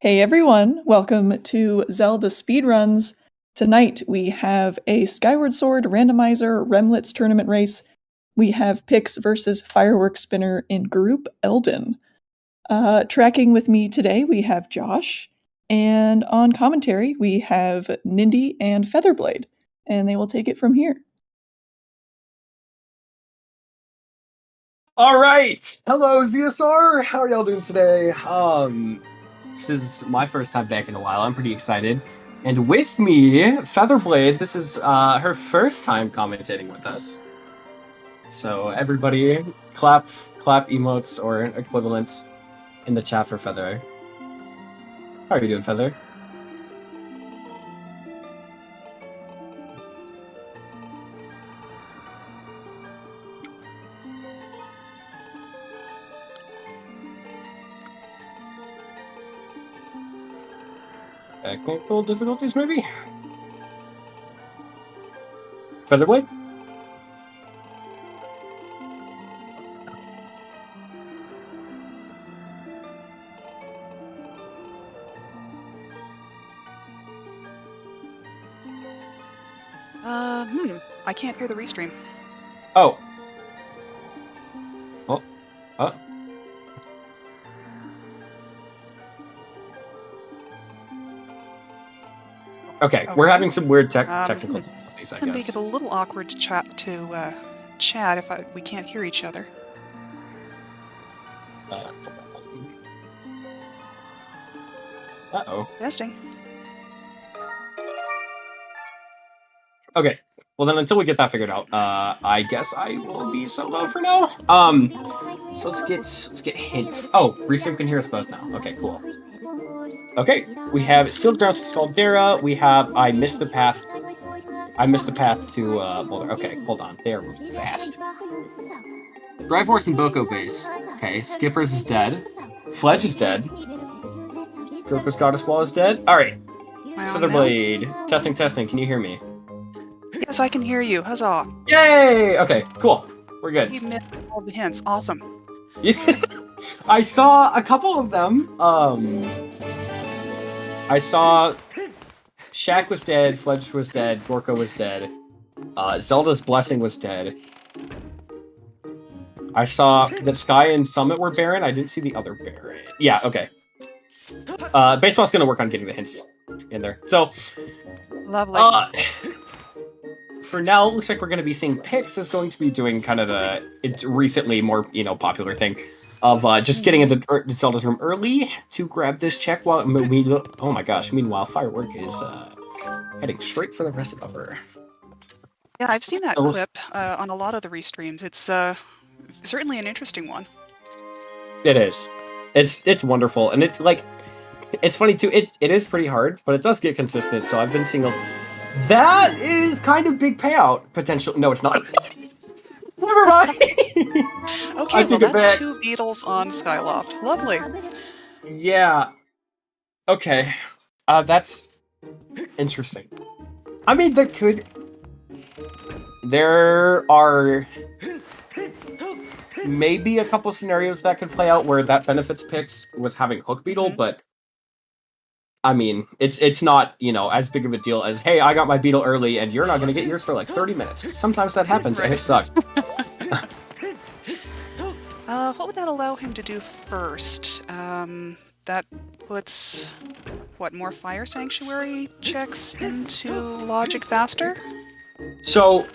Hey everyone, welcome to Zelda Speedruns. Tonight we have a Skyward Sword Randomizer Remlits tournament race. We have Pix versus Fireworkspinner in Group Eldin. Tracking with me today we have Josh, and on commentary we have Nindy and Featherblade, and they will take it from here. All right. Hello, ZSR. How are y'all doing today? This is my first time back in a while. I'm pretty excited. And with me, Featherblade. This is her first time commentating with us. So everybody, clap emotes or equivalent in the chat for Feather. How are you doing, Feather? Technical difficulties, maybe? Featherblade? I can't hear the restream. Oh. Okay, we're having some weird technical difficulties, I Can guess. make it a little awkward to chat if we can't hear each other. Uh-oh. Testing. Okay, well then until we get that figured out, I guess I will be solo for now. So let's get hints. Oh, Restream can hear us both now. Okay, cool. Okay, we have Sealed Grounds to Caldera. We have I missed the path. I missed the path to Boulder. Okay, hold on. They are moving fast. Drive Horse and Boko Base. Okay, Skippers is dead. Fledge is dead. Crocus Goddess Wall is dead. Alright. Featherblade. Testing. Can you hear me? Yes, I can hear you. Huzzah! Yay! Okay, cool. We're good. You missed all the hints. Awesome. I saw a couple of them. I saw Shaq was dead, Fledge was dead, Gorko was dead, Zelda's Blessing was dead. I saw that Sky and Summit were barren. I didn't see the other barren. Yeah, okay. Baseball's gonna work on getting the hints in there. So, Lovely. For now, it looks like we're going to be seeing Pix is going to be doing kind of the recently more popular thing of just getting into Zelda's room early to grab this check while we look. Oh my gosh! Meanwhile, Firework is heading straight for the rest of her. Yeah, I've seen that clip on a lot of the restreams. It's certainly an interesting one. It is. It's wonderful, and it's like it's funny too. It is pretty hard, but it does get consistent. So I've been seeing that is kind of big payout potential. No, it's not. Never mind. Okay, well that's 2 beetles on Skyloft. Lovely. Yeah. Okay. That's interesting. I mean, there are maybe a couple scenarios that could play out where that benefits Pix with having Hook Beetle, but I mean, it's not, as big of a deal as, hey, I got my beetle early and you're not going to get yours for like 30 minutes. Sometimes that happens and it sucks. What would that allow him to do first? That puts, more Fire Sanctuary checks into Logic faster? So,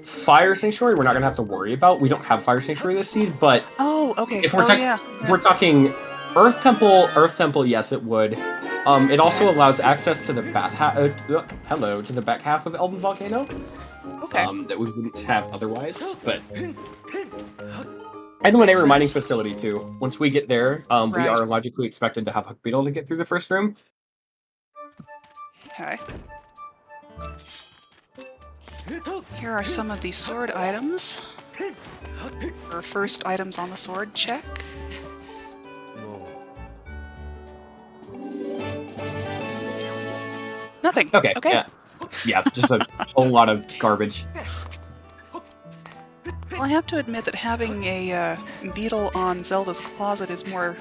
Fire Sanctuary we're not going to have to worry about. We don't have Fire Sanctuary this seed, but... Oh, okay. If we're talking Earth Temple, yes, it would. It also allows access to the back half of Eldin Volcano. Okay. That we wouldn't have otherwise, but and an air mining facility too. Once we get there, we are logically expected to have Hook Beetle to get through the first room. Okay. Here are some of the sword items. Our first items on the sword check. Nothing. Okay. Yeah, just a whole lot of garbage. Well, I have to admit that having a beetle on Zelda's closet is more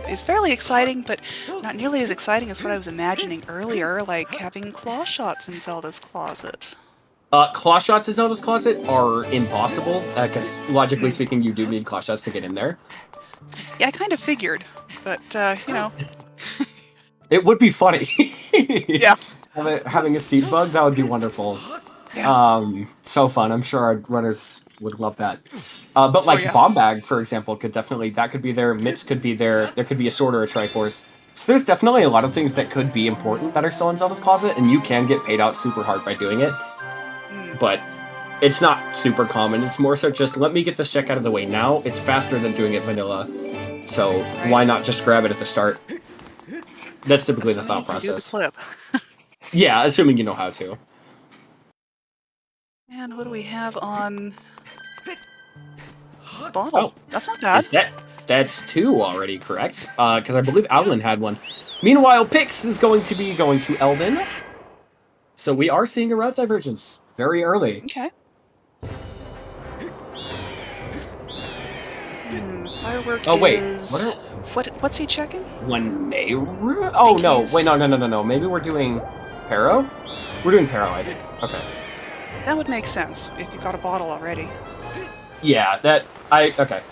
is fairly exciting, but not nearly as exciting as what I was imagining earlier, like having claw shots in Zelda's closet. Claw shots in Zelda's closet are impossible, because logically speaking, you do need claw shots to get in there. Yeah, I kind of figured, but, you know. It would be funny. Yeah. Having a seed bug, that would be wonderful. Yeah. So fun. I'm sure our runners would love that. But like Bomb Bag, for example, that could be there. Mitts could be there. There could be a sword or a Triforce. So there's definitely a lot of things that could be important that are still in Zelda's closet, and you can get paid out super hard by doing it. But it's not super common. It's more so just, let me get this check out of the way now. It's faster than doing it vanilla. So why not just grab it at the start? That's typically the thought process. Do the clip. Yeah, assuming you know how to. And what do we have on bottle? Oh, that's not bad. That's 2 already, correct? Because I believe Eldin had one. Meanwhile, Pix is going to be going to Eldin. So we are seeing a route divergence very early. Okay. Firework Oh, wait. is... What's he checking? One Nehru? Oh, no. Wait, no. Maybe we're doing Pero? We're doing Pero, I think. Okay. That would make sense if you got a bottle already. Yeah, okay.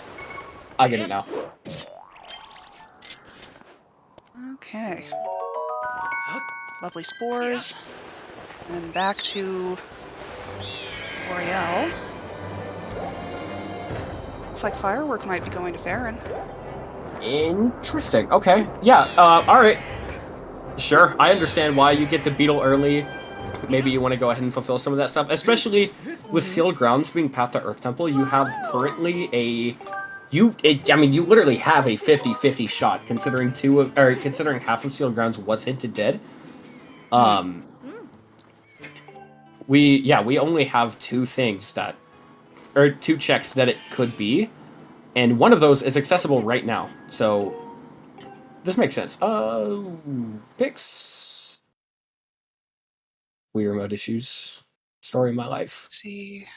I get it now. Okay. Lovely spores. And back to L'Oreal. Looks like Firework might be going to Farron. Interesting. Okay. Yeah, alright. Sure, I understand why you get the beetle early. Maybe you want to go ahead and fulfill some of that stuff. Especially with Sealed Grounds being Path to Earth Temple, you have currently you literally have a 50-50 shot, considering considering half of Sealed Grounds was hinted dead. We only have 2 things or 2 checks that it could be, and one of those is accessible right now. So this makes sense. Pix. Wii remote issues. Story of my life. Let's see.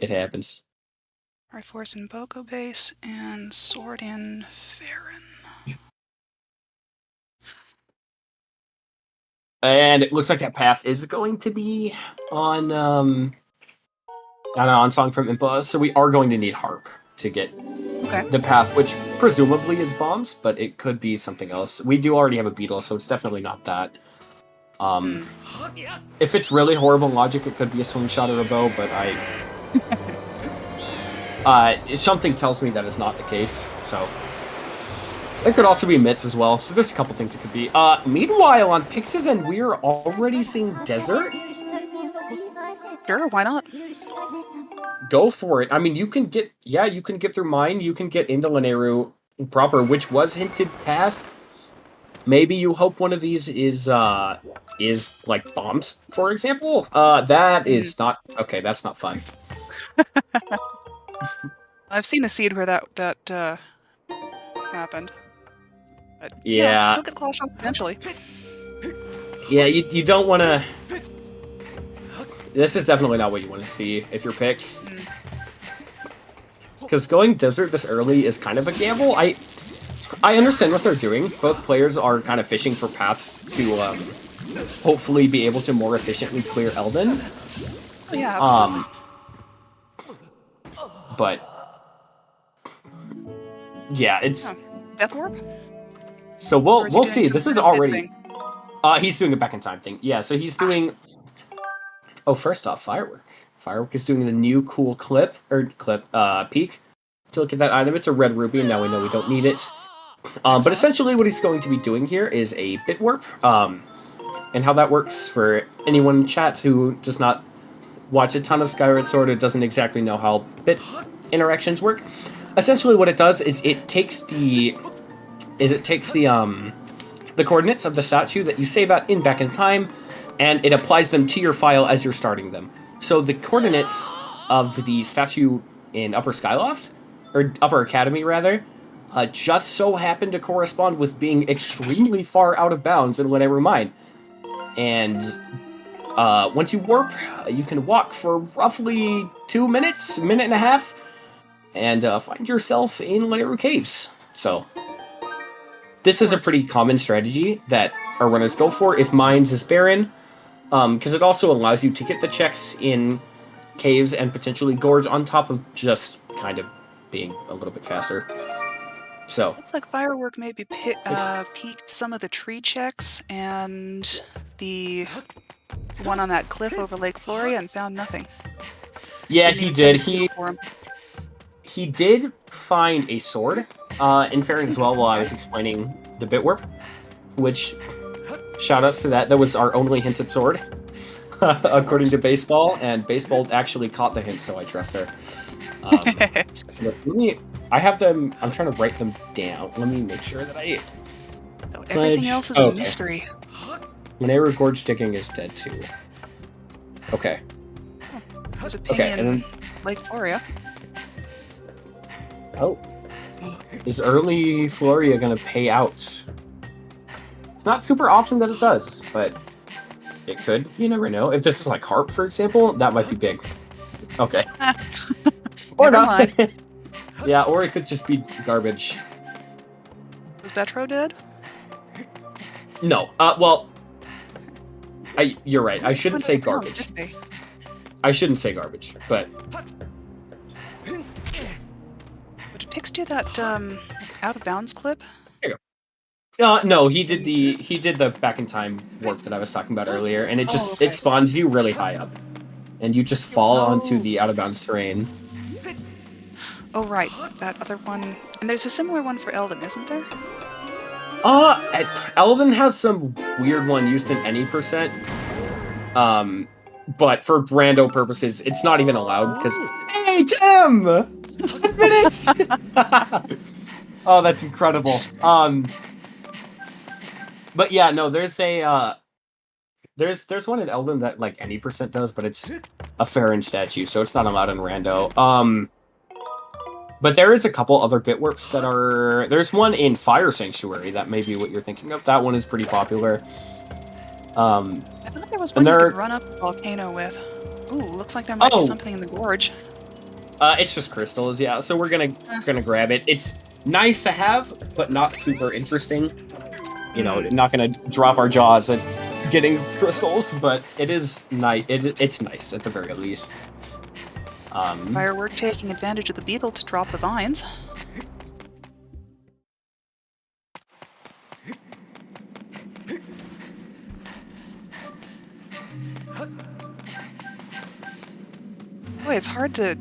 It happens. Triforce in Boko Base and Sword in Farron. And it looks like that path is going to be on on Song from Impa, so we are going to need Harp to get the path, which presumably is bombs, but it could be something else. We do already have a beetle, so it's definitely not that. If it's really horrible logic, it could be a swing shot or a bow, but something tells me that is not the case, so... It could also be Mitts as well, so there's a couple things it could be. Meanwhile, on Pix's end, we are already seeing Desert. Sure, why not? Go for it. I mean, you can get through mine, you can get into Lanayru proper, which was hinted path. Maybe you hope one of these is like bombs, for example. That is not... Okay, that's not fun. I've seen a seed where that happened. But, yeah. You'll get claw shots eventually. Yeah, you don't want to... This is definitely not what you want to see if you're Pix. Because going Desert this early is kind of a gamble. I understand what they're doing. Both players are kind of fishing for paths to hopefully be able to more efficiently clear Eldin. Oh, yeah, absolutely. But yeah, it's Death Warp? So we'll see. This is already he's doing a back in time thing. Yeah, so he's doing first off, Firework. Firework is doing the new cool peak to look at that item. It's a red ruby, and now we know we don't need it. But essentially what he's going to be doing here is a bit warp. And how that works for anyone in chat who does not watch a ton of Skyward Sword or doesn't exactly know how bit interactions work. Essentially what it does is it takes the coordinates of the statue that you save at in back in time, and it applies them to your file as you're starting them. So the coordinates of the statue in Upper Skyloft, or Upper Academy rather, just so happen to correspond with being extremely far out of bounds in Lanayru Mine. And once you warp, you can walk for roughly 2 minutes, minute and a half, and find yourself in Lanayru Caves. So this is a pretty common strategy that our runners go for if Mines is barren, because it also allows you to get the checks in caves and potentially gorge on top of just kind of being a little bit faster. So Looks like Firework maybe peeked some of the tree checks and the one on that cliff over Lake Floria and found nothing. yeah, Didn't he even send did. his people for him. He did find a sword. In fairness, as well, while I was explaining the bit warp, which shout outs to that. That was our only hinted sword, according to Baseball, and Baseball actually caught the hint, so I trust her. I have them. I'm trying to write them down. Let me make sure that I. So everything else is a mystery. Whenever Gorge Digging is dead too. Okay. Was it ping in Lake Floria? Oh. Is early Floria going to pay out? It's not super often that it does, but it could. You never know. If this is like Harp, for example, that might be big. Okay. Or not. Yeah, or it could just be garbage. Was Betro dead? No. Well, you're right. I shouldn't say garbage. I shouldn't say garbage, but... Did Pix do that out of bounds clip? There you go. No, he did the back in time warp that I was talking about earlier, and it just it spawns you really high up, and you just fall onto the out of bounds terrain. Oh right, that other one. And there's a similar one for Eldin, isn't there? Eldin has some weird one used in any percent. But for rando purposes, it's not even allowed because hey Tim, 10 minutes. Oh, that's incredible. But yeah, no, there's a there's one in Eldin that like any percent does, but it's a Farron statue, so it's not allowed in rando. But there is a couple other bit warps that are... There's one in Fire Sanctuary that may be what you're thinking of. That one is pretty popular. I thought there was one you could run up a volcano with. Ooh, looks like there might be something in the gorge. It's just crystals, yeah. So we're gonna grab it. It's nice to have, but not super interesting. You know, not gonna drop our jaws at getting crystals, but it is nice. It's nice at the very least. Firework taking advantage of the beetle to drop the vines. Boy, it's hard to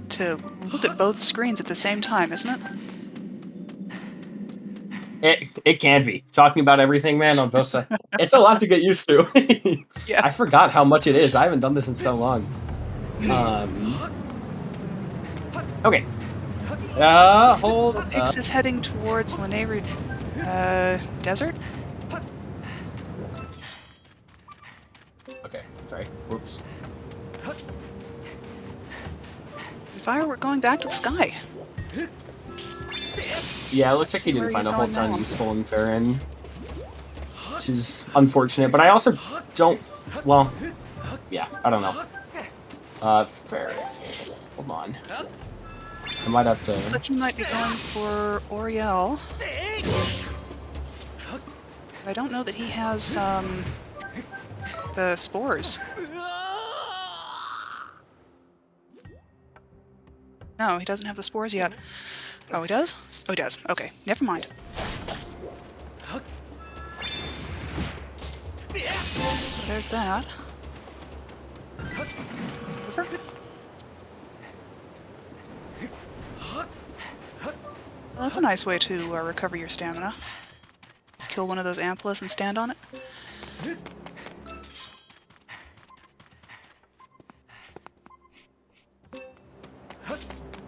look at both screens at the same time, isn't it? It can be. Talking about everything, man, on both sides. It's a lot to get used to. Yeah. I forgot how much it is. I haven't done this in so long. Okay. Hold. Pix is heading towards Lanayru Desert. Okay, sorry. Whoops. Firework going back to the sky. Yeah, it looks like he didn't find a whole ton useful in Farron, which is unfortunate. But I also don't. Well, yeah, I don't know. Farron. Hold on. I might have to... Looks like he might be going for Oriel. But I don't know that he has the spores. No, he doesn't have the spores yet. Oh, he does? Oh, he does. Okay, never mind. So there's that. Over. Well, that's a nice way to recover your stamina. Just kill one of those anthelas and stand on it.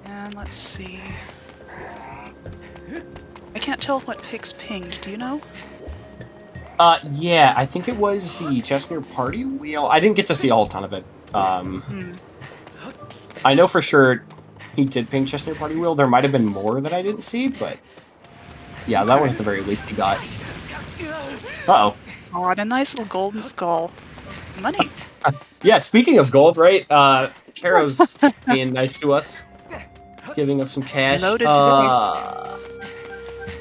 And let's see... I can't tell what Pix pinged, do you know? Yeah, I think it was the Chestnut Party Wheel. I didn't get to see a whole ton of it. I know for sure he did ping Chestnut Party Wheel. There might have been more that I didn't see, but... Yeah, that one at the very least he got. Uh-oh. Oh, and a nice little golden skull. Money. Yeah, speaking of gold, right? Caro's being nice to us. Giving up some cash. Loaded today.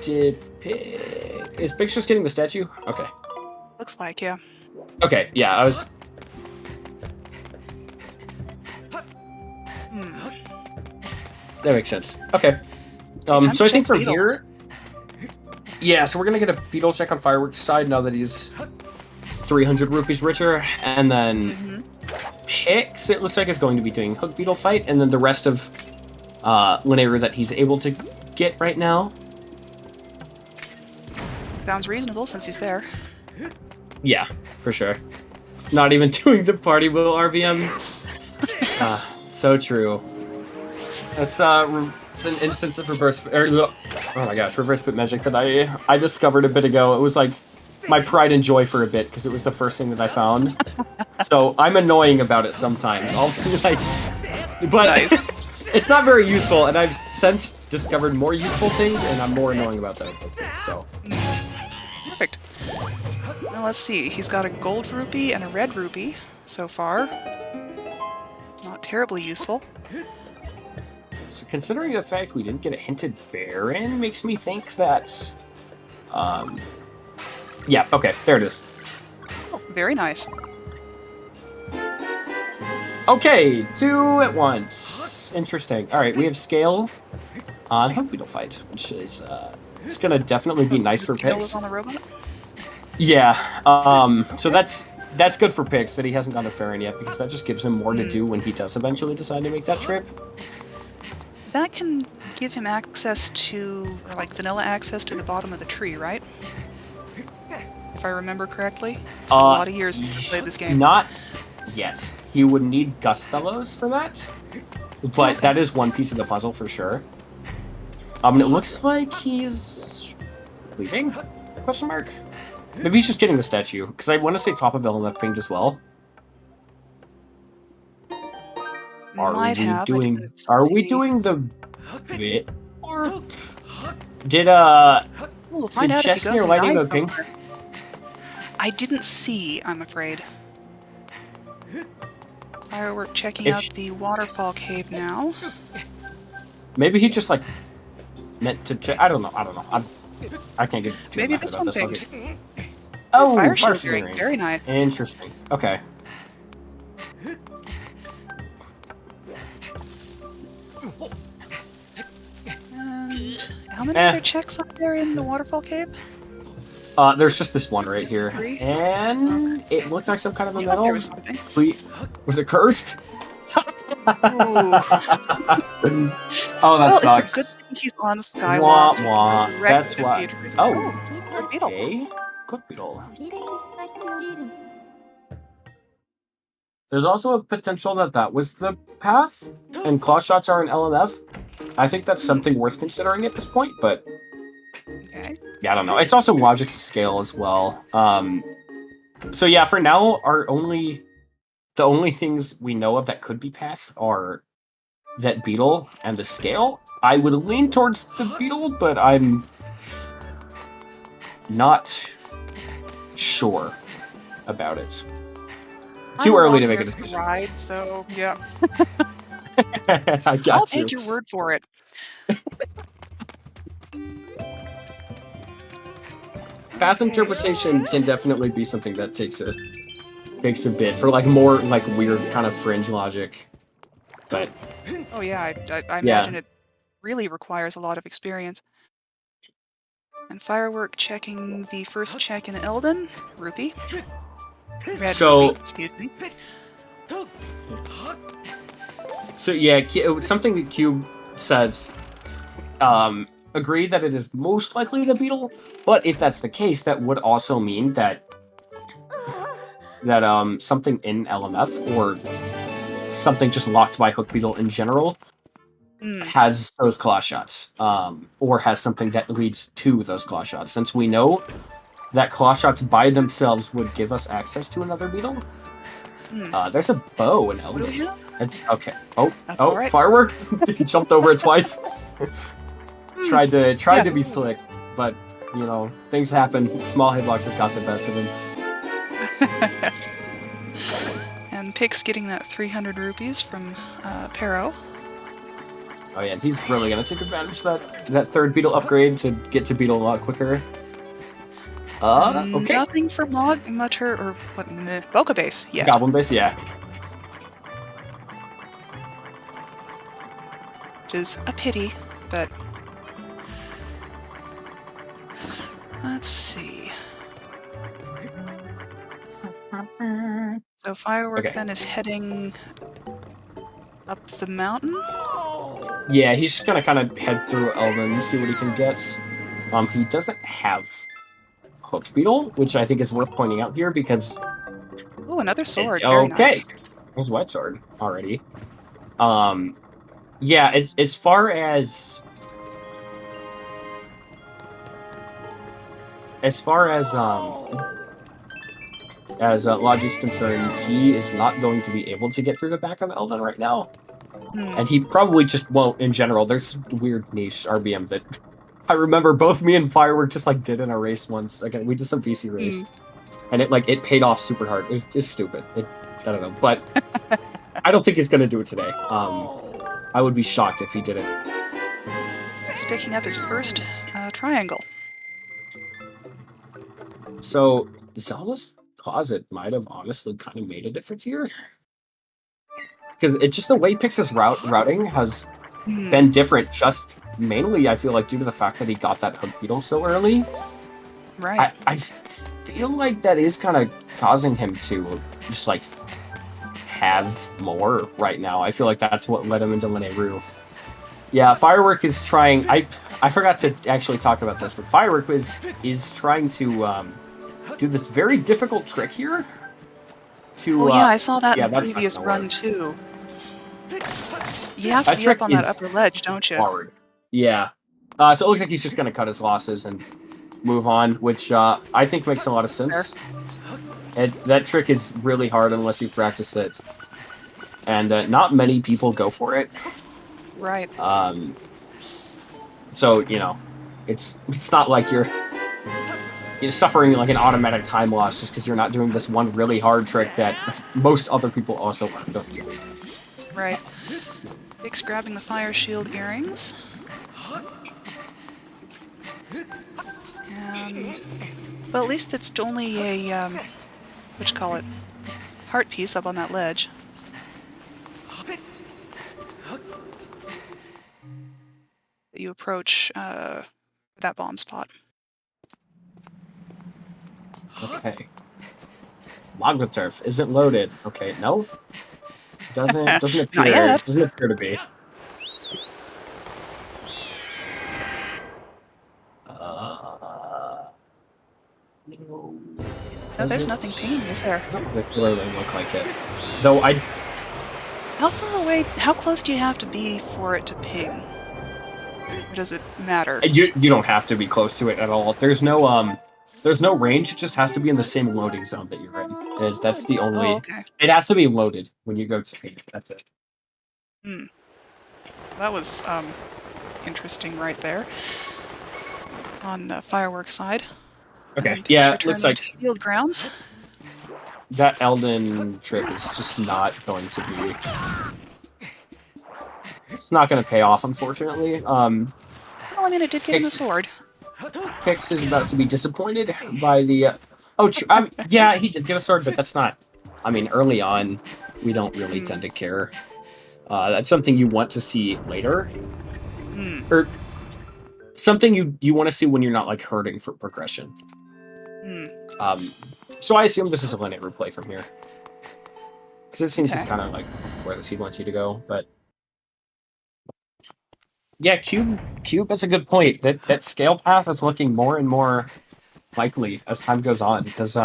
Is Pix just getting the statue? Okay. Looks like, yeah. Okay, yeah, I was... That makes sense. Okay. So I think from here... Yeah, so we're going to get a beetle check on Fireworks' side now that he's 300 rupees richer. And then Pix, it looks like, is going to be doing Hook Beetle fight. And then the rest of Linear that he's able to get right now. Sounds reasonable since he's there. Yeah, for sure. Not even doing the party wheel RVM. So true. It's an instance of reverse... oh my gosh, reverse bit magic that I discovered a bit ago. It was like my pride and joy for a bit, because it was the first thing that I found. So I'm annoying about it sometimes. I'll be like... But nice. It's not very useful, and I've since discovered more useful things, and I'm more annoying about those things, so... Perfect. Now let's see. He's got a gold rupee and a red rupee so far. Not terribly useful. So considering the fact we didn't get a hinted Baron makes me think that... yeah, okay, there it is. Oh, very nice. Okay, 2 at once. Interesting. Alright, we have Scale on Hook Beetle fight, which is it's gonna definitely be nice for Scale Pix. is on the robot? Yeah, so that's good for Pix that he hasn't gone to Farron yet, because that just gives him more to do when he does eventually decide to make that trip. That can give him access to, or like vanilla access to the bottom of the tree, right? If I remember correctly. It's been a lot of years since I played this game. Not yet. He would need Gust Bellows for that, but that is one piece of the puzzle for sure. And it looks like he's leaving? Question mark? Maybe he's just getting the statue, because I want to say top of LMF pinged as well. Are we doing the bit? Or did we'll find out if he goes lighting the ping? I didn't see, I'm afraid. Firework checking out the waterfall cave now. Maybe he just like meant to check. I don't know. I can't get too maybe mad this about one this. pinged. Oh, fire fire shielding, shielding. very nice. Interesting. Okay. And how many other checks up there in the waterfall cave? There's just this one right here, and it looked like some kind of a metal. There was something. Was it cursed? Oh, that sucks. It's a good thing he's on Skywalk. Wah, wah. That's why. Oh, beetle. Okay. Good beetle. There's also a potential that was the path, and claw shots are an LMF. I think that's something worth considering at this point, but okay. Yeah, I don't know. It's also logic to scale as well. So yeah, for now, the only things we know of that could be path are that beetle and the scale. I would lean towards the beetle, but I'm not sure about it. Too early to make a decision. Ride, so yeah. I got I'll take your word for it. Path interpretation can definitely be something that takes a bit for like more like weird kind of fringe logic. But oh yeah, I imagine it really requires a lot of experience. And Firework checking the first check in the Eldin, rupee. Red rupee, excuse me. So yeah, something that Cube says, agree that it is most likely the beetle, but if that's the case, that would also mean that something in LMF or something just locked by Hook Beetle in general has those claw shots, or has something that leads to those claw shots. Since we know that claw shots by themselves would give us access to another beetle. There's a bow in Eldin. It's okay. Oh, right. Firework! He jumped over it twice. tried to be slick, but you know, things happen. Small hitboxes got the best of him. And Pix getting that 300 rupees from Pero. Oh yeah, he's really gonna take advantage of that third beetle upgrade to get to beetle a lot quicker. Okay. Nothing for Mutter or what? Boca base, yeah. Goblin base, yeah. Which is a pity, but let's see. So Firework then is heading up the mountain? Yeah, he's just gonna kind of head through Eldin, see what he can get. He doesn't have Hooked Beetle, which I think is worth pointing out here because... Oh, another sword. Very nice. There's White Sword already. Yeah, as far as Logic's concerned, he is not going to be able to get through the back of Eldin right now. And he probably just won't in general. There's weird niche RBM that I remember both me and Firework just like did in a race once. Like we did some VC race. And it paid off super hard. It's just stupid. I don't know. But I don't think he's gonna do it today. I would be shocked if he didn't. He's picking up his first triangle. So Zelda's closet might have honestly kind of made a difference here. Because it just the way he picks his routing has been different, just mainly I feel like due to the fact that he got that Hook Beetle so early. Right. I feel like that is kind of causing him to just like have more right now. I feel like that's what led him into Lineru. Yeah, Firework is trying. I forgot to actually talk about this, but Firework is trying to do this very difficult trick here. Oh yeah, I saw that in the previous run too. You have to be up on that upper ledge, don't you? Hard. Yeah. So it looks like he's just going to cut his losses and move on, which I think makes a lot of sense. And that trick is really hard unless you practice it. And not many people go for it. Right. So, you know, it's not like you're suffering like an automatic time loss just because you're not doing this one really hard trick that most other people also don't do. Right. Vic's grabbing the fire shield earrings. But at least it's only a, what you call it, heart piece up on that ledge. You approach that bomb spot. Okay. Magma Turf isn't loaded. Okay, no. Doesn't appear. Doesn't appear to be. No, there's nothing pinging, is there? Doesn't particularly look like it. Though I. How far away? How close do you have to be for it to ping? Or does it matter? You don't have to be close to it at all. There's no range. It just has to be in the same loading zone that you're in. That's the only. Oh, okay. It has to be loaded when you go to ping. That's it. That was interesting right there. On the Fireworks side. Okay. Yeah, it looks like field grounds. That Eldin trip is just not going to be. It's not going to pay off, unfortunately. Well, I mean, it did get him the sword. Pix is about to be disappointed by the. Yeah, he did get a sword, but that's not. I mean, early on, we don't really tend to care. That's something you want to see later, or something you want to see when you're not like hurting for progression. So I assume this is a linear replay from here, because it seems it's kind of like where the seed wants you to go. But yeah, cube. That's a good point. That scale path is looking more and more likely as time goes on, because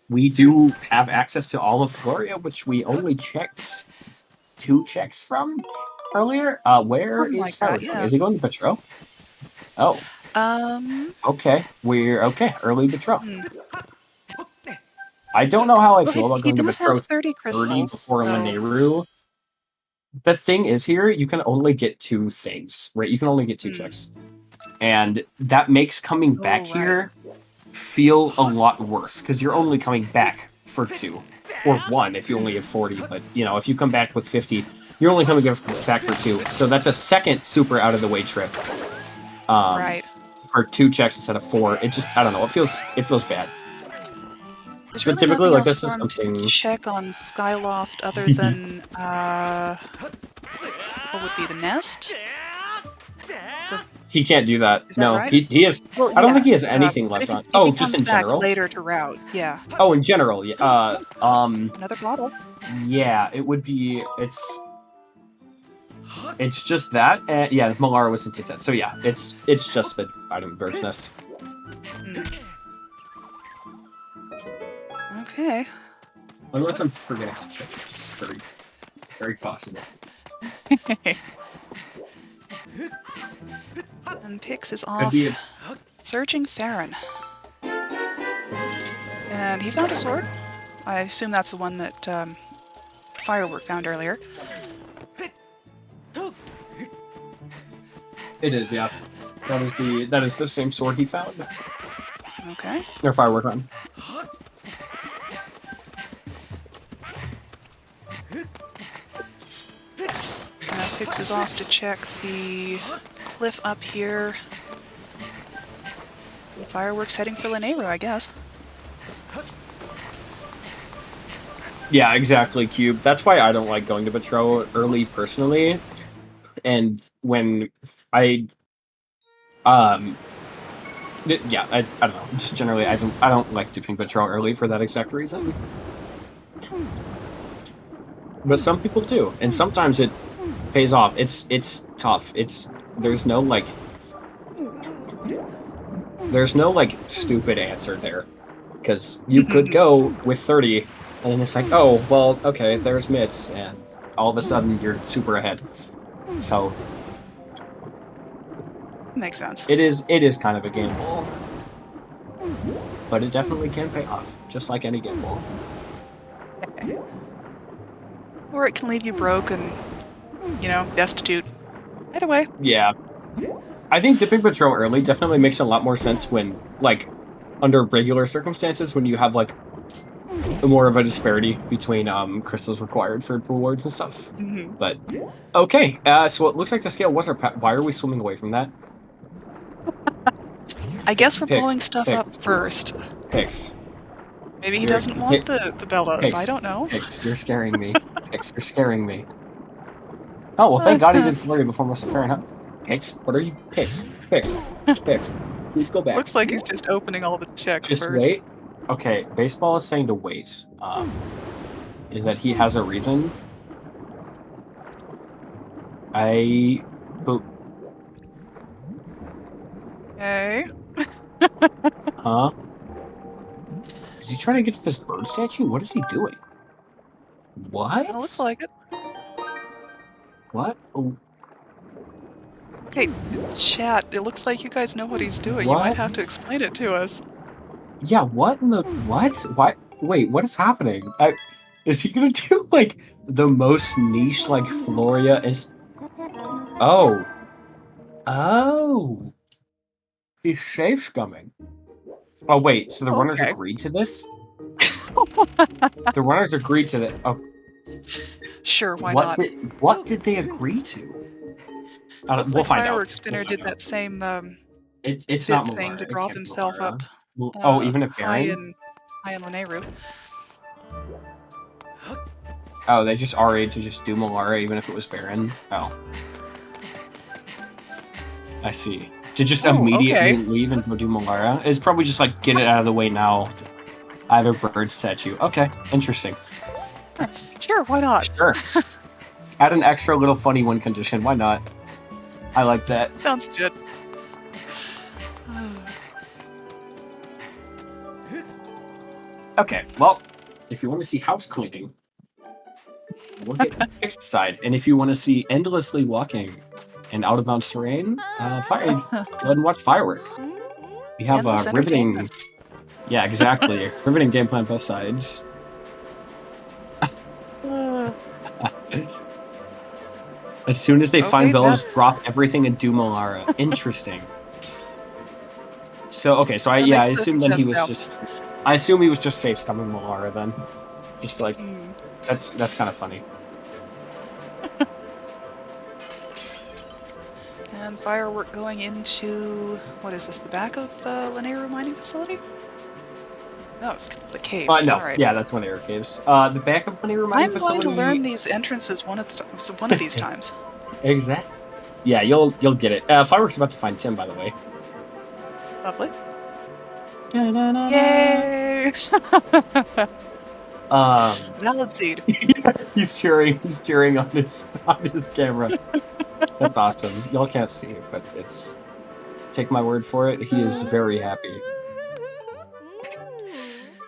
we do have access to all of Floria, which we only checked 2 checks from earlier. Where is Firework? Yeah. Is he going to Petro? Oh. Okay. We're okay. Early Petro. I don't know how I feel about going to Petro 30 before Lineru. The thing is here, you can only get 2 things, right? You can only get 2 checks. And that makes coming back here feel a lot worse, because you're only coming back for 2. Or 1 if you only have 40, but, you know, if you come back with 50, you're only coming back for 2. So that's a second super out of the way trip. Right. For 2 checks instead of 4. It just, I don't know. It feels bad. There's So really typically, nothing like, else this for is him to something. check on Skyloft other than what would be the nest? He can't do that. Is that No, right? he has. Well, I don't think he has yeah, anything but left on. if Oh, he just comes in back general. later to route, yeah. Oh, in general, yeah. Another bottle. Yeah, it would be. It's just that. Yeah, Malara was into that. So yeah, it's just the item bird's nest. Okay. Unless I'm forgetting something, which is very, very possible. And Pix is off searching Farron. And he found a sword. I assume that's the one that Firework found earlier. It is, yeah. That is the same sword he found. Okay. Or Firework on. Now Pix is off to check the cliff up here. Fireworks heading for Lanayru, I guess. Yeah, exactly, Cube. That's why I don't like going to Petro early personally. And when I yeah, I don't know. Just generally I don't like doing Petro early for that exact reason. But some people do, and sometimes it pays off. It's tough. There's no stupid answer there, because you could go with 30, and then it's like, oh well, okay, there's mitts, and all of a sudden you're super ahead. So makes sense. It is kind of a gamble, but it definitely can pay off, just like any gamble. Or it can leave you broke and, destitute. Either way. Yeah. I think dipping Petro early definitely makes a lot more sense when, under regular circumstances, when you have, more of a disparity between crystals required for rewards and stuff. Mm-hmm. But, okay. So it looks like the scale was our path. Why are we swimming away from that? I guess we're blowing stuff up first. Pix. Maybe he doesn't want the bellows. Pix, I don't know. Pix, you're scaring me. Pix, you're scaring me. Oh, well, thank God he did flurry before Mr. Fahrenheit. Pix, what are you? Pix. Pix. Please go back. Looks like he's just opening all the checks just first. Wait. Okay, baseball is saying to wait. Is that he has a reason? Hey. Huh? Is he trying to get to this bird statue? What is he doing? What? It looks like it. What? Oh. Okay, chat, it looks like you guys know what he's doing. What? You might have to explain it to us. Yeah, what in the... What? Why? Wait, what is happening? Is he gonna do, the most niche, Floria is... Oh. Oh. He's safe scumming. Oh, wait, so the runners agreed to this? The runners agreed to that. Oh. Sure, why not? What did they agree to? We'll find out. Fireworkspinner did that same it's not thing to drop himself Malara. up. Even if high in Lanayru. Oh, they just RA'd to just do Malara even if it was Baron? Oh. I see. To just immediately leave and go do Malara? It's probably just get it out of the way now. I have a bird statue. Okay, interesting. Sure, why not? Sure. Add an extra little funny one condition. Why not? I like that. Sounds good. Okay, well, if you want to see house cleaning, we'll get the next side. And if you want to see endlessly walking and out of bounds terrain, go ahead and watch Firework. We have riveting. Yeah, exactly. Riveting game plan both sides. As soon as they find bells, drop everything and do Malara. Interesting. So I assume then he was just. I assume he was just safe scumming Malara then. Just that's kind of funny. And Firework going into, what is this, the back of Lanero mining facility? No, it's the caves. No, All right. yeah, that's Lanero caves. The back of Lanero mining facility. I'm going to learn these entrances one of these times. Exactly. Yeah, you'll get it. Firework's about to find Tim, by the way. Lovely. Yay! Valid seed. He's cheering on his camera. That's awesome. Y'all can't see it, but it's. Take my word for it. He is very happy.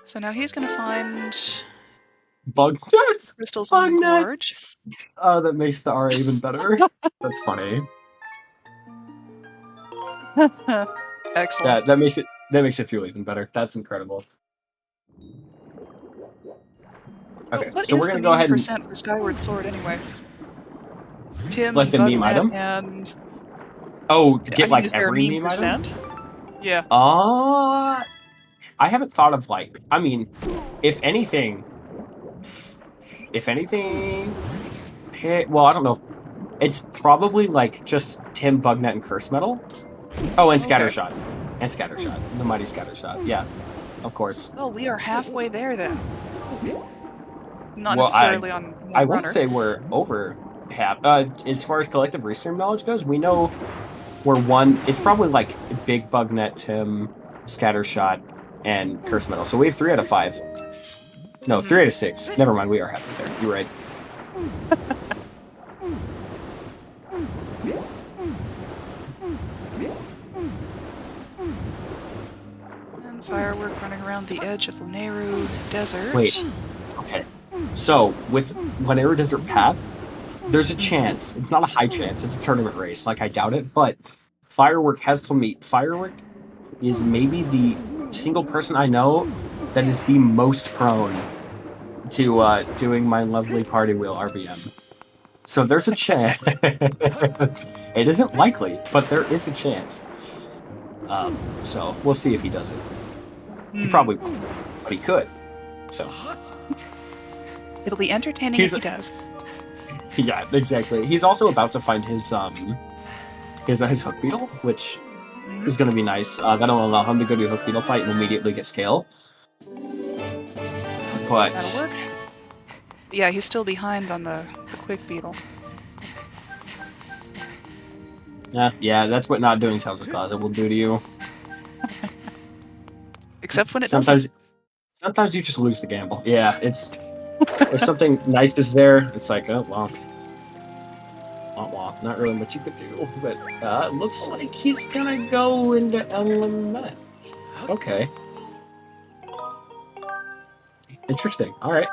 So now he's gonna find bug crystals in the gorge. Oh, that makes the R even better. That's funny. Excellent. That makes it feel even better. That's incredible. Okay, so we're gonna go ahead and for Skyward Sword anyway. Tim, like the meme item, and get like every meme item. Yeah. I haven't thought of like. I mean, if anything, well, I don't know. It's probably like just Tim, Bugnet, and Curse Metal. Oh, and Scattershot. And Scattershot. The mighty Scattershot. Yeah, of course. Oh, we are halfway there then. Not necessarily on I runner. won't say we're over half. As far as collective restream knowledge goes, we know we're one. It's probably like Big Bugnet, Tim, Scattershot, and Curse Metal. So we have 3 out of 5. No, 3 out of 6. Never mind, we are halfway there. You're right. And Firework running around the edge of Lanero Desert. Wait. Okay. So, with Lanero Desert Path, there's a chance. It's not a high chance. It's a tournament race. Like, I doubt it. But Firework has told me Firework is maybe the single person I know that is the most prone to doing my lovely party wheel RBM. So there's a chance. It isn't likely, but there is a chance. So we'll see if he does it. He probably won't, but he could. So it'll be entertaining if he does. Yeah, exactly. He's also about to find his hook beetle, which is going to be nice. That'll allow him to go to a hook beetle fight and immediately get scale. But that'll work. Yeah, he's still behind on the quick beetle. Yeah, that's what not doing Zelda's Closet will do to you. Except when it sometimes, doesn't. Sometimes you just lose the gamble. Yeah, it's if something nice is there, it's like, oh well. Well, not really much you could do, but it looks like he's gonna go into Element. Okay. Interesting. All right.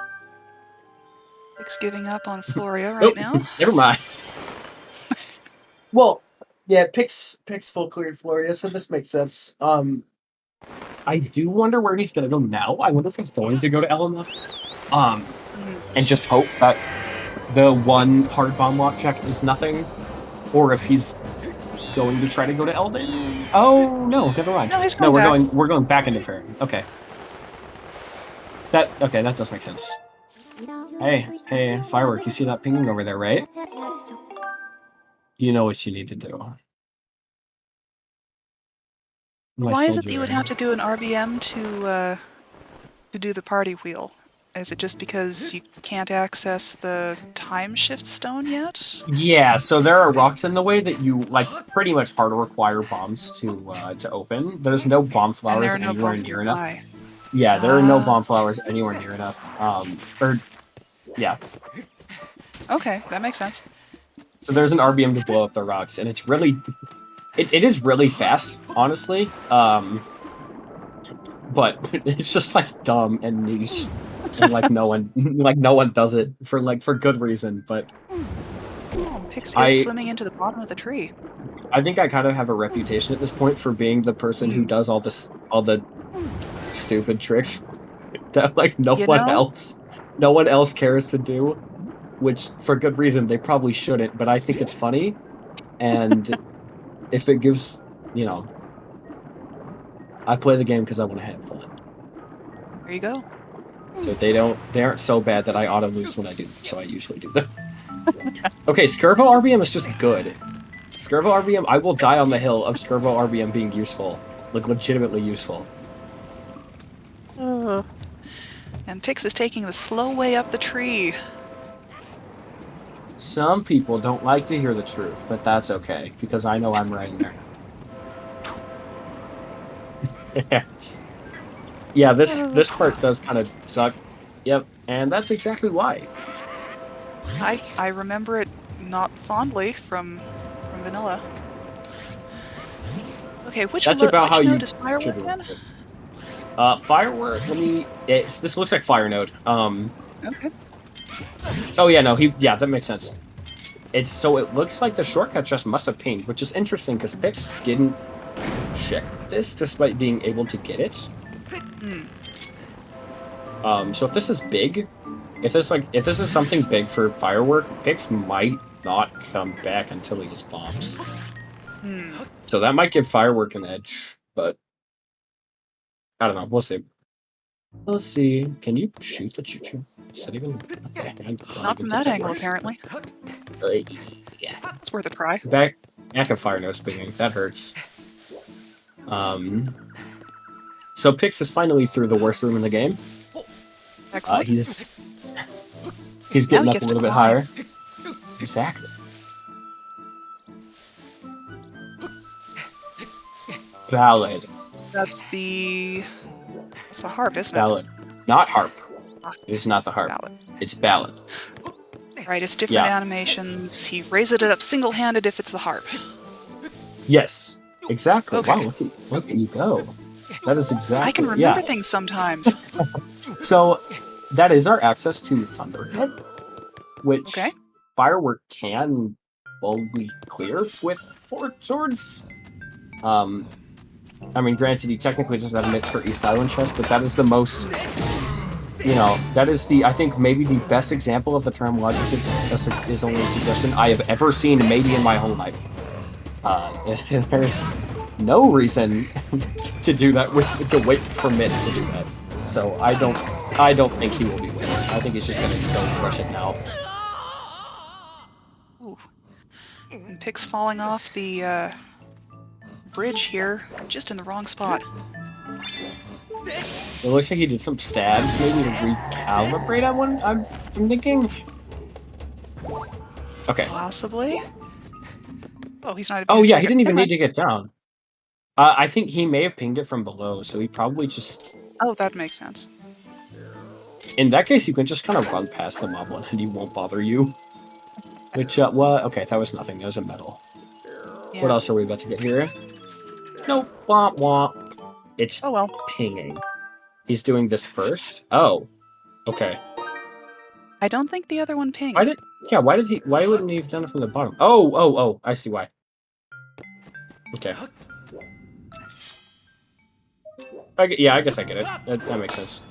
Rick's giving up on Floria right now. Never mind. Well, yeah, picks full cleared Floria, so this makes sense. I do wonder where he's gonna go now. I wonder if he's going to go to LMF. And just hope that the one hard bomb lock check is nothing, or if he's going to try to go to Eldin. Oh no, never mind. No, he's going back. We're going back into Farron. Okay. That does make sense. Hey, Firework, you see that pinging over there, right? You know what you need to do. Why is it that you would have to do an RBM to do the party wheel? Is it just because you can't access the time shift stone yet? Yeah, so there are rocks in the way that you pretty much hard to require bombs to open. There's no bomb flowers anywhere near enough. Yeah, there are no bomb flowers anywhere near enough. Yeah. Okay, that makes sense. So there's an RBM to blow up the rocks, and it's really, it is really fast, honestly. But it's just dumb and niche, and no one does it for good reason. But Pix is swimming into the bottom of the tree. I think I kind of have a reputation at this point for being the person who does all the stupid tricks that no one else cares to do, which for good reason they probably shouldn't, but I think it's funny, and if it gives, I play the game because I want to have fun. There you go. So they aren't so bad that I auto lose when I do them, so I usually do them. Okay, Skirvo RBM is just good. Skirbo RBM, I will die on the hill of Skirbo RBM being useful. Like, legitimately useful. And Pix is taking the slow way up the tree. Some people don't like to hear the truth, but that's okay, because I know I'm right in there. Yeah, this part does kind of suck. Yep, and that's exactly why. I remember it not fondly from vanilla. Okay, which That's about how you node is Firework in? Firework. This looks like Fire node. Okay. Oh yeah, no, yeah, that makes sense. It looks like the shortcut just must have pinged, which is interesting because Pix didn't check this despite being able to get it. So if this is big, if this is something big for Firework, Pix might not come back until he has bombs. So that might give Firework an edge, but I don't know. We'll see. Let's see. Can you shoot the choo-choo? Is that even? Okay, not from that angle, apparently. Yeah, it's worth a try. Back of Fire node pinging. That hurts. So Pix is finally through the worst room in the game. Excellent. He's getting up a little bit higher. Exactly. Ballad. That's the harp, isn't Ballad. Not harp. It is not the harp. Ballad. It's ballad. Right, it's different animations. He raises it up single-handed if it's the harp. Yes, exactly. Okay. Wow, look at you go. That is exactly. I can remember things sometimes. So that is our access to Thunderhead, which Firework can boldly clear with 4 swords. I mean, granted, he technically doesn't have mitts for East Island chest, but that is the most, that is I think maybe the best example of the term logic is only a suggestion I have ever seen maybe in my whole life. There's no reason to do that to wait for mitts to do that. So I don't think he will be winning. I think he's just gonna go crush it now. Ooh. And Pix falling off the bridge here, just in the wrong spot. It looks like he did some stabs, maybe to recalibrate that one. I'm thinking. Okay. Possibly. Oh, he's not. Oh yeah, he didn't even need to get down. I think he may have pinged it from below, so he probably just. Oh, that makes sense. In that case, you can just kind of run past the moblin and he won't bother you. Which, what? Okay, that was nothing. That was a medal. Yeah. What else are we about to get here? Nope. Womp womp. It's pinging. He's doing this first? Oh. Okay. I don't think the other one pinged. Why wouldn't he have done it from the bottom? Oh, I see why. Okay. Yeah, I guess I get it. That makes sense.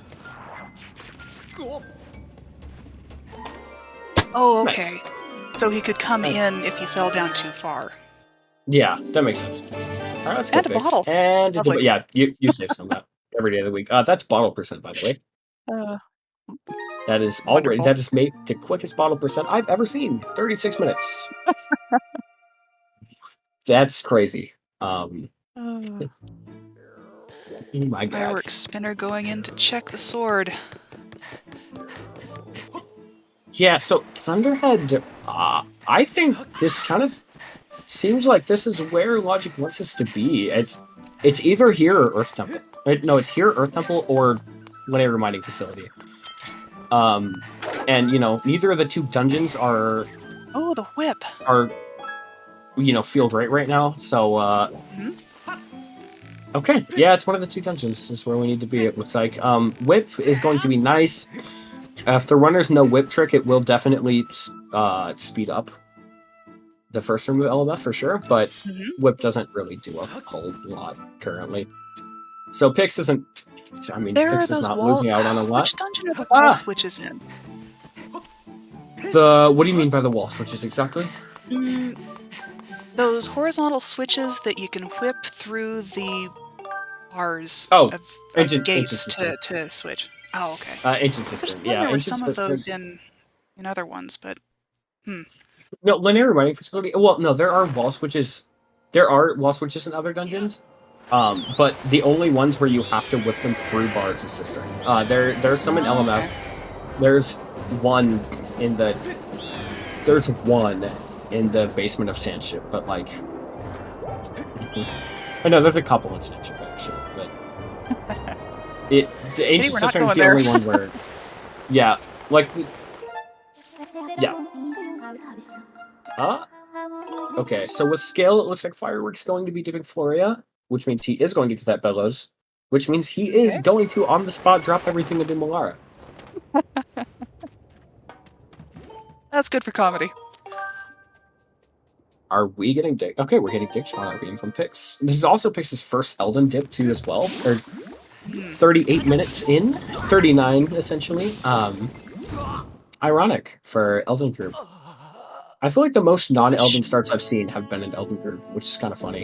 Oh, okay. Nice. So he could come in if he fell down too far. Yeah, that makes sense. All right, let's go. And a bottle. And yeah, you save some of that every day of the week. That's bottle percent, by the way. That is already made the quickest bottle percent I've ever seen. 36 minutes. That's crazy. Oh my god. Fireworkspinner going in to check the sword. Yeah, so Thunderhead, I think this kind of seems like this is where Logic wants us to be. It's either here or Earth Temple. No, it's here, Earth Temple, or whatever mining facility. And neither of the 2 dungeons are. Oh, the whip. Are, feel great right now. So, Okay, yeah, it's one of the 2 dungeons. Is where we need to be. It looks like. Whip is going to be nice. If the runner's no whip trick, it will definitely speed up the first room of LMF for sure, but whip doesn't really do a whole lot currently. So Pix isn't. I mean, Pix is not losing out on a lot. Which dungeon are the wall switches in? What do you mean by the wall switches exactly? Those horizontal switches that you can whip through the bars of gates to switch. Oh, okay. Ancient system. There were some of those in other ones, but No, linear mining facility. Well, no, there are wall switches. There are wall switches in other dungeons. But the only ones where you have to whip them through bars is Cistern. There's some in LMF. Okay. There's one in the basement of Sandship, but like, I know there's a couple in Sandship actually, but the Ancient Cistern is the only one where, yeah, like, yeah. Okay, so with scale, it looks like Fireworks going to be doing Floria, which means he is going to get that Bellows, which means he is going to, on the spot, drop everything into Malara. That's good for comedy. Are we getting dig? Okay, we're getting dig on our beam from Pix. This is also Pix's first Eldin dip too as well. Or 38 minutes in, 39 essentially. Ironic for Eldin group. I feel like the most non-Eldin starts I've seen have been in Eldin group, which is kind of funny.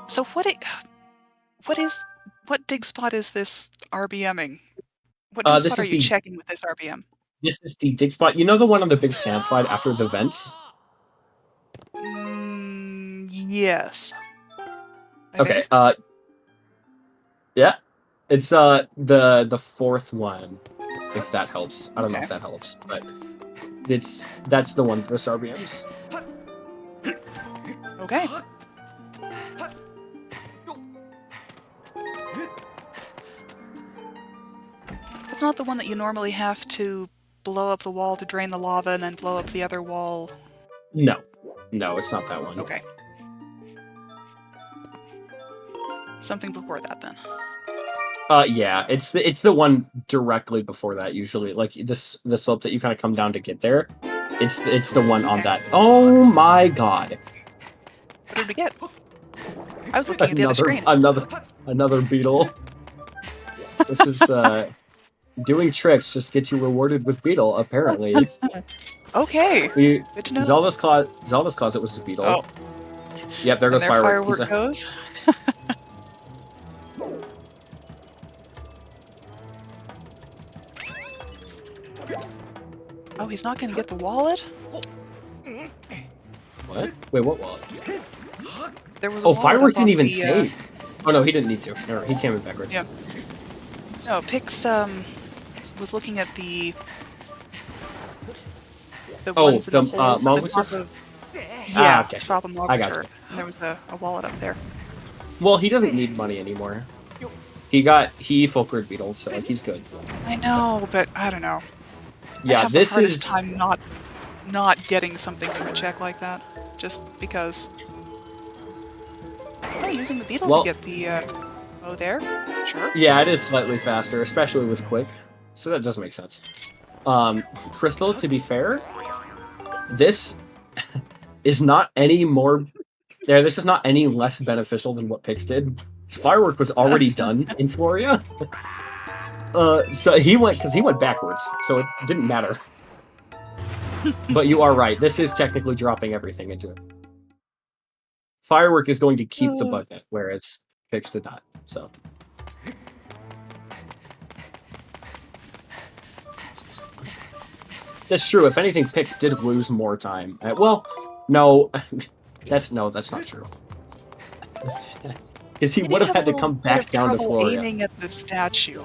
So what dig spot is this RBMing? What dig spot are you checking with this RBM? This is the dig spot. You know the one on the big sand slide after the vents? Yes. Okay. Yeah. It's the fourth one, if that helps. I don't know if that helps, but that's the one for the RBMs. Okay. It's not the one that you normally have to blow up the wall to drain the lava and then blow up the other wall. No, it's not that one. Okay. Something before that then. Yeah, it's the one directly before that usually. Like the slope that you kind of come down to get there. It's the one on that. Oh my god! What did we get? I was looking at the other screen. Another beetle. This is the doing tricks just gets you rewarded with beetle apparently. Okay. Good to know. Zelda's closet was the beetle. Oh. Yep, there goes Firework. Goes. Oh, he's not going to get the wallet? What? Wait, what wallet? There was a Firework didn't even save. Oh no, he didn't need to. No, he came in backwards. Yeah. No, Pix was looking at the ones in the holes at the top of... Yeah, okay. Top of Mogger. And there was a wallet up there. Well, he doesn't need money anymore. He full cleared beetle, so like he's good. I know, but I don't know. Yeah, I have the hardest time not getting something from a check like that, just because. Oh, using the beetle to get the there? Sure. Yeah, it is slightly faster, especially with quick. So that does make sense. Crystal, to be fair, this is not any more. This is not any less beneficial than what Pix did. Firework was already done in Floria. So he went backwards, so it didn't matter. But you are right. This is technically dropping everything into it. Firework is going to keep the budget, whereas Pix did not. So. That's true. If anything, Pix did lose more time. Well, no, that's not true. Because he would have had to come back down to Floria. Aiming at the statue.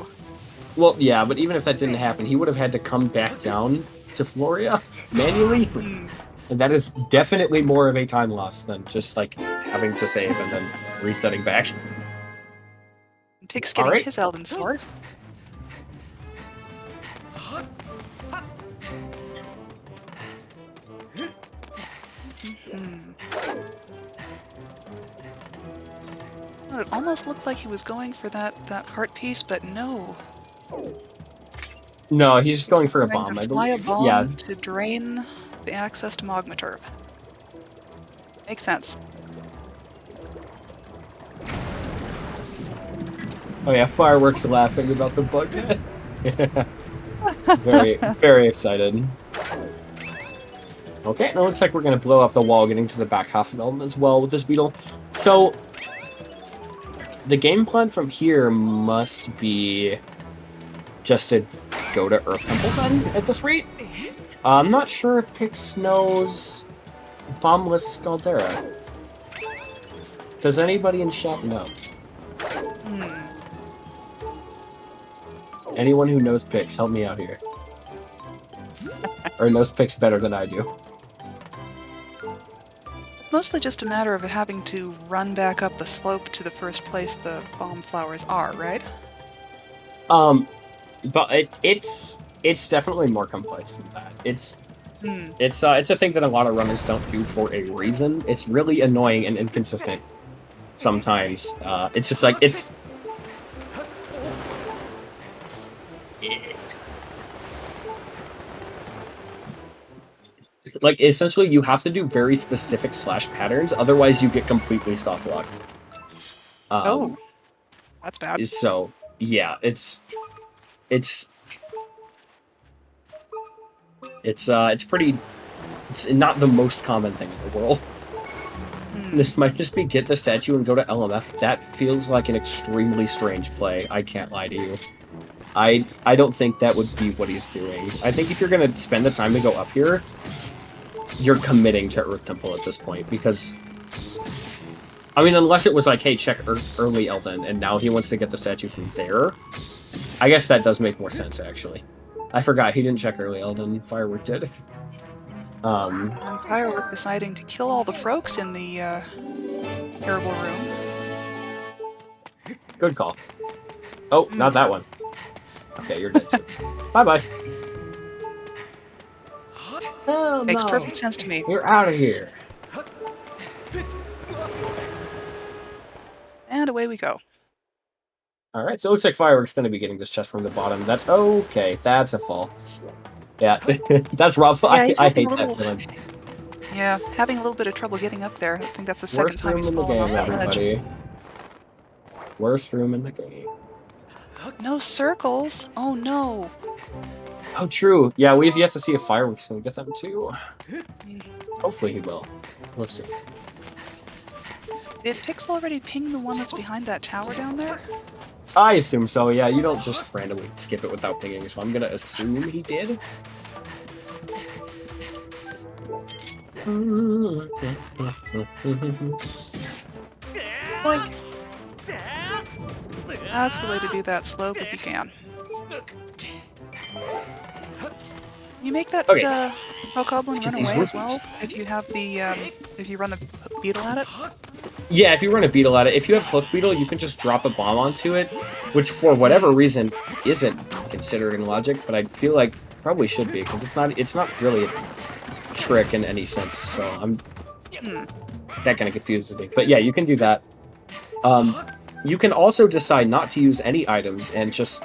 Well, yeah, but even if that didn't happen, he would have had to come back down to Floria manually. And that is definitely more of a time loss than just, like, having to save and then resetting back. Pix getting his Eldin sword. Well, it almost looked like he was going for that heart piece, but no. No, he's just going for a bomb, I believe. A bomb to drain the access to Magma Turb. Makes sense. Oh yeah, Fireworks laughing about the bug. Very, very excited. Okay, now it looks like we're going to blow up the wall getting to the back half of Eldin as well with this beetle. So, the game plan from here must be just to go to Earth Temple then, at this rate. I'm not sure if Pix knows Bombless Scaldera. Does anybody in chat know? Anyone who knows Pix, help me out here. Or knows Pix better than I do. Mostly just a matter of having to run back up the slope to the first place the bomb flowers are, right? But it's definitely more complex than that. It's a thing that a lot of runners don't do for a reason. It's really annoying and inconsistent sometimes. It's just like it's. Like, essentially, you have to do very specific slash patterns, otherwise you get completely soft locked. Oh, that's bad. So, yeah, it's not the most common thing in the world. This might just be get the statue and go to LMF. That feels like an extremely strange play. I can't lie to you. I don't think that would be what he's doing. I think if you're gonna spend the time to go up here, you're committing to Earth Temple at this point, because I mean, unless it was like, hey, check early Eldin, and now he wants to get the statue from there. I guess that does make more sense, actually. I forgot he didn't check early Eldin. Firework did. And Firework deciding to kill all the Froaks in the terrible room. Good call. Oh, not that one. Okay, you're dead too. Bye-bye. Oh, Makes no. perfect sense to me. You're out of here. And away we go. Alright, so it looks like Firework's going to be getting this chest from the bottom. That's okay. That's a fall. Yeah, that's rough. Yeah, I hate that feeling. Yeah, having a little bit of trouble getting up there. I think that's the second time he's in the fallen off game, that ledge. everybody. Worst room in the game. No circles! Oh no! Oh, true. Yeah, we've yet to see if Fireworks can get them too. Hopefully he will. Let's see. Did Pix already ping the one that's behind that tower down there? I assume so, yeah. You don't just randomly skip it without pinging, so I'm gonna assume he did. Like, that's the way to do that slope if you can. You make that Hobgoblin run away as well if you have the if you run the beetle at it. Yeah, if you run a beetle at it, if you have Hook Beetle, you can just drop a bomb onto it, which for whatever reason isn't considered in logic, but I feel like probably should be, because it's not really a trick in any sense. So that kind of confuses me. But yeah, you can do that. You can also decide not to use any items and just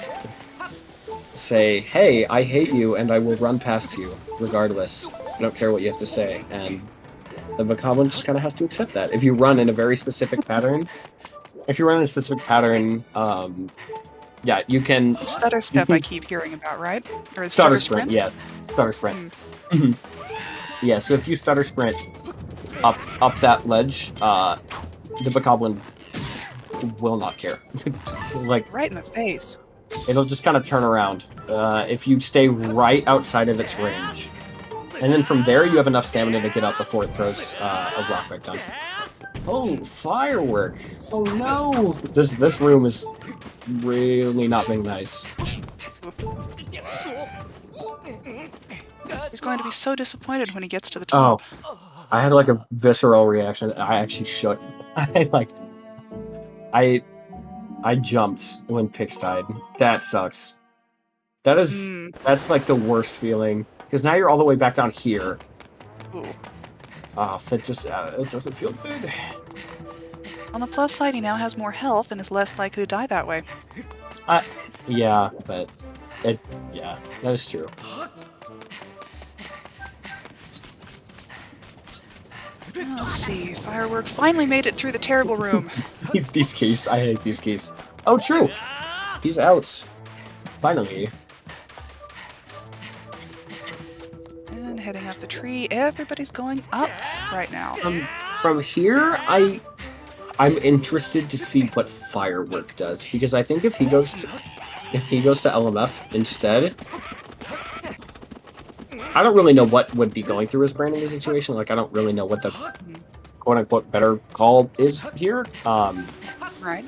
say, hey, I hate you and I will run past you regardless. I don't care what you have to say. And the Bokoblin just kind of has to accept that. If you run in a very specific pattern, yeah, you can... Stutter step I keep hearing about, right? Or stutter sprint, yes. Stutter sprint. Yeah, so if you stutter sprint up that ledge, the Bokoblin will not care. Like, right in the face. It'll just kind of turn around if you stay right outside of its range. And then from there, you have enough stamina to get up before it throws a rock right down. Oh, Firework! Oh no! This room is really not being nice. He's going to be so disappointed when he gets to the top. Oh, I had like a visceral reaction. I actually shook. I jumped when Pix died. That sucks. That's like the worst feeling. Because now you're all the way back down here. Ooh. Oh, that just it doesn't feel good. On the plus side, he now has more health and is less likely to die that way. Yeah, but yeah, that is true. Let's see. Firework finally made it through the terrible room. These keys, I hate these keys. Oh, true. He's out. Finally. And heading up the tree. Everybody's going up right now. From here, I'm interested to see what Firework does, because I think if he goes to LMF instead, I don't really know what would be going through his brain in this situation. Like, I don't really know what the quote-unquote better call is here. Right.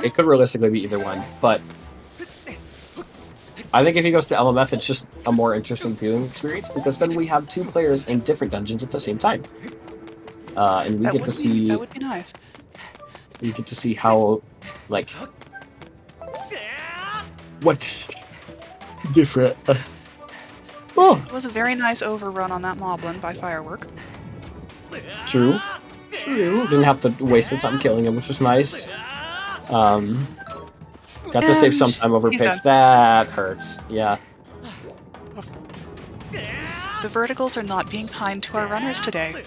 It could realistically be either one, but I think if he goes to LMF, it's just a more interesting viewing experience because then we have 2 players in different dungeons at the same time, and we get to see that would be nice. We get to see how, like, what's different. Oh, It was a very nice overrun on that moblin by Firework. true. Didn't have to waste its time killing him, which was nice. Got to save some time over Pix. That hurts. Yeah. The verticals are not being kind to our runners today.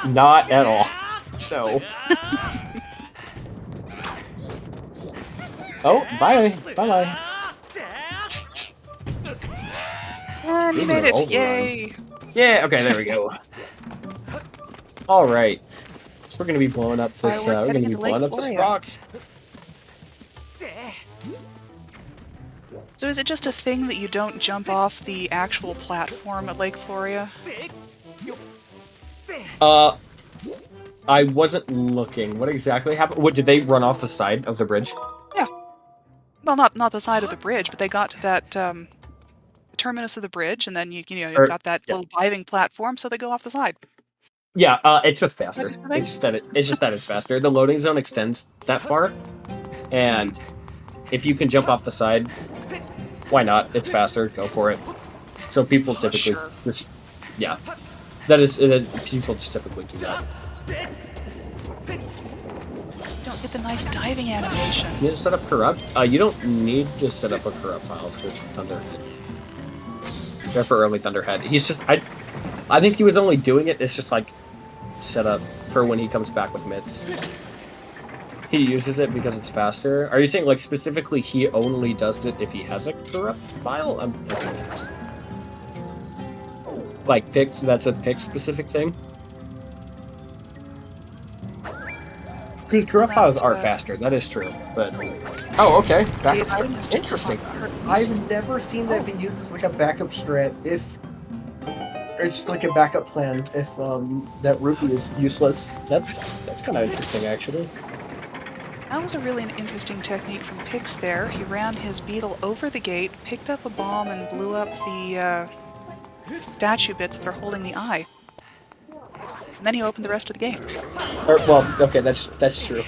Not at all. No. Oh, bye. Bye-bye. And you made it! Yay! Yeah, okay, there we go. Alright. So we're gonna be blowing up this, rock. So is it just a thing that you don't jump off the actual platform at Lake Floria? I wasn't looking. What exactly happened? What, did they run off the side of the bridge? Yeah. Well, not the side of the bridge, but they got to that terminus of the bridge, and then you've got that little diving platform, so they go off the side. Yeah, it's just faster. It's just that it's faster. The loading zone extends that far, and if you can jump off the side, why not? It's faster. Go for it. So people typically just, yeah, people just typically do that. Don't get the nice diving animation. You need to set up corrupt. You don't need to set up a corrupt file for Thunderhead. Or for early Thunderhead. He's just I think he was only doing it. It's just like set up for when he comes back with mitts. He uses it because it's faster. Are you saying like specifically he only does it if he has a corrupt file? I'm confused. Like Pix, that's a Pix specific thing? Because corrupt files are faster, that is true, but... Oh, okay. Backup strat. Interesting. I've never seen that be used as like a backup strat if... It's just like a backup plan if that rupee is useless. That's kind of interesting, actually. That was a really interesting technique from Pix there. He ran his beetle over the gate, picked up a bomb, and blew up the statue bits that are holding the eye. And then he opened the rest of the game. Well, okay, that's true.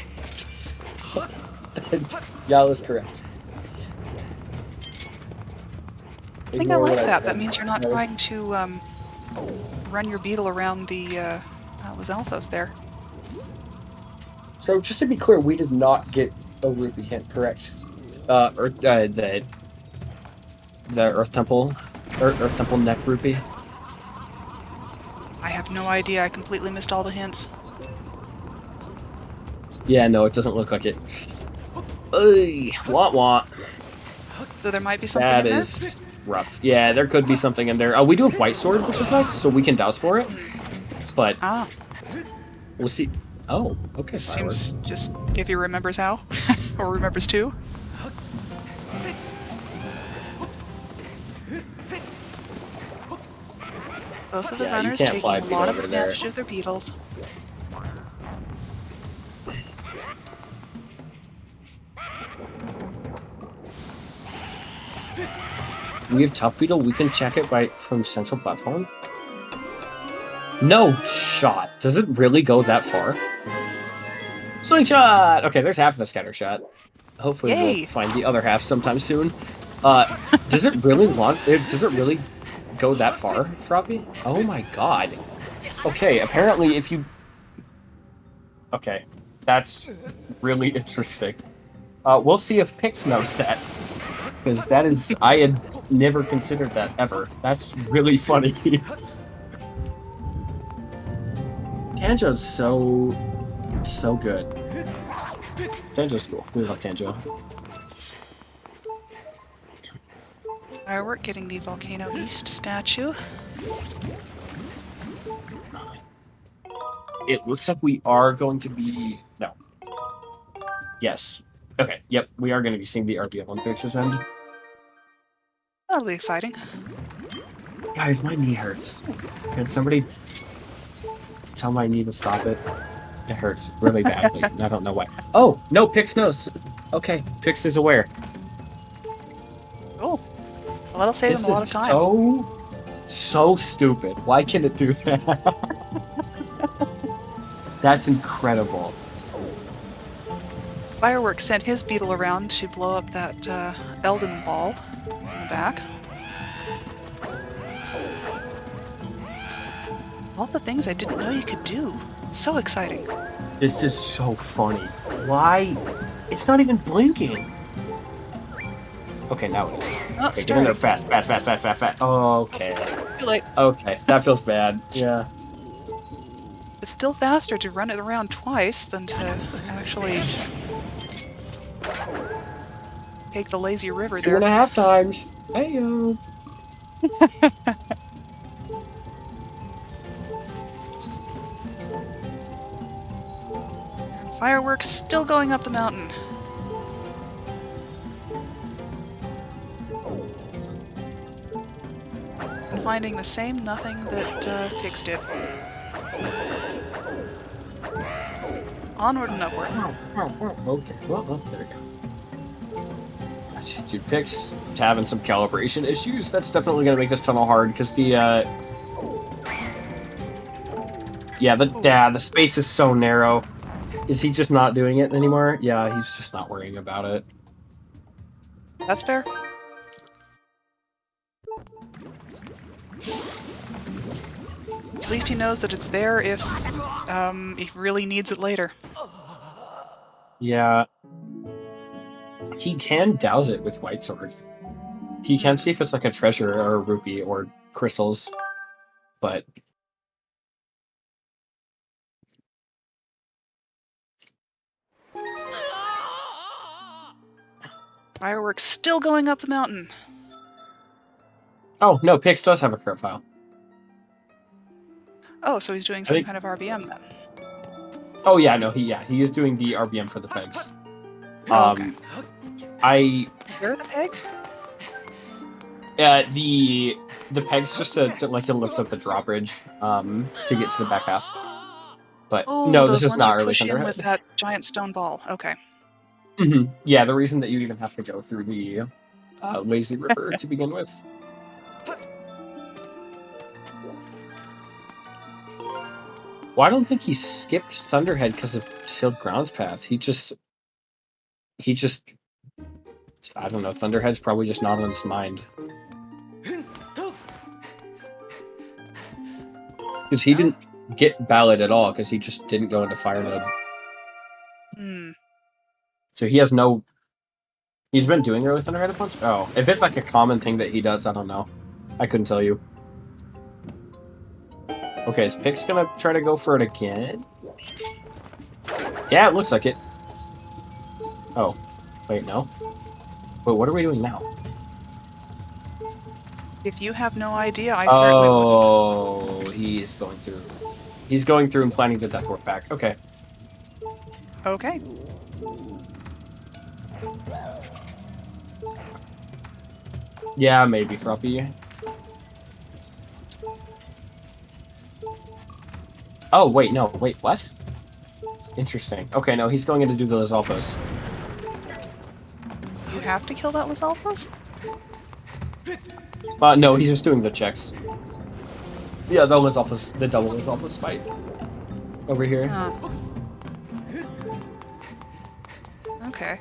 Yal is correct. I think I like that. That means you're not trying to run your beetle around the Alphas there. So just to be clear, we did not get a rupee hint, correct? The Earth Temple, Earth Temple neck rupee. I have no idea. I completely missed all the hints. Yeah, no, it doesn't look like it. Ugh, wah. So there might be something in there? That is rough. Yeah, there could be something in there. We do have White Sword, which is nice, so we can douse for it. But we'll see. Oh, okay. Seems just if he remembers how, or remembers to. Both of the runners taking a lot of advantage of their beetles. We have Tough Beetle. We can check it right from Central Platform. No shot. Does it really go that far? Swing shot! Okay, there's half of the scatter shot. Hopefully we'll find the other half sometime soon. Does it really go that far, Froppy? Oh my god. Okay, apparently if you... Okay, that's really interesting. We'll see if Pix knows that. Because that is... I had never considered that, ever. That's really funny. Tanjo's so good. Tanjo's cool. We love Tanjo. Firework getting the Volcano East statue. It looks like we are going to be... No. Yes. Okay, yep, we are going to be seeing the RB Olympics this end. mildly exciting. Guys, my knee hurts. Can somebody tell my knee to stop it? It hurts really badly, and I don't know why. Oh, no, Pix knows. Okay, Pix is aware. Cool. Well, that'll save him a lot of time. So stupid. Why can it do that? That's incredible. Fireworks sent his beetle around to blow up that Eldin ball in the back. All the things I didn't know you could do. So exciting. This is so funny. Why? It's not even blinking. Okay, now it is. Oh, Okay, get in there fast. Okay. Too late. Okay, that feels bad. Yeah. It's still faster to run it around twice than to actually take the lazy river there. 2.5 times. Hey-yo. Fireworks still going up the mountain. And finding the same nothing that Pix did. Onward and upward. Okay, well, there we go. Gotcha. Dude, Pix having some calibration issues. That's definitely going to make this tunnel hard, because the, yeah, the space is so narrow. Is he just not doing it anymore? Yeah, he's just not worrying about it. That's fair. At least he knows that it's there if he really needs it later. Yeah. He can douse it with White Sword. He can see if it's like a treasure or a rupee or crystals, but... Fireworks still going up the mountain. Oh, no, Pix does have a crit file. Oh, so he's doing some kind of RBM then. Oh yeah, no, he is doing the RBM for the pegs. Oh, okay. Where are the pegs? The pegs just to lift up the drawbridge to get to the back half. But no, this is not early Thunderhead. With that giant stone ball. Okay. Mm-hmm. Yeah, the reason that you even have to go through the lazy river to begin with. Well, I don't think he skipped Thunderhead because of Sealed Grounds Path. He just, I don't know, Thunderhead's probably just not on his mind. Because he didn't get Ballad at all, because he just didn't go into Fire Mode. So he has no... He's been doing early Thunderhead a bunch? Oh, if it's like a common thing that he does, I don't know. I couldn't tell you. Okay, is Pix gonna try to go for it again? Yeah, it looks like it. Oh. Wait, no? Wait, what are we doing now? If you have no idea, I certainly wouldn't. Oh, he's going through. He's going through and planning the Death Warp back. Okay. Okay. Yeah, maybe, Fruppy. Oh, wait, no. Wait, what? Interesting. Okay, no, he's going in to do the Lizalfos. You have to kill that Lizalfos? No, he's just doing the checks. Yeah, the Lizalfos, the double Lizalfos fight. Over here. Okay.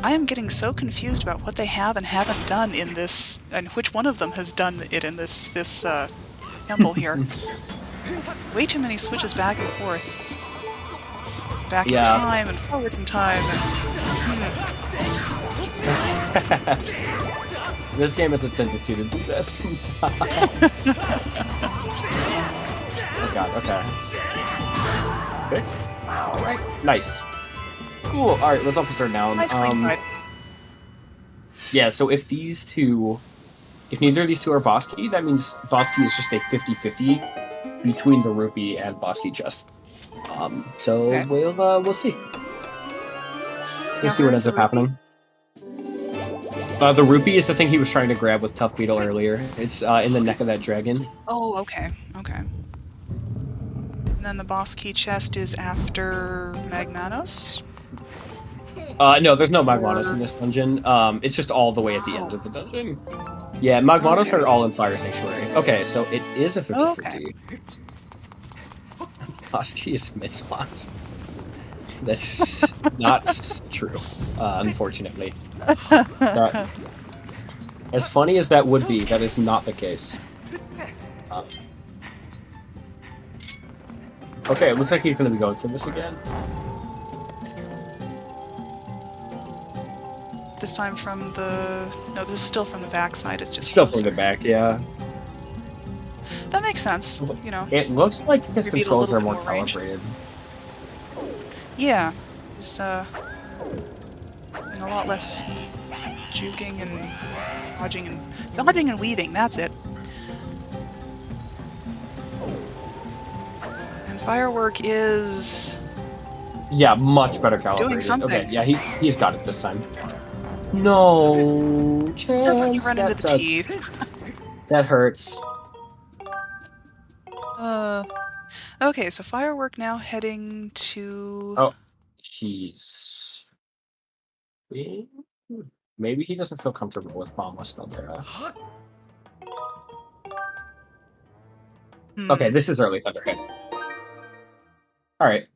I am getting so confused about what they have and haven't done in this, and which one of them has done it in this temple here. Way too many switches back and forth. Back in time and forward in time. This game has a tendency to do that sometimes. Oh god, okay. Fix. Alright, nice. Cool, alright, let's all start down. Nice clean fight. Yeah, so if these two... If neither of these two are Bosky, that means Bosky is just a 50-50 between the Rupee and Bosky chest. So we'll see. We'll see what ends up happening. The rupee is the thing he was trying to grab with Tough Beetle earlier. It's in the neck of that dragon. Oh, okay. Okay. And then the boss key chest is after Magnanos? No, there's no Magmanos in this dungeon. It's just all the way at the end of the dungeon. Yeah, Magmanos are all in Fire Sanctuary. Okay, so it is a 50-50. Okay. Boss key is mid-swapped. That's not true, unfortunately. As funny as that would be, that is not the case. Okay, it looks like he's going to be going for this again. This time from the... No, this is still from the back side. It's just still from the back, yeah. That makes sense, you know. It looks like his controls are more calibrated. Yeah, it's a lot less juking and dodging and weaving. That's it. And Firework is much better calibrated. Doing something. Okay, yeah, he's got it this time. No, still when you run into the teeth. That hurts. Okay, so Firework now heading to... Oh, maybe he doesn't feel comfortable with Bombless Caldera. Okay, this is early Thunderhead. Alright.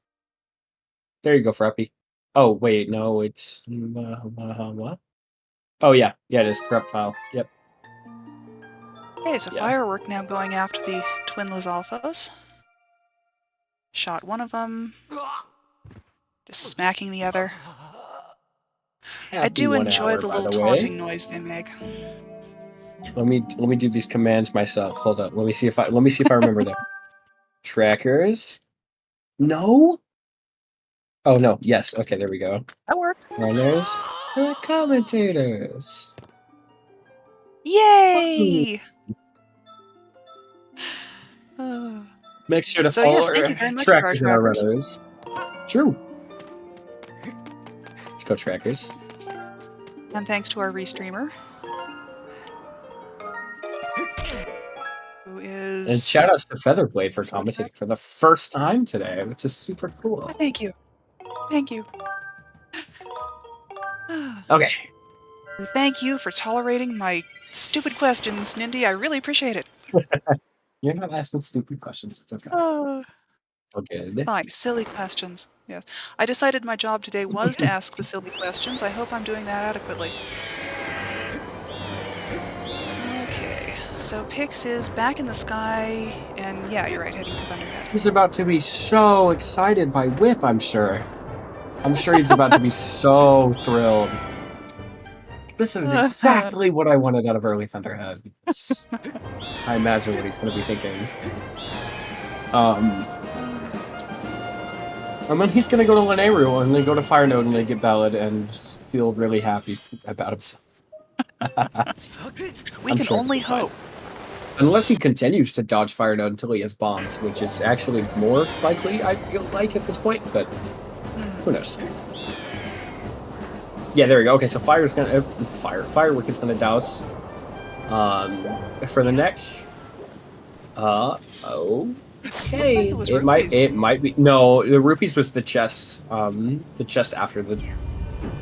There you go, Frappy. Oh, wait, no, it's... what? Oh, yeah. Yeah, it is. Corrupt file. Yep. Okay, so Firework now going after the Twin Lizalfos. Shot one of them. Just smacking the other. I do enjoy the little taunting noise they make. Let me do these commands myself. Hold up. Let me see if I remember them. Trackers. No? Oh no. Yes. Okay, there we go. That worked. Runners. The commentators. Yay! Make sure to follow trackers and our runners. True. Let's go, trackers. And thanks to our restreamer. Who is... And shout outs to Featherblade for commentating for the first time today, which is super cool. Thank you. Thank you. Okay. And thank you for tolerating my stupid questions, Nindy. I really appreciate it. You're not asking stupid questions. It's okay. Okay. Fine, silly questions. Yes. I decided my job today was to ask the silly questions. I hope I'm doing that adequately. Okay, so Pix is back in the sky, and yeah, you're right, heading for Thunderhead. He's about to be so excited by Whip, I'm sure. I'm sure he's about to be so thrilled. This is exactly what I wanted out of early Thunderhead. I imagine what he's going to be thinking. And then he's going to go to Lanayru and then go to Fire Node and then get Ballad and just feel really happy about himself. We can only hope. Unless he continues to dodge Fire Node until he has bombs, which is actually more likely, I feel like, at this point, but who knows. Yeah, there we go. Okay, so Firework is gonna douse for the neck. Okay. It might be the rupees was the chest after the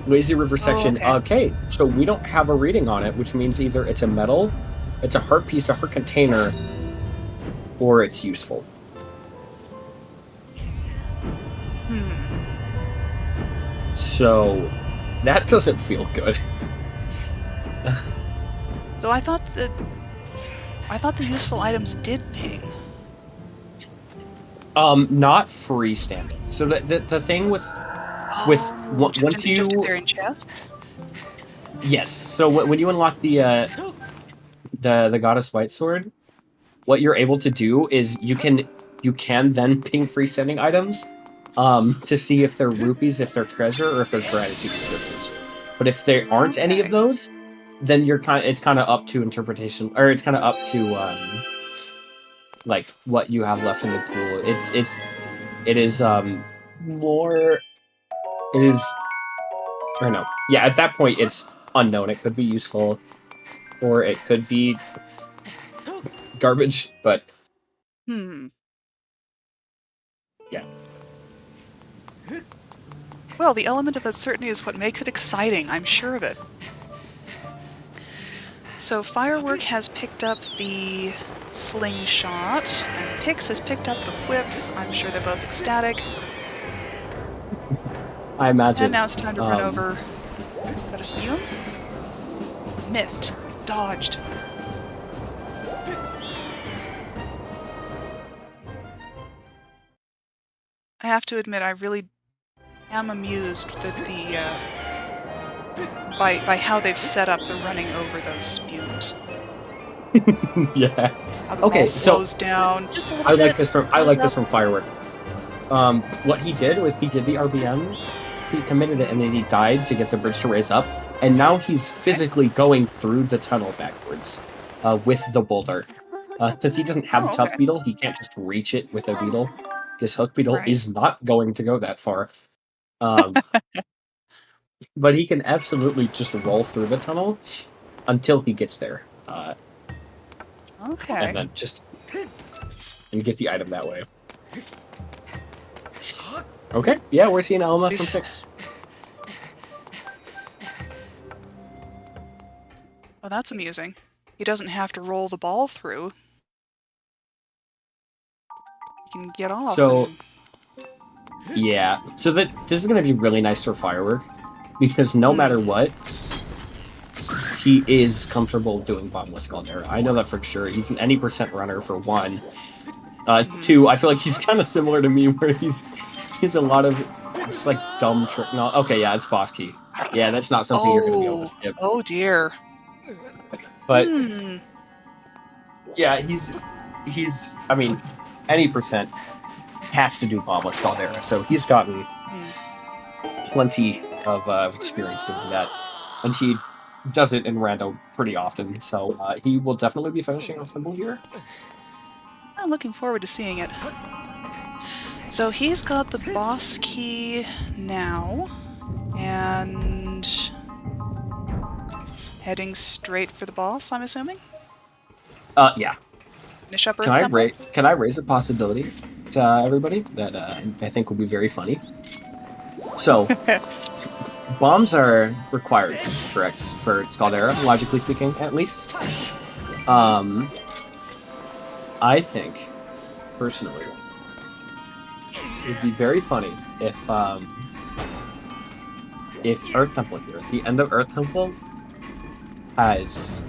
Lazy River section. Okay, so we don't have a reading on it, which means either it's a metal, it's a heart piece, a heart container, or it's useful. So that doesn't feel good. So I thought the useful items did ping. Not freestanding. So the thing with once just if they're in chests. Yes. So when you unlock the Goddess White Sword, what you're able to do is you can then ping freestanding items to see if they're rupees, if they're treasure, or if they're gratitude descriptors. But if there aren't any of those, then it's kind of up to interpretation, or it's kind of up to like what you have left in the pool. It is Or no. Yeah, at that point, it's unknown. It could be useful, or it could be garbage, but... Yeah. Well, the element of uncertainty is what makes it exciting, I'm sure of it. So Firework has picked up the slingshot, and Pix has picked up the whip. I'm sure they're both ecstatic. I imagine. And now it's time to run over. Got a spume? Missed. Dodged. I have to admit, I really am amused that by how they've set up the running over those spumes. Yeah. How the ball slows down just a little bit. I like this from Firework. What he did was he did the RBM, he committed it, and then he died to get the bridge to raise up, and now he's physically going through the tunnel backwards with the boulder. Since he doesn't have Tough Beetle, he can't just reach it with a beetle. His Hook Beetle is not going to go that far. But he can absolutely just roll through the tunnel until he gets there. And then and get the item that way. Okay, yeah, we're seeing Elma from Pix. Oh, that's amusing. He doesn't have to roll the ball through. He can get off. So, yeah. So this is going to be really nice for Firework, because no matter what, he is comfortable doing Bombless Caldera. I know that for sure. He's an any % runner for 1. 2, I feel like he's kind of similar to me, where he's a lot of just like dumb trick. No, okay, yeah, it's boss key. Yeah, that's not something you're going to be able to skip. Oh dear. But yeah, he's. I mean, any % has to do Bombless Caldera, so he's gotten plenty of experience doing that, and he does it in rando pretty often. So he will definitely be finishing off the blue here. I'm looking forward to seeing it. So he's got the boss key now, and heading straight for the boss, I'm assuming? Yeah. Finish up Earth Can I raise a possibility to everybody that I think will be very funny? So, bombs are required, correct, for Scaldera, logically speaking, at least. I think, personally, it would be very funny if Earth Temple here, at the end of Earth Temple, has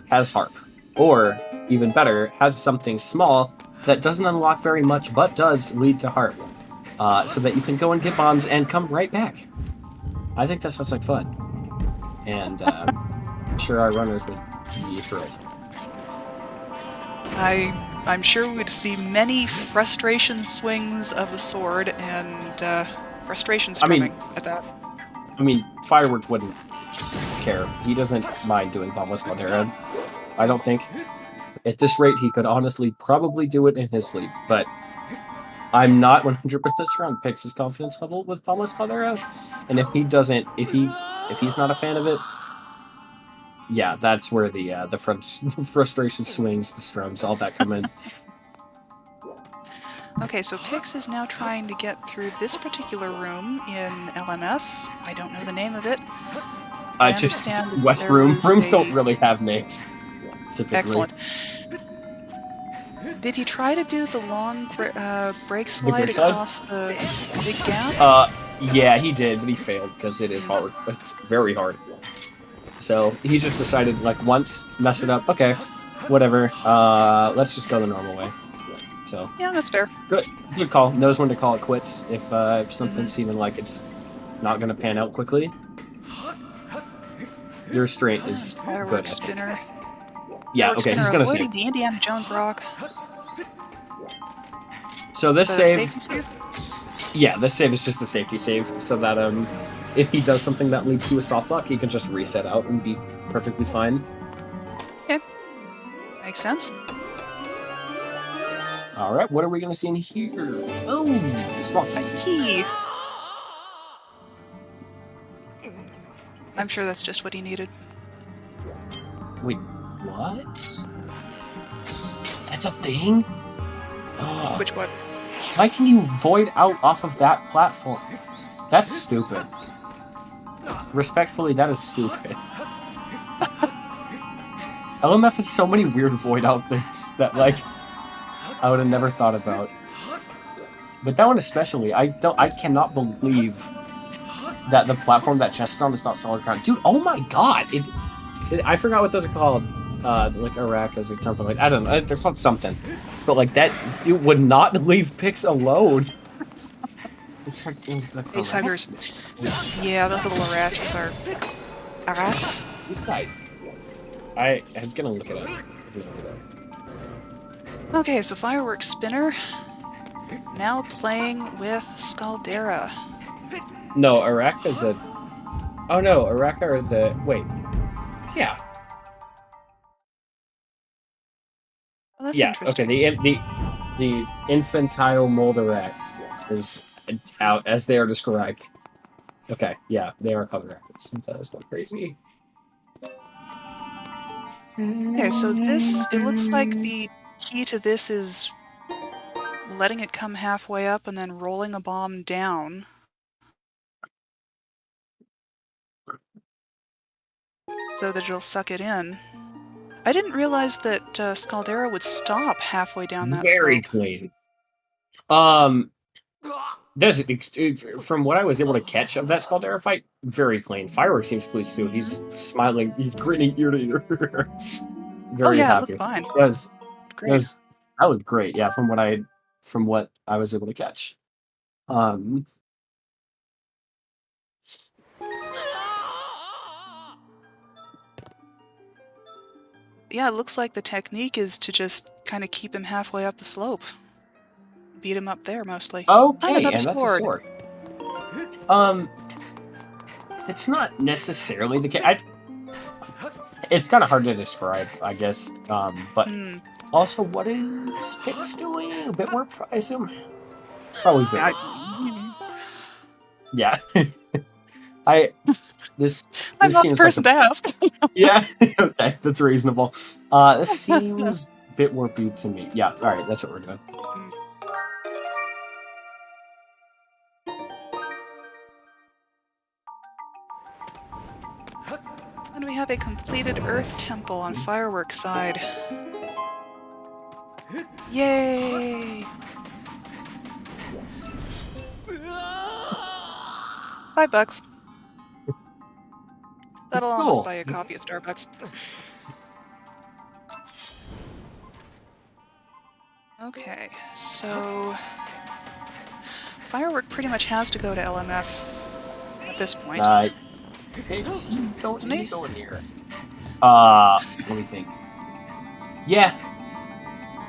Harp. Or, even better, has something small that doesn't unlock very much, but does lead to Harp. So that you can go and get bombs and come right back. I think that sounds like fun. And I'm sure our runners would be thrilled. I'm sure we'd see many frustration swings of the sword and frustration strumming at that. I mean, Firework wouldn't care. He doesn't mind doing Bombless Caldera. I don't think. At this rate, he could honestly probably do it in his sleep, but I'm not 100% sure on Pix's confidence level with Bombless Caldera, and if he's not a fan of it, yeah, that's where the frustration swings, the strums, all that come in. Okay, so Pix is now trying to get through this particular room in LMF. I don't know the name of it. I just understand that West Room. Rooms don't really have names, typically. Excellent. Did he try to do the long break slide across the big gap? Yeah, he did, but he failed because it is hard. It's very hard. So he just decided, like, once, mess it up. Okay, whatever. Let's just go the normal way. So yeah, that's fair. Good call. Knows when to call it quits if something's seeming like it's not going to pan out quickly. Your restraint is good. Fireworkspinner. Yeah, okay, he's going to save. The Indiana Jones rock. So this save... Yeah, this save is just a safety save, so that if he does something that leads to a soft lock, he can just reset out and be perfectly fine. Okay. Makes sense. Alright, what are we going to see in here? Oh, small a key. I'm sure that's just what he needed. Wait, what? That's a thing? Which one? Why can you void out off of that platform? That's stupid. Respectfully, that is stupid. LMF has so many weird void out things that, like, I would have never thought about. But that one especially, I cannot believe that the platform that chest is on is not solid ground. Dude, oh my god! I forgot what those are called. Like Aracas or something like that. I don't know. They're called something. But like that, dude would not leave Pix alone. It's hard. Facehuggers. Yeah, those little Arachas are... Arachs? This guy. I'm gonna look it up. Okay, so Fireworkspinner now playing with Scaldera. No, Araka's a... Oh no, Araka are the... Wait. Yeah. Oh, that's Yeah, interesting. okay, the infantile Moldarats is out as they are described. Okay, yeah, they are called Arachas. That is not crazy. Okay, so this, it looks like the key to this is letting it come halfway up and then rolling a bomb down. So that it'll suck it in. I didn't realize that Scaldera would stop halfway down that Very slope. clean. That's from what I was able to catch of that Scaldera fight, very clean. Fireworks seems pleased too. He's smiling, he's grinning ear to ear. Very happy. It looked fine. That Great. was great. Yeah, from what I was able to catch. Yeah, it looks like the technique is to just kind of keep him halfway up the slope. Beat him up there, mostly. Okay, and that's a sword. It's not necessarily the case. It's kind of hard to describe, I guess. But also, what is Pix doing? A bit more, I assume? Probably a bit more. Yeah. This I'm not the seems person to ask. Yeah, okay, that's reasonable. This seems a bit warpy to me. Yeah, alright, that's what we're doing. And we have a completed Earth Temple on Fireworks side. Yay! $5. That'll almost buy a coffee at Starbucks. Okay, so Firework pretty much has to go to LMF at this point. Pix, you don't need to go in here. Let me think. Yeah,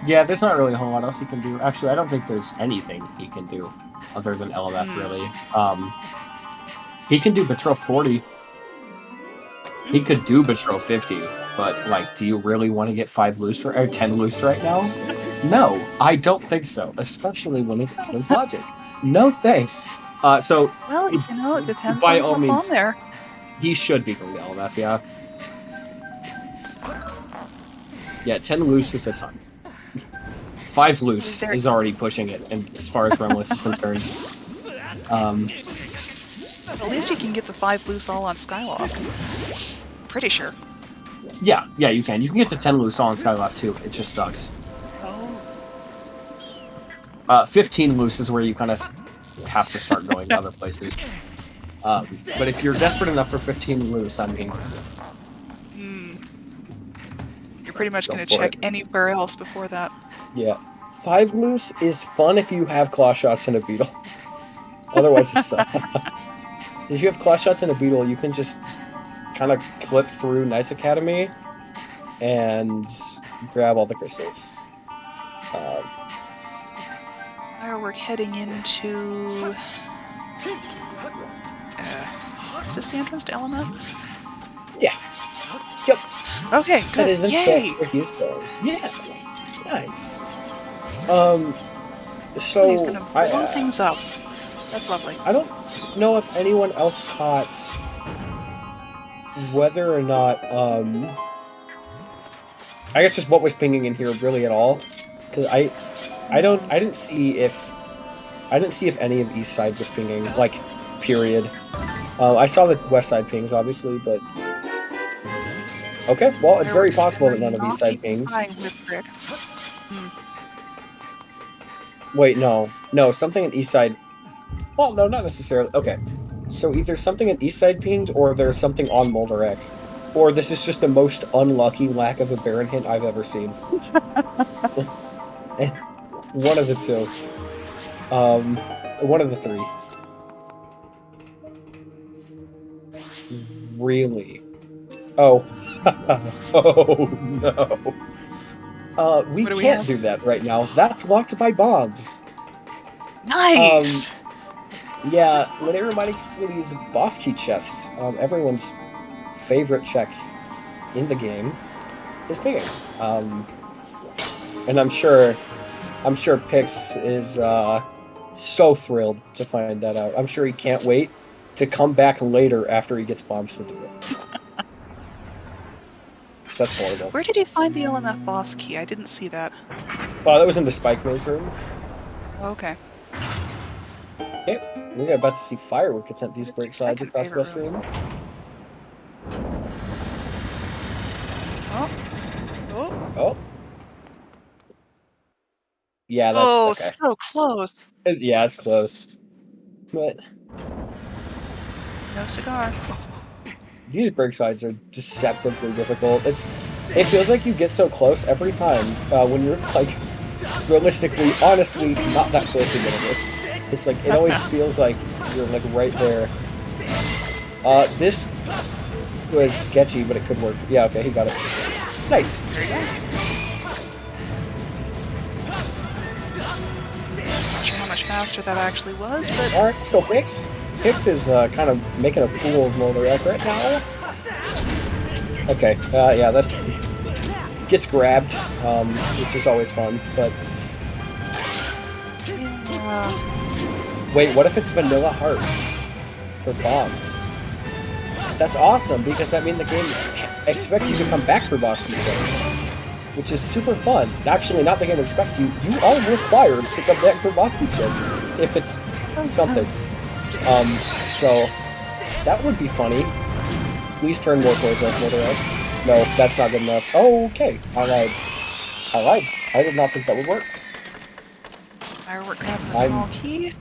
there's not really a whole lot else he can do. Actually, I don't think there's anything he can do other than LMF, really. He can do Betrayal 40. He could do Betrayal 50, but, like, do you really want to get 5 loose or 10 loose right now? No, I don't think so, especially when it's out of logic. No thanks. So, well, you know, it depends by on all what's means, on there. He should be going to LMF, yeah. Yeah, 10 loose is a ton. 5 loose is already pushing it, and as far as Remlits is concerned. At least you can get the 5 loose all on Skyloft. Pretty sure. Yeah, you can. You can get to 10 loose all on Skyloft too. It just sucks. Oh. 15 loose is where you kind of have to start going to other places. But if you're desperate enough for 15 loose, I mean... You're pretty much going to check anywhere else before that. Yeah. 5 loose is fun if you have claw shots and a beetle. Otherwise it sucks. If you have claw shots and a beetle, you can just kind of clip through Knights Academy and grab all the crystals. Firework heading into... is this the entrance to LMF? Yeah. Yep. Okay, good. That is in Yay! fact where he's going. Yeah. Nice. So he's gonna blow things up. That's lovely. I don't know if anyone else caught whether or not, I guess just what was pinging in here really at all, because I didn't see if any of East Side was pinging, like, period. I saw the West Side pings, obviously, but okay. Well, it's very possible that none of East Side pings. Wait, no, something at East Side. Well, no, not necessarily. Okay, so either something at East Side pinged, or there's something on Molderek. Or this is just the most unlucky lack of a Baron hint I've ever seen. One of the two. One of the three. Really? Oh. Oh, no. We can't do that right now. That's locked by bombs. Nice! Yeah, Linear Mining Facilities boss key chests. Everyone's favorite check in the game is pinging. And I'm sure Pix is so thrilled to find that out. I'm sure he can't wait to come back later after he gets bombs to do it. So that's horrible. Where did he find the LMF boss key? I didn't see that. Well, that was in the Spike Maze room. Okay. Okay, we're about to see Firework attempt these break sides across West Room. Oh. Yeah, that's okay. So close. Yeah, it's close. But no cigar. These break sides are deceptively difficult. It feels like you get so close every time when you're like realistically, honestly, not that close to getting it. It's like it always feels like you're like right there. This was sketchy, but it could work. Yeah, okay, he got it. Nice. Not sure how much faster that actually was, but all right, let's go, Pix. Pix is kind of making a fool of Molderek right now. Okay, yeah, that gets grabbed, which is always fun, but... Wait, what if it's Vanilla Heart for bombs? That's awesome, because that means the game expects you to come back for boss defense, which is super fun. Actually, not the game expects you. You are required to come back for boss beaches if it's something. So that would be funny. Please turn more towards us, Molderek. No, that's not good enough. Oh, okay. I lied. I did not think that would work. Firework grabbing the small key.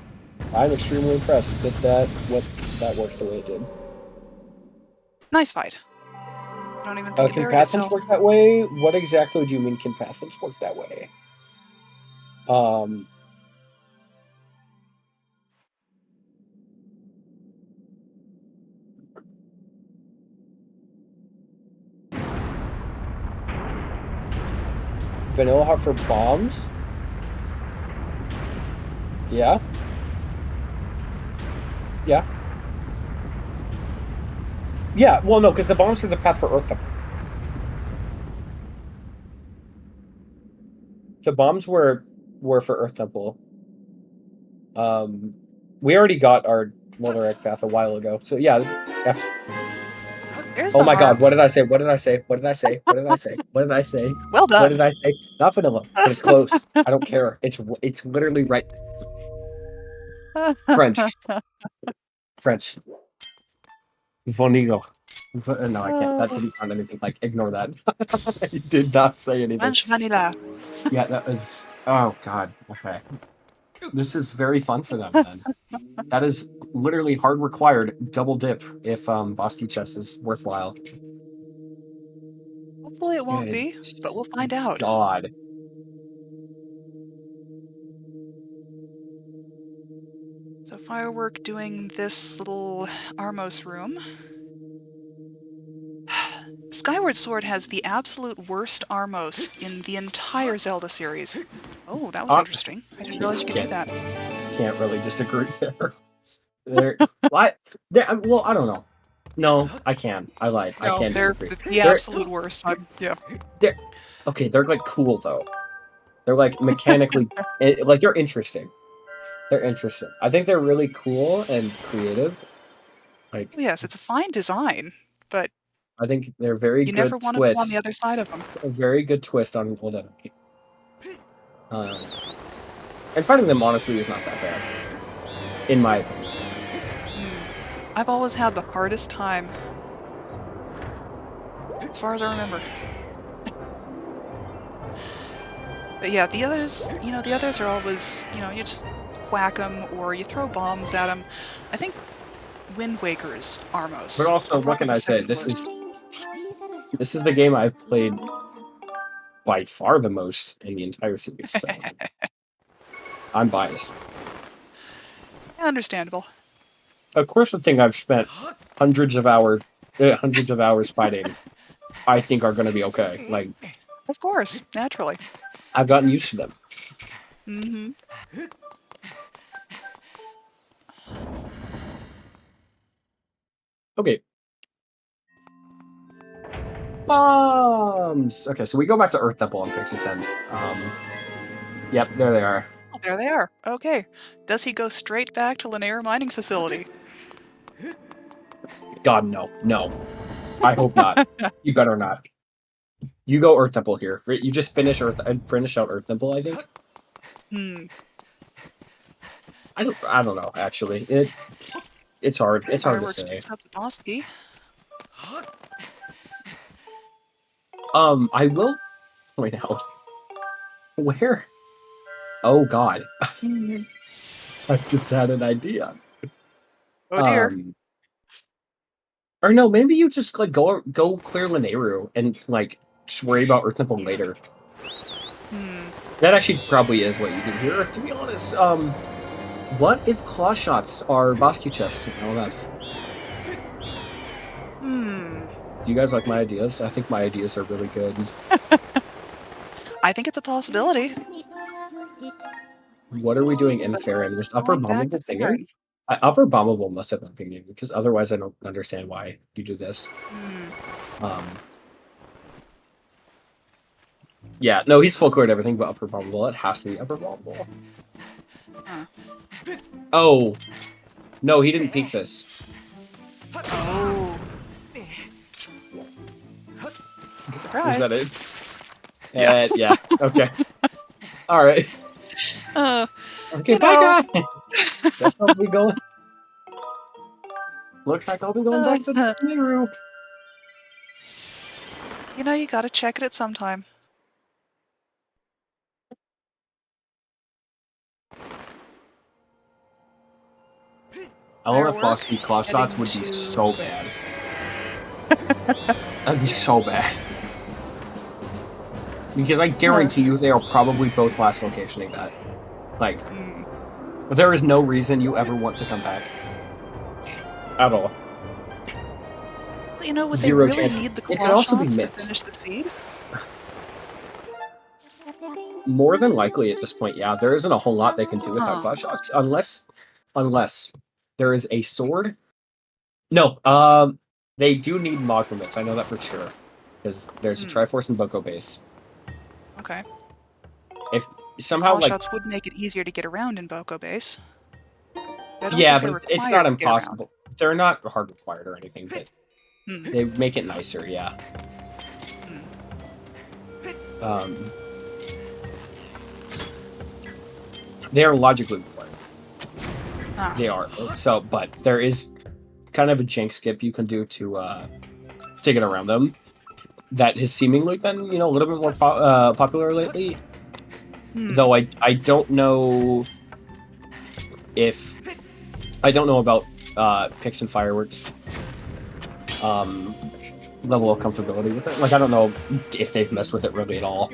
I'm extremely impressed that that worked the way it did. Nice fight. I don't even think it can buried Pathins itself. work that way? What exactly do you mean can Pathins work that way? Vanilla Heart for bombs? Yeah? Yeah. Yeah, well, no, because the bombs are the path for Earth Temple. The bombs were for Earth Temple. We already got our Molderek path a while ago, so yeah. Oh my god, what did I say? What did I say? What did I say? What did I say? What did I say? Well done. What did I say? Not vanilla, but it's close. I don't care. It's literally right. French. French. Vonigo. No, I can't. That didn't sound anything like. Ignore that. I did not say anything. French vanilla. Yeah, that was. Oh god. Okay. This is very fun for them then. That is literally hard required double dip if Bosky chess is worthwhile. Hopefully it won't be, but we'll find out. God. So Firework doing this little Armos room. Skyward Sword has the absolute worst Armos in the entire Zelda series. Oh, that was interesting. I didn't realize you could do that. Can't really disagree there. What? Well, I don't know. No, I can. I lied. No, I can't they're disagree. the absolute worst. Yeah. Okay, they're like cool though. They're like mechanically, like they're interesting. They're interesting. I think they're really cool and creative. Like, Yes, it's a fine design, but I think they're very you good never want to be on twists. the other side of them. A very good twist on Old Enemy. And fighting them, honestly, is not that bad. In my opinion. I've always had the hardest time, as far as I remember. But yeah, the others, the others are always, you just whack them or you throw bombs at them. I think Wind Waker's Armos. But also, what can I say? This is the game I've played by far the most in the entire series. So I'm biased. Understandable. Of course, the thing I've spent hundreds of hours fighting, I think are going to be okay. Like, of course, naturally. I've gotten used to them. Mm-hmm. Okay. Bombs! Okay, so we go back to Earth Temple on Pixie's End. Yep, there they are. Oh, there they are. Okay. Does he go straight back to Linear Mining Facility? God, no. No. I hope not. You better not. You go Earth Temple here. You just finish out Earth Temple, I think. I don't know, actually. It's hard. It's hard to say. Picks up the boss key. I will point out where. Oh God, I just had an idea. Oh dear. Or no, maybe you just like go clear Linearu and like just worry about Earth Temple later. That actually probably is what you do here, to be honest. What if claw shots are boss key chests in LMF? Do you guys like my ideas? I think my ideas are really good. I think it's a possibility. What are we doing in Farron? Was Upper Bombable pinging? Upper Bombable must have been pinging, because otherwise I don't understand why you do this. Yeah, no, he's full cleared everything but Upper Bombable. It has to be Upper Bombable. Oh. No, he didn't peek this. Oh. Surprise. Is that it? Yes. Yeah, okay. Alright. Okay, bye guys! That's how we going. Looks like I'll be going back to the room. You gotta check it at some time. LMF boss key claw shots would be so bad. That'd be so bad. Because I guarantee you they are probably both last locationing that. Like, there is no reason you ever want to come back. At all. Well, would Zero they really chance. need the It claw could also be shots to mixed. finish the seed? More than likely at this point, yeah. There isn't a whole lot they can do without claw shots. Unless there is a sword. No, they do need mod limits. I know that for sure. Because there's a Triforce and Boko base. Okay. If somehow claw like shots would make it easier to get around in Boko base. yeah, but it's not impossible. They're not hard required or anything, but they make it nicer, yeah. They are logically required. They are. So, but there is kind of a jank skip you can do to get around them. That has seemingly been, a little bit more popular lately. Though I don't know if... I don't know about Pix and Fireworks level of comfortability with it. Like, I don't know if they've messed with it really at all.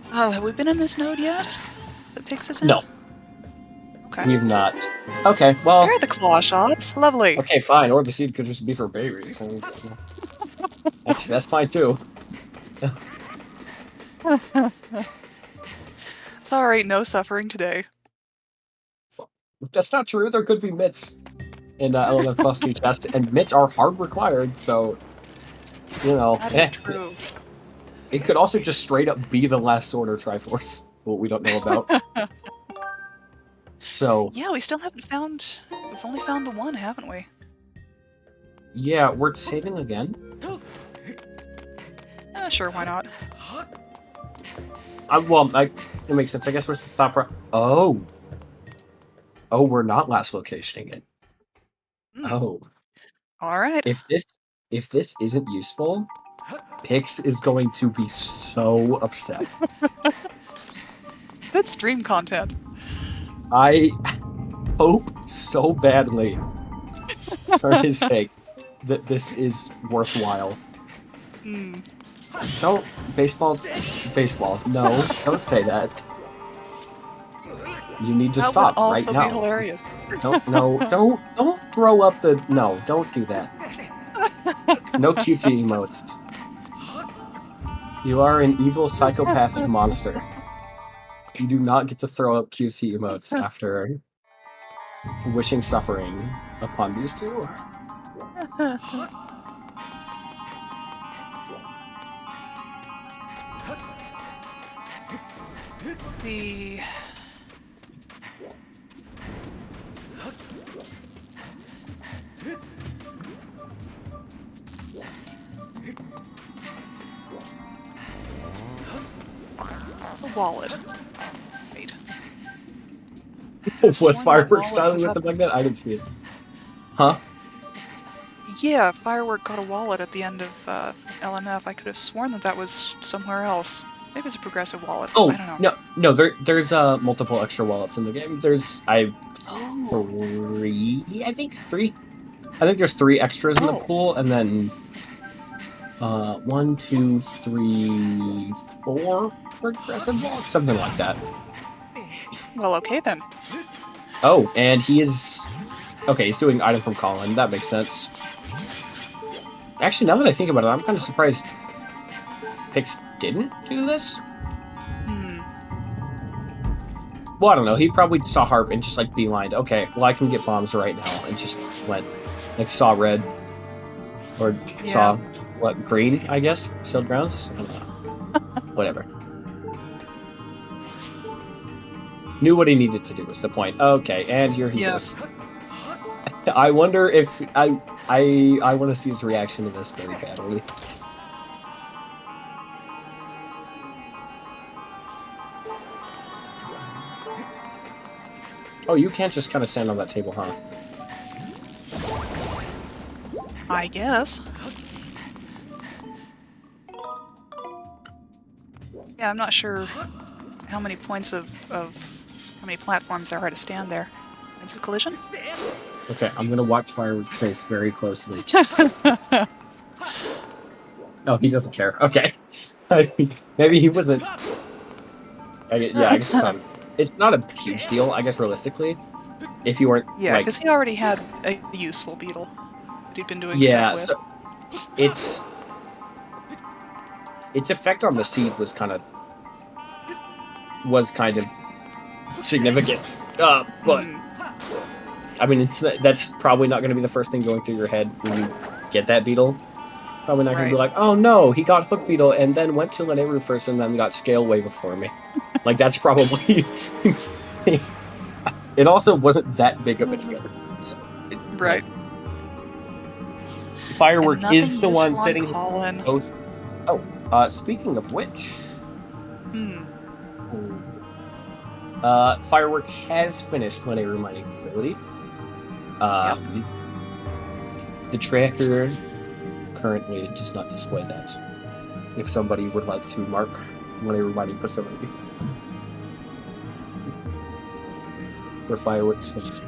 Have we been in this node yet? The Pix is in? No. Okay. We've not. Okay, well... There are the claw shots. Lovely. Okay, fine. Or the seed could just be for babies. That's fine, too. Sorry, no suffering today. That's not true. There could be mitts in LMF plus key chest, and mitts are hard required, so... That is true. It could also just straight up be the last sword or Triforce, what we don't know about. So yeah, we still haven't found we've only found the one, haven't we? Yeah, we're saving again. Sure, why not? Well, it makes sense. I guess what's the thought Oh, we're not last location again. Oh, all right. If this isn't useful, Pix is going to be so upset. That's stream content. I hope so badly for his sake that this is worthwhile. Don't baseball. No, don't say that. You need to That stop would also right now. be hilarious. Don't throw up the no. Don't do that. No QT emotes. You are an evil psychopathic monster. You do not get to throw up QT emotes after wishing suffering upon these two. The wallet. Wait. Was Fireworks styling with the magnet? I didn't see it. Huh? Yeah, Firework got a wallet at the end of LMF. I could have sworn that was somewhere else. Maybe it's a progressive wallet. Oh, I don't know. no. There's multiple extra wallets in the game. There's three. I think there's 3 extras in the pool, and then 1, 2, 3, 4 progressive wallets, something like that. Well, okay then. Oh, and he is okay. He's doing item from Colin. That makes sense. Actually, now that I think about it, I'm kind of surprised Pix didn't do this. Well, I don't know. He probably saw Harp and just like beelined. Okay, well, I can get bombs right now, and just went like saw red or saw what green? I guess sealed grounds. I don't know. Whatever. Knew what he needed to do was the point. Okay, and here he goes. I wonder if I want to see his reaction to this very badly. Oh, you can't just kind of stand on that table, huh? I guess. Yeah, I'm not sure how many points of how many platforms there are to stand there. Points of collision? Okay, I'm gonna watch Fireworks' face very closely. Oh, he doesn't care. Okay. Maybe he wasn't... I guess it's not a huge deal, I guess, realistically. If you weren't, yeah, because he already had a useful beetle that he'd been doing yeah, stuff with. so its effect on the seed was kind of significant. But I mean, that's probably not going to be the first thing going through your head when you get that beetle. Probably not going to be like, oh no, he got Hook Beetle and then went to Laneru first and then got Scale way before me. Like, that's probably... It also wasn't that big of a deal. So right. Firework is the one sitting Colin. both... Oh, speaking of which... Firework has finished Laneru Mining Facility. The tracker currently does not display that. If somebody would like to mark Laneru Mining Facility for Fireworks.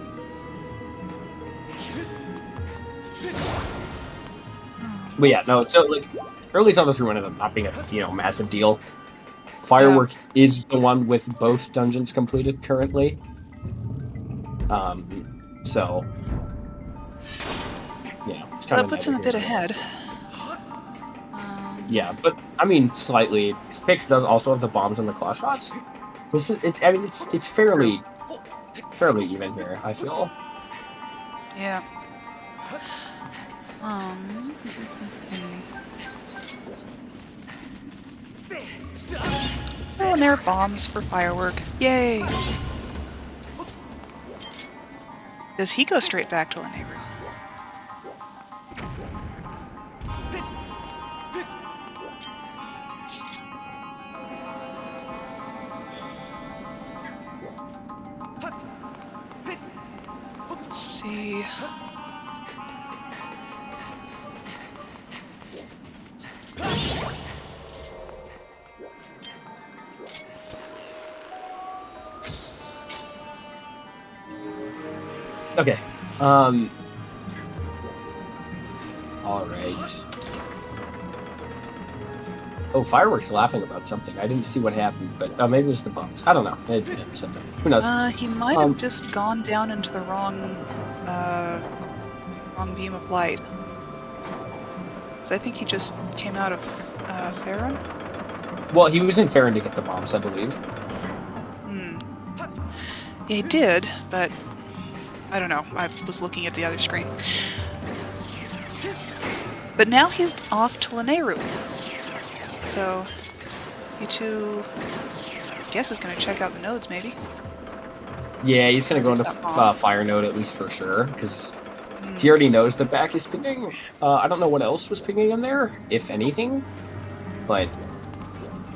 But yeah, no. So like, early Zelda's Ruin ended up not being a massive deal. Firework is the one with both dungeons completed currently. So yeah, it's kind that of puts him a bit ahead. Yeah, but I mean, slightly. Pix does also have the bombs and the claw shots. It's fairly even here, I feel. Yeah. Oh, and there are bombs for Firework. Yay! Does he go straight back to Lanayru? Let's see. Okay. All right. Oh, Fireworks laughing about something. I didn't see what happened, but maybe it was the bombs. I don't know. Maybe something. Who knows? He might have just gone down into the wrong beam of light. So I think he just came out of Farron. Well, he was in Farron to get the bombs, I believe. Yeah, he did, but I don't know. I was looking at the other screen. But now he's off to Lanayru. So, you two, I guess, is going to check out the nodes, maybe. Yeah, he's going to go into Fire Node at least for sure, because he already knows the back is pinging. I don't know what else was pinging in there, if anything, but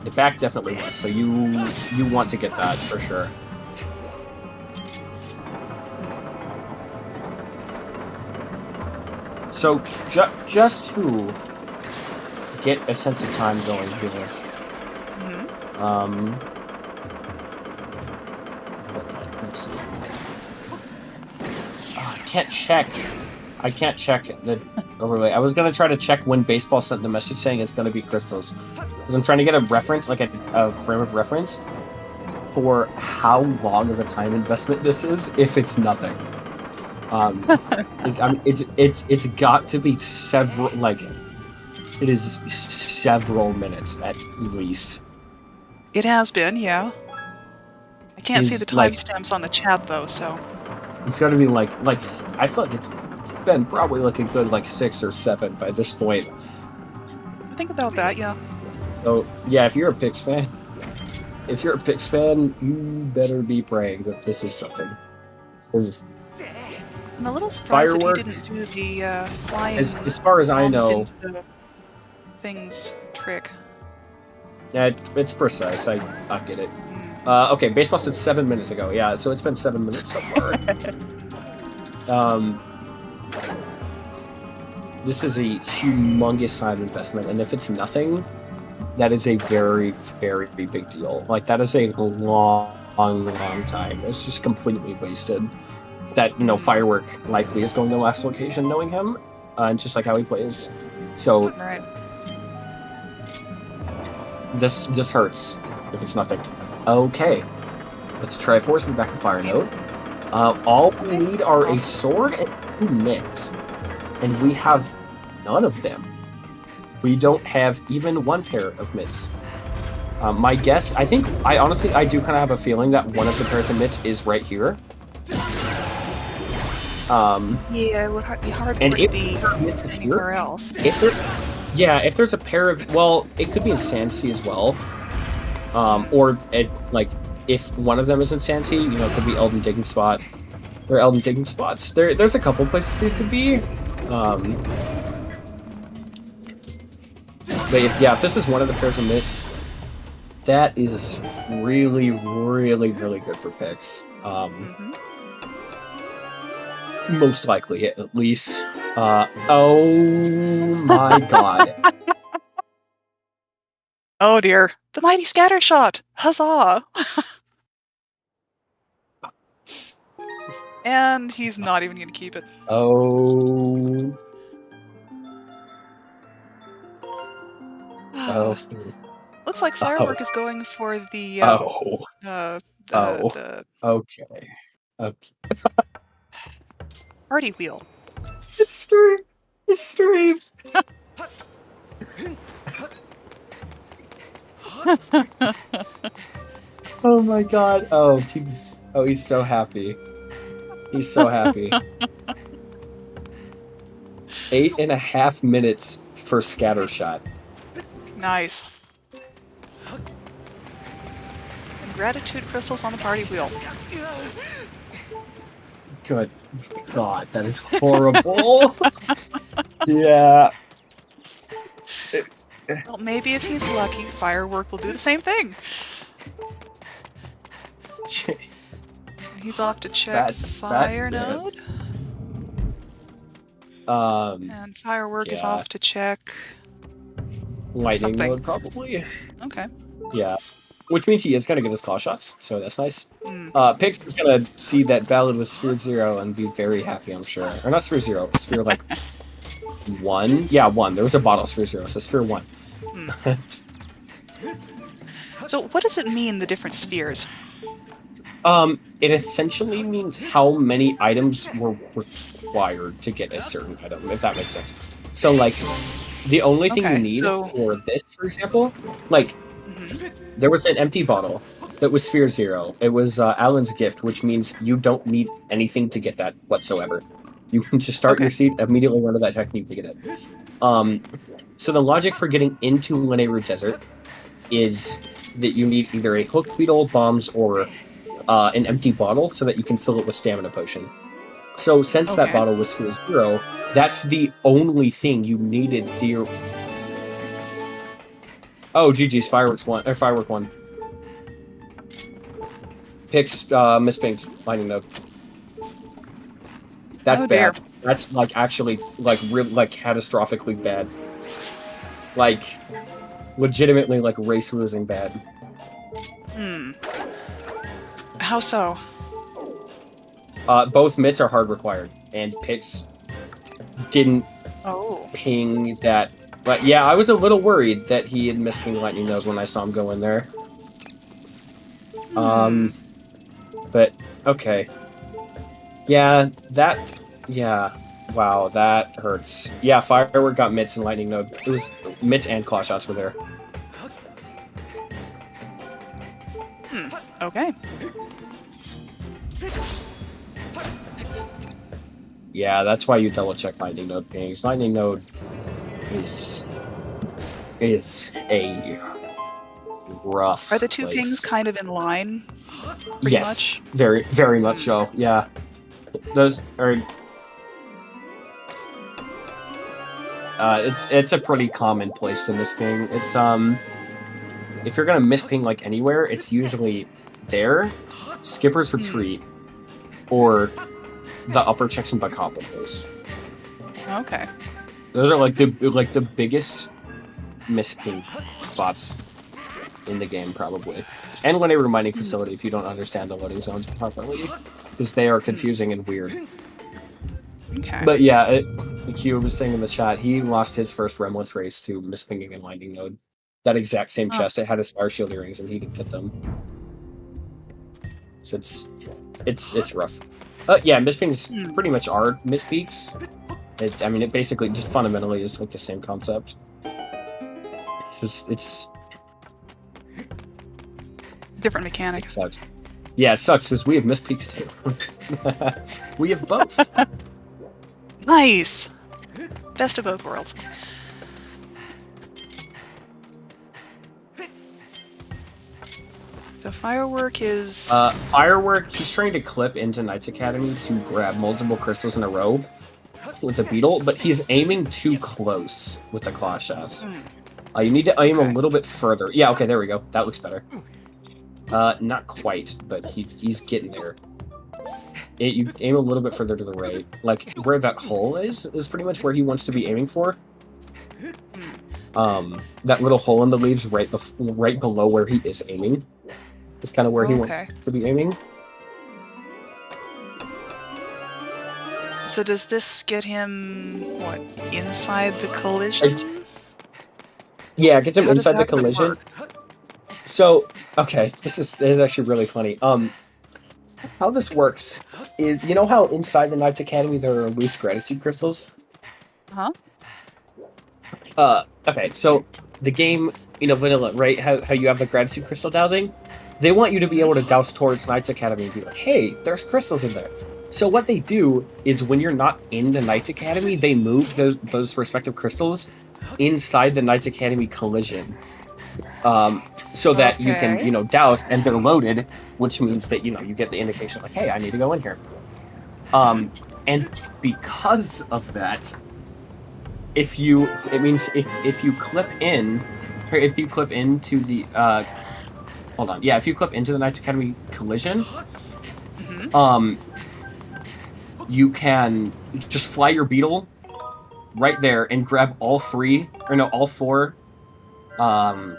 the back definitely was. So you want to get that for sure. So just to get a sense of time going here. Let's see. I can't check the overlay. I was gonna try to check when Baseball sent the message saying it's gonna be crystals, because I'm trying to get a reference, like a frame of reference, for how long of a time investment this is. If it's nothing, it's got to be several. Like, it is several minutes at least. It has been, yeah. I can't see the timestamps on the chat though, so. It's got to be like I feel like it's been probably like a good 6 or 7 by this point. Think about that, yeah. So yeah, if you're a Pix fan, you better be praying that this is something. I'm a little surprised Firework, that he didn't do the flying. As far as I know, into the things trick. Yeah, it's precise. I get it. Okay, Baseball said 7 minutes ago. Yeah, so it's been 7 minutes so far. This is a humongous time investment, and if it's nothing, that is a very, very big deal. Like, that is a long time. It's just completely wasted. That, Firework likely is going to last location knowing him, and just like how he plays. So, right. This hurts if it's nothing. Okay, let's try force in the back of Fire Node. All we need are a sword and 2 mitts, and we have none of them. We don't have even 1 pair of mitts. My guess, I honestly do kind of have a feeling that one of the pairs of mitts is right here. Yeah, it would be hard for it to be anywhere else. If there's a pair of, well, it could be in Sandsea as well. Or if one of them is in Sandsea, it could be Eldin Digging Spot or Eldin Digging Spots. There's a couple places these could be. But if this is one of the pairs of mitts, that is really, really, really good for picks. Most likely, at least. Oh my god. Oh dear. The mighty scatter shot! Huzzah! And he's not even going to keep it. Oh. Looks like Firework is going for the Okay. party wheel. It's stream. Oh my god. Oh, he's so happy. He's so happy. 8.5 minutes for scatter shot. Nice. And gratitude crystals on the party wheel. Good God, that is horrible. Yeah. Well, maybe if he's lucky, Firework will do the same thing. He's off to check Fire Node. And Firework is off to check Lightning Node, probably. Okay. Yeah. Which means he is going to get his claw shots, so that's nice. Mm. Pix is going to see that Ballad was Sphere 0 and be very happy, I'm sure. Or not Sphere 0, Sphere, like, 1? Yeah, 1. There was a bottle Sphere 0, so Sphere 1. Mm. So what does it mean, the different spheres? It essentially means how many items were required to get a certain item, if that makes sense. So, like, the only thing you need for this, for example, like, there was an empty bottle that was Sphere 0. It was Alan's gift, which means you don't need anything to get that whatsoever. You can just start your seat, immediately run to that check, and you can get it. So the logic for getting into Lineroot Desert is that you need either a hook beetle, bombs, or an empty bottle so that you can fill it with stamina potion. So since that bottle was Sphere 0, that's the only thing you needed Oh, GG's, Fireworks 1, or Firework 1. Picks, mispinged, Lightning Node. That's bad. That's, like, actually, like, catastrophically bad. Like, legitimately, like, race-losing bad. Hmm. How so? Both mitts are hard required, and Pix didn't ping that. But yeah, I was a little worried that he had mispinged Lightning Node when I saw him go in there. But, okay. Yeah, wow, that hurts. Yeah, Firework got mitts and Lightning Node. It was mitts and claw shots were there. Okay. Yeah, that's why you double check Lightning Node pings. Lightning Node is a rough. Are the two pings kind of in line? Pretty much? Very, very much so. Yeah, those are. It's a pretty common place to misping. It's if you're gonna misping like anywhere, it's usually there, Skipper's Retreat, or the upper checks and Bacop base. Okay. Those are like the biggest misping spots in the game, probably. And Lineroot mining facility if you don't understand the loading zones properly, because they are confusing and weird. Okay. But yeah, Q was saying in the chat, he lost his first Remlits race to mispinging and Lightning Node. That exact same chest, it had his Fire Shield earrings and he didn't get them. So it's rough. Yeah, mispings pretty much are mispeaks. I mean, it basically just fundamentally is like the same concept. It's different mechanic. It sucks. Yeah, it sucks because we have mispeaks too. We have both. Nice. Best of both worlds. So Firework is... Firework, he's trying to clip into Knights Academy to grab multiple crystals in a row with a beetle, but he's aiming too close with the claw shots. You need to aim a little bit further. Yeah, okay, there we go. That looks better. Not quite, but he's getting there. You aim a little bit further to the right. Like, where that hole is pretty much where he wants to be aiming for. That little hole in the leaves right below where he is aiming. Is kind of where he wants to be aiming. So does this get him, what, inside the collision? Yeah, it gets him inside the collision. So, okay, this is actually really funny. How this works is, you know how inside the Knights Academy there are loose gratitude crystals? Huh? Okay, so the game, vanilla, right? How you have the gratitude crystal dowsing? They want you to be able to douse towards Knights Academy and be like, hey, there's crystals in there. So what they do is when you're not in the Knights Academy, they move those respective crystals inside the Knights Academy collision. So that you can, douse, and they're loaded, which means that, you get the indication like, hey, I need to go in here. And because of that, if you clip into the hold on, yeah, if you clip into the Knights Academy collision, you can just fly your beetle right there and grab all four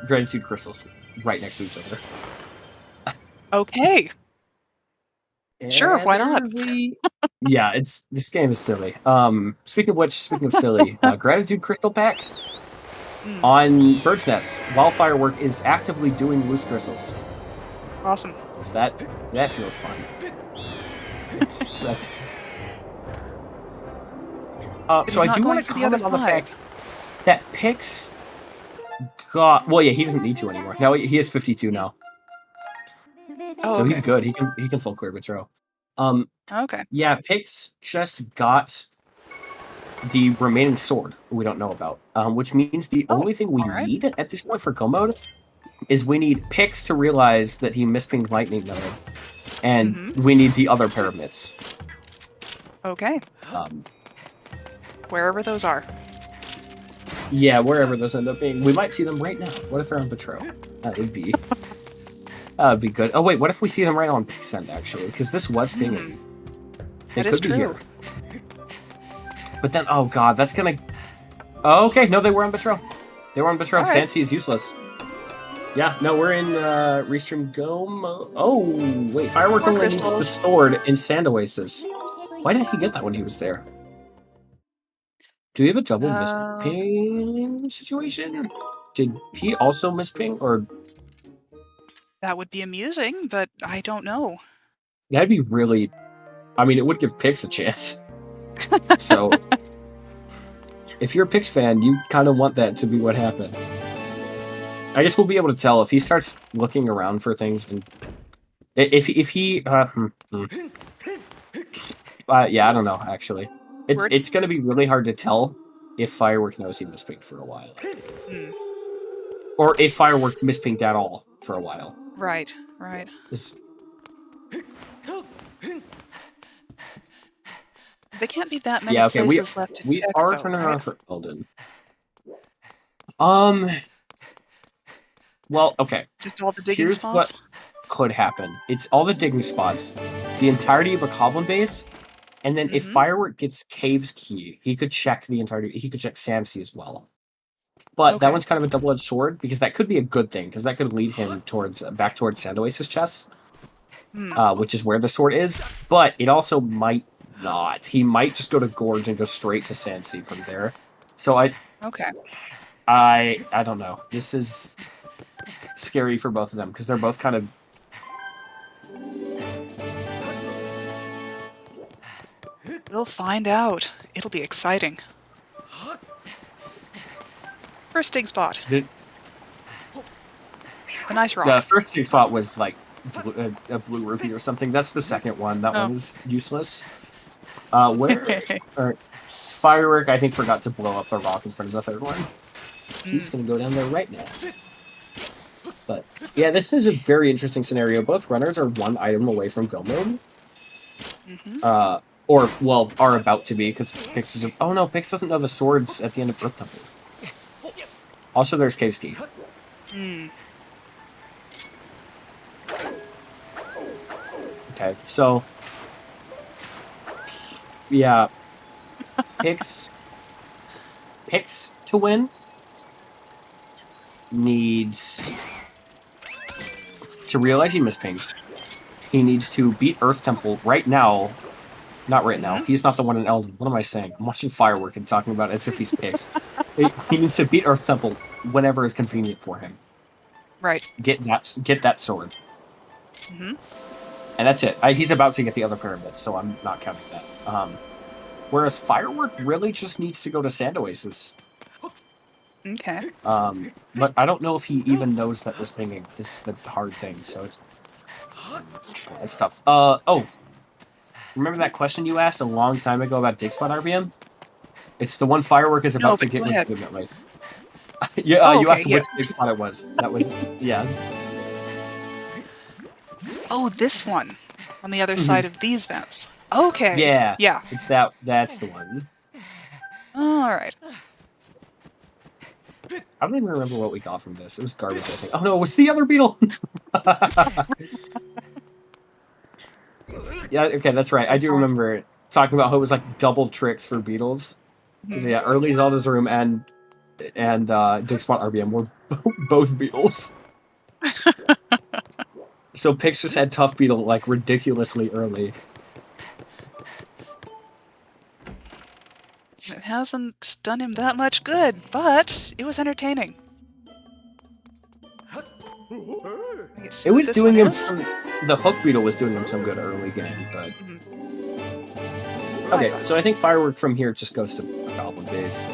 gratitude crystals right next to each other. Okay. Sure, why not? Yeah, this game is silly. Speaking of silly, gratitude crystal pack on Bird's Nest. While Firework is actively doing loose crystals. Awesome. So that feels fun. So I do want to comment on the fact that Pix got. Well, yeah, he doesn't need to anymore. Now he is 52 now. Oh, so he's good. He can full clear Betrow. Okay. Yeah, Pix just got the remaining sword we don't know about, which means the only thing we need at this point for Go Mode is we need Pix to realize that he mispinged Lightning Node, and we need the other pyramids. Okay. Wherever those are. Yeah, wherever those end up being. We might see them right now. What if they're on Betrow? That would be good. Oh wait, what if we see them right on Pix End, actually? Because this was pinging. That is true. Here. But then, oh god, that's gonna... Oh, okay, no, they were on Betrow. They were on Betrow. Right. Sansi is useless. Yeah, no, we're in Restream Go mode. Oh, wait, Firework only needs the sword in Sand Oasis. Why didn't he get that when he was there? Do we have a double misping situation? Did he also misping, or... That would be amusing, but I don't know. That'd be really... I mean, it would give Pix a chance. So, if you're a Pix fan, you kind of want that to be what happened. I guess we'll be able to tell if he starts looking around for things, and if he yeah, I don't know, actually. It's going to be really hard to tell if Firework knows he mispinked for a while, I think. Or if Firework mispinked at all for a while. Right. There can't be that many places left to check, we are turning around for Eldin. Well, okay. Just all the digging spots? What could happen. It's all the digging spots, the entirety of a Goblin base, and then if Firework gets Cave's key, he could check the entirety. He could check Samsea as well. But that one's kind of a double-edged sword, because that could be a good thing, because that could lead him back towards Sand Oasis chest, which is where the sword is. But it also might not. He might just go to Gorge and go straight to Sandsea from there. So I don't know. This is scary for both of them because they're both kind of... We'll find out. It'll be exciting. First dig spot. A nice rock. The first dig spot was like a blue rupee or something. That's the second one. That one is useless. Firework, I think, forgot to blow up the rock in front of the third one. He's going to go down there right now. But, yeah, this is a very interesting scenario. Both runners are one item away from Go Mode. Or, well, are about to be, because Pix is... Oh, no, Pix doesn't know the swords at the end of Earth Temple. Also, there's Cave's Key. Okay, so... Yeah. Pix to win needs to realize he mispinged. He needs to beat Earth Temple right now. Not right now. He's not the one in Eldin. What am I saying? I'm watching Firework and talking about it as if he's Pix. He needs to beat Earth Temple whenever is convenient for him. Right. Get that sword. And that's it. He's about to get the other pyramid, so I'm not counting that. Whereas Firework really just needs to go to Sand Oasis. Okay. But I don't know if he even knows that this pinging is the hard thing, so it's tough. Oh. Remember that question you asked a long time ago about dig spot RPM? It's the one Firework is about to get legitimately. You asked which dig spot it was. That was, yeah. Oh, this one. On the other side of these vents. Okay. Yeah. Yeah. It's that's the one. All right. I don't even remember what we got from this. It was garbage, I think. Oh no, it was the other beetle! Yeah, okay, that's right. I do remember talking about how it was like double tricks for beetles. So yeah, early Zelda's Room and Dig Spot RBM were both beetles. So Pix just had Tough Beetle like ridiculously early. It hasn't done him that much good, but it was entertaining. It was doing him some... The Hook Beetle was doing him some good early game, but... Okay, so I think Firework from here just goes to Goblin Base.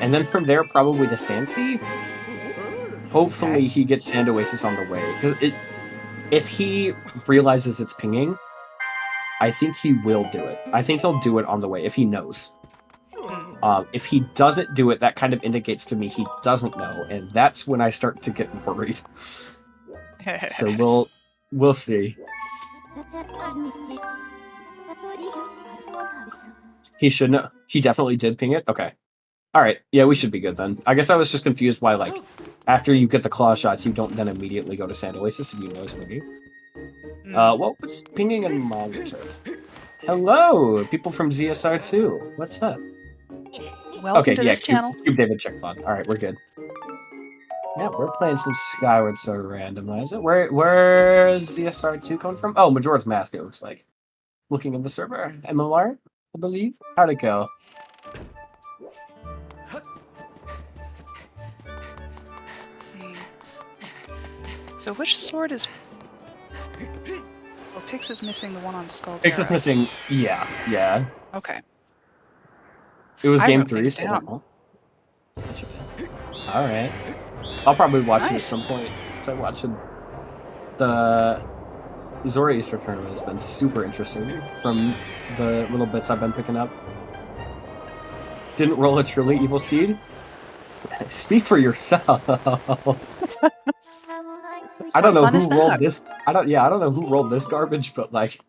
And then from there, probably to Sandsea? Hopefully he gets Sand Oasis on the way. Because if he realizes it's pinging, I think he will do it. I think he'll do it on the way, if he knows. If he doesn't do it, that kind of indicates to me he doesn't know, and that's when I start to get worried. So we'll see. He should know. He definitely did ping it? Okay. Alright, yeah, we should be good then. I guess I was just confused why, like, after you get the claw shots, you don't then immediately go to Sand Oasis if you know it's pinging. What was pinging in Mongoturf? Hello, people from ZSR2. What's up? Welcome to this channel. Cube David check fun. Alright, we're good. Yeah, we're playing some Skyward Sword Randomizer. Where's ZSR2 coming from? Oh, Majora's Mask, it looks like. Looking at the server. MLR, I believe. How'd it go? So which sword is... Oh, Pix is missing the one on Skull. Pix is missing... Yeah. Okay. It was game 3, so I don't know. Alright. I'll probably watch it at some point. So I'm watching the Zora Easter tournament has been super interesting from the little bits I've been picking up. Didn't roll a truly evil seed? Speak for yourself. I don't know who rolled this. I don't know who rolled this garbage, but like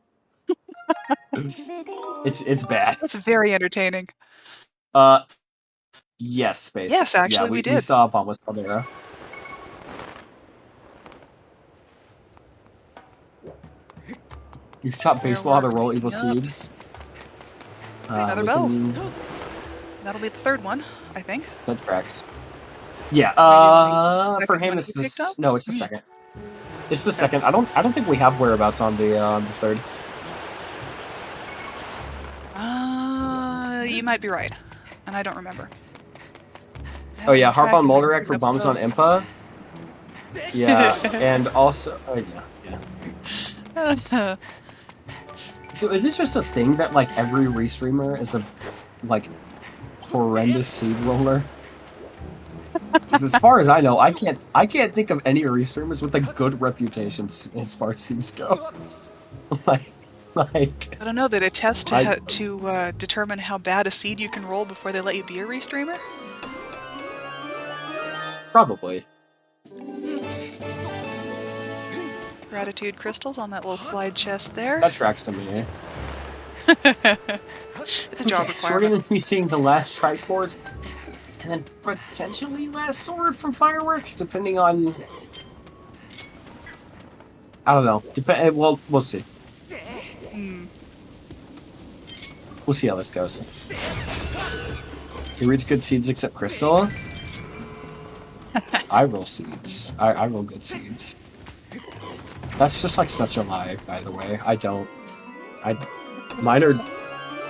it's bad. It's very entertaining. Yes, Space. Yes, actually we did. We saw Bombus Caldera. You taught baseball how to roll evil seeds. Another bow. That'll be the third one, I think. That tracks. Yeah. For him, it's the no, it's the second. It's the second. I don't think we have whereabouts on the third. You might be right, and I don't remember. Oh yeah, Harp on Moldarek for bombs on Impa. Yeah, and also, yeah. So is it just a thing that like every restreamer is a like horrendous seed roller? Because as far as I know, I can't think of any restreamers with a good reputation as far as seeds go. like. I don't know, that a test to determine how bad a seed you can roll before they let you be a restreamer? Probably. Gratitude crystals on that little slide chest there. That tracks to me. It's a job requirement. So we're going to be seeing the last Triforce, and then potentially last sword from Fireworks, depending on... I don't know. Well, we'll see. We'll see how this goes. He reads good seeds except crystal. I roll seeds. I roll good seeds. That's just like such a lie, by the way. Mine are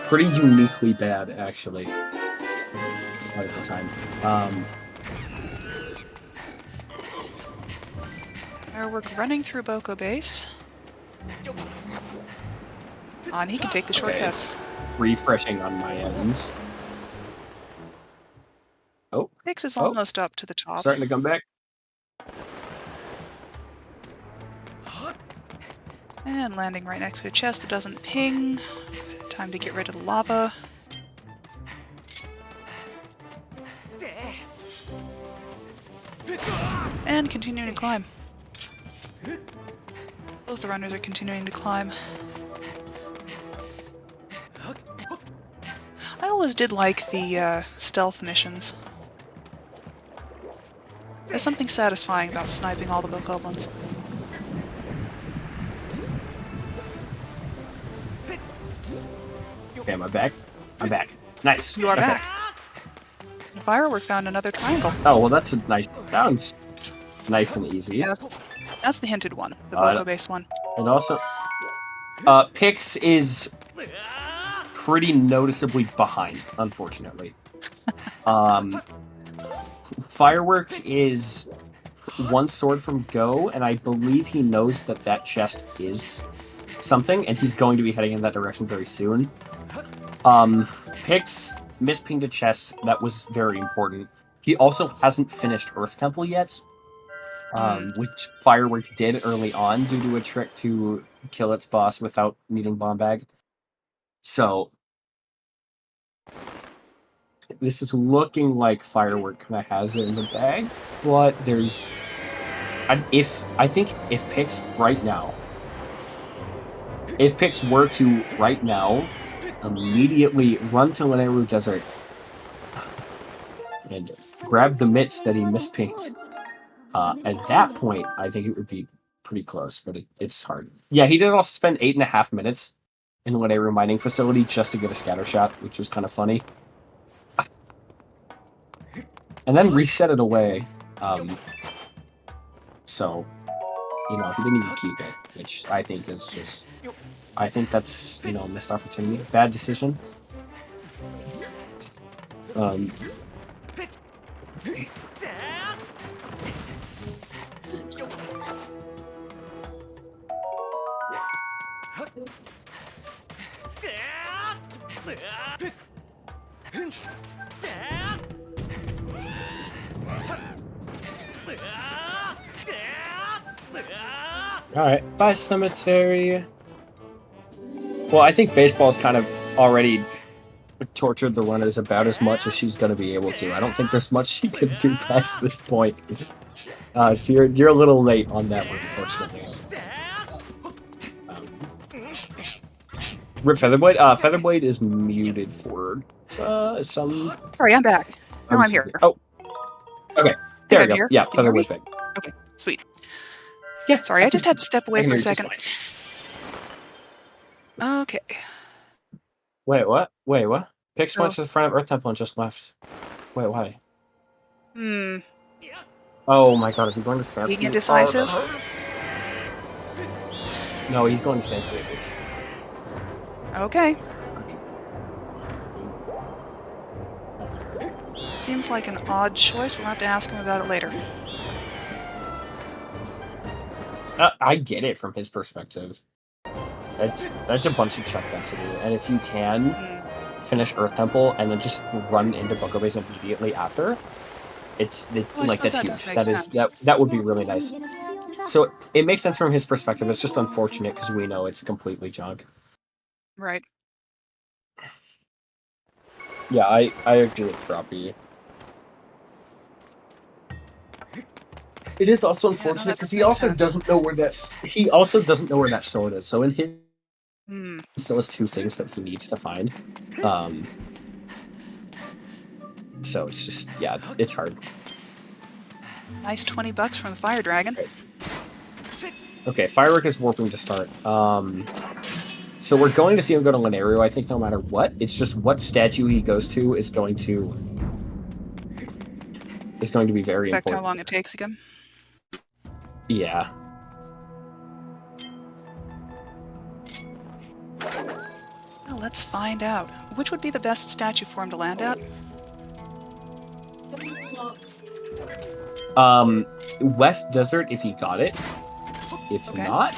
pretty uniquely bad, actually. All the time. Firework running through Boko Base. And he can take the shortcuts. Refreshing on my ends. Oh. Pix is almost up to the top. Starting to come back. And landing right next to a chest that doesn't ping. Time to get rid of the lava. And continuing to climb. Both the runners are continuing to climb. always did like the stealth missions. There's something satisfying about sniping all the bokoblins. Okay, am I back? I'm back. Nice. You are Okay. back. And Firework found another triangle. Oh, well, that's a nice. Sounds nice and easy. Yeah, that's the hinted one, the boko-based one. And also, Pix is pretty noticeably behind, unfortunately. Firework is one sword from go, and I believe he knows that that chest is something, and he's going to be heading in that direction very soon. Pix mispinged a chest that was very important. He also hasn't finished Earth Temple yet, which Firework did early on due to a trick to kill its boss without needing Bomb Bag. So this is looking like Firework kind of has it in the bag, but there's... I think if Pix right now... If Pix were to, right now, immediately run to Lanayru Desert and grab the mitts that he mispinged, at that point, I think it would be pretty close, but it's hard. Yeah, he did also spend 8.5 minutes in the Lanayru mining facility just to get a scatter shot, which was kind of funny. And then reset it away. So, you know, he didn't even keep it, which I think is just... I think that's, you know, a missed opportunity. Bad decision. Alright, bye cemetery. Well, I think baseball's kind of already tortured the runners about as much as she's going to be able to. I don't think there's much she can do past this point. So you're a little late on that one, unfortunately. Rip Featherblade? Featherblade is muted for some... Sorry, I'm back. No, I'm here. Oh. Okay. There we go. Here? Yeah, Can you hear Featherblade's back. Okay, sweet. Yeah. Sorry, I just had to step away for a second. Okay. Wait, what? Pix went to the front of Earth Temple and just left. Wait, why? Oh my god, is he going to Sansi? Being indecisive? No, he's going to Sansi, I think. Okay. Seems like an odd choice. We'll have to ask him about it later. I get it from his perspective. That's a bunch of check to do, and if you can finish Earth Temple and then just run into Boko Base immediately after, that's huge. That would be really nice. So it makes sense from his perspective. It's just unfortunate because we know it's completely junk. Right. Yeah, I agree with Crappie. It is also unfortunate because he also doesn't know where that sword is. So in his still has two things that he needs to find. So it's just it's hard. Nice $20 from the Fire Dragon. Okay, Firework is warping to start. So we're going to see him go to Lanayru, I think, no matter what. It's just what statue he goes to is going to be very important. How long it takes again? Yeah. Well, let's find out. Which would be the best statue for him to land at? West Desert if he got it. If not,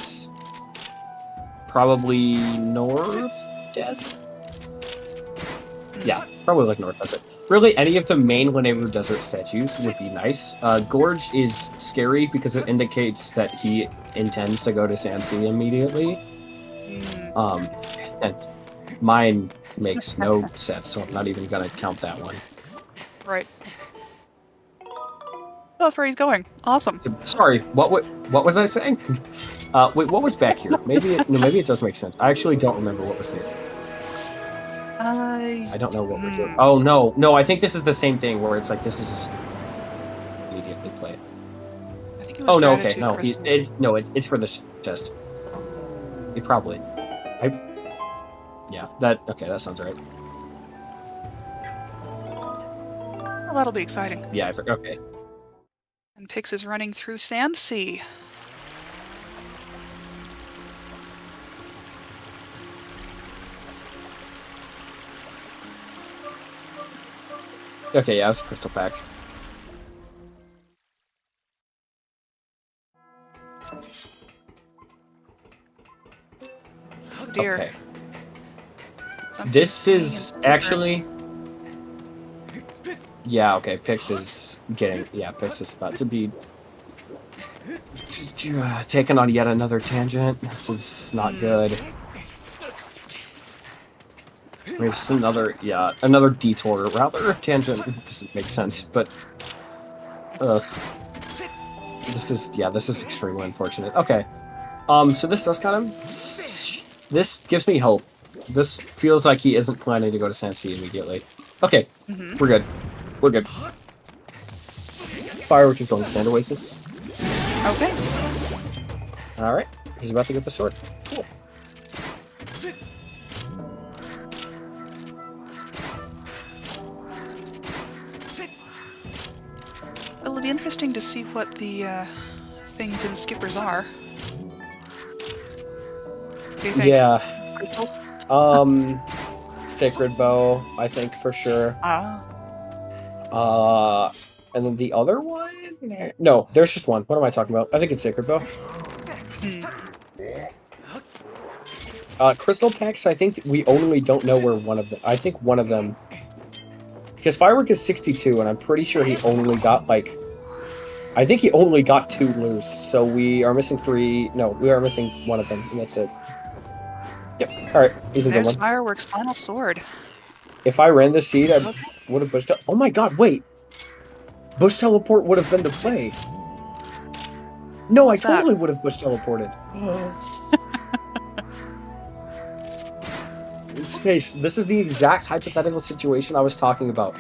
probably North Desert? Yeah, probably like North Desert. Really, any of the main Lanayru Desert statues would be nice. Gorge is scary because it indicates that he intends to go to Sansi immediately. And mine makes no sense, so I'm not even gonna count that one. Right. Oh, that's where he's going. Awesome. Sorry, what was I saying? Wait, what was back here? Maybe it does make sense. I actually don't remember what was here. I don't know what we're doing. Oh, no, I think this is the same thing where it's like, this is just immediately play it. I think it was gratitude crystals. It's for the chest. It probably. Yeah, that sounds right. Well, that'll be exciting. Yeah, I forgot. Okay. And Pix is running through Sand Sea. Okay, yeah, it's a crystal pack. Oh dear. Okay. Something's This is spinning in actually... Yeah, okay, Pix is about to be taken on yet another tangent. This is not good. There's another detour, rather. Tangent doesn't make sense, but... This is extremely unfortunate. Okay. So this does kind of... This gives me hope. This feels like he isn't planning to go to Sand Sea immediately. Okay, we're good. We're good. Firework is going to Sand Oasis. Okay. Alright, he's about to get the sword. Cool. It'll be interesting to see what the things in Skippers are. What do you think? Yeah. Crystals? Sacred Bow, I think, for sure. And then the other one? No, there's just one. What am I talking about? I think it's Sacred Bow. Crystal packs, I think we only don't know where one of them... I think one of them... Because Firework is 62, and I'm pretty sure he only got, like... I think he only got 2 loose, so we are missing 3... No, we are missing one of them, and that's it. Yep. Alright, he's a good one. There's Firework's final sword. If I ran this seed, I would have bush... Oh my god, wait! Bush teleport would have been the play. No, I totally would have bush teleported. Space, this is the exact hypothetical situation I was talking about.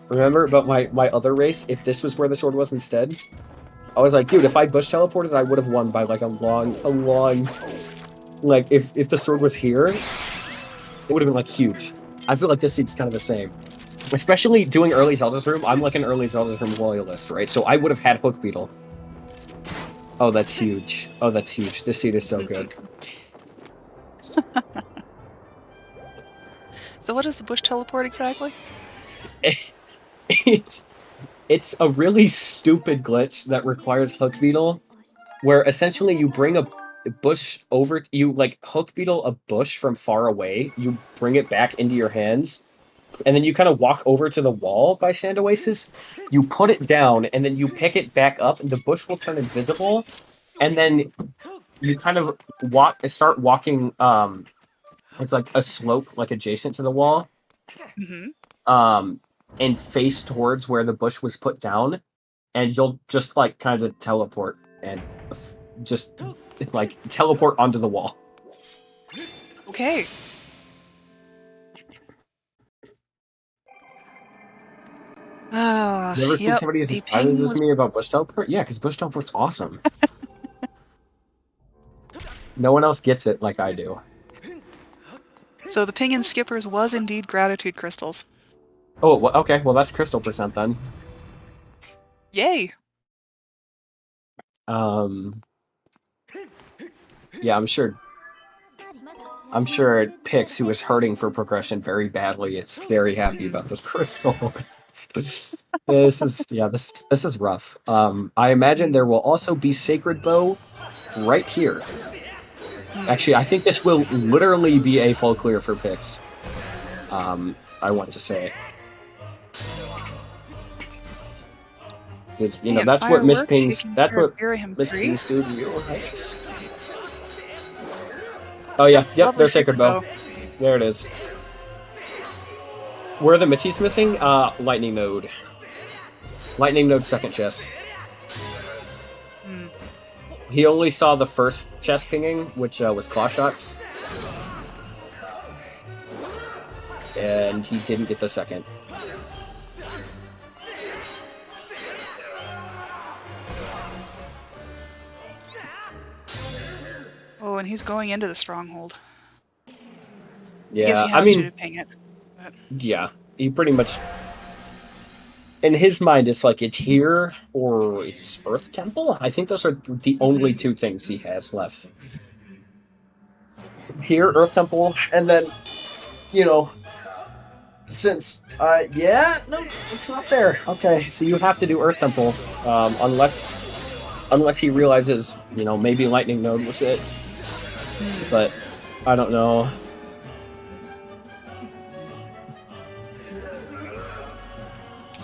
Remember about my other race? If this was where the sword was instead? I was like, dude, if I bush teleported, I would have won by like a long... Like, if the sword was here, it would have been like huge. I feel like this seed's kind of the same. Especially doing early Zelda's Room, I'm like an early Zelda's Room loyalist, right? So I would have had Hook Beetle. Oh, that's huge. Oh, that's huge. This seed is so good. So what is the bush teleport exactly? It's a really stupid glitch that requires Hook Beetle, where essentially you bring a bush over, you like Hook Beetle a bush from far away, you bring it back into your hands, and then you kind of walk over to the wall by Sand Oasis, you put it down, and then you pick it back up, and the bush will turn invisible, and then you kind of start walking, it's like a slope, like adjacent to the wall, and face towards where the bush was put down, and you'll just like kind of teleport, and just like teleport onto the wall. Okay. Never seen somebody as excited as me about bush teleport? Yeah, because bush teleport's awesome. No one else gets it like I do. So the ping in Skippers was indeed gratitude crystals. Oh, well, okay. Well, that's crystal percent then. Yay! Yeah, I'm sure Pix, who is hurting for progression very badly, is very happy about those crystals. This is rough. I imagine there will also be Sacred Bow right here. Actually, I think this will literally be a full clear for Pix. I want to say. Because, that's what Miss Pings do to you. Oh yeah, yep, there's Sacred Bow. There it is. Where are the Matisse missing? Lightning Node. Lightning Node second chest. He only saw the first chest pinging, which was claw shots. and he didn't get the second. Oh, and he's going into the stronghold. Yeah, I guess he has to ping it. But... yeah, he pretty much. In his mind, it's like it's here or it's Earth Temple. I think those are the only two things he has left. Here, Earth Temple, and then, since no, it's not there. Okay, so you have to do Earth Temple, unless he realizes, maybe Lightning Node was it. But I don't know.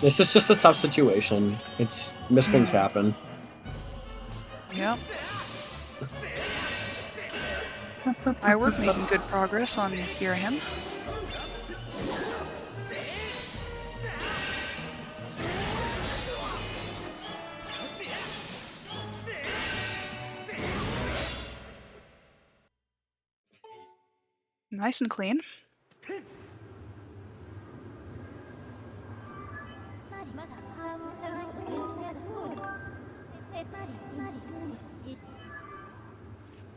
This is just a tough situation. Misthings happen. Yep. Firework making good progress on Hear Him. Nice and clean.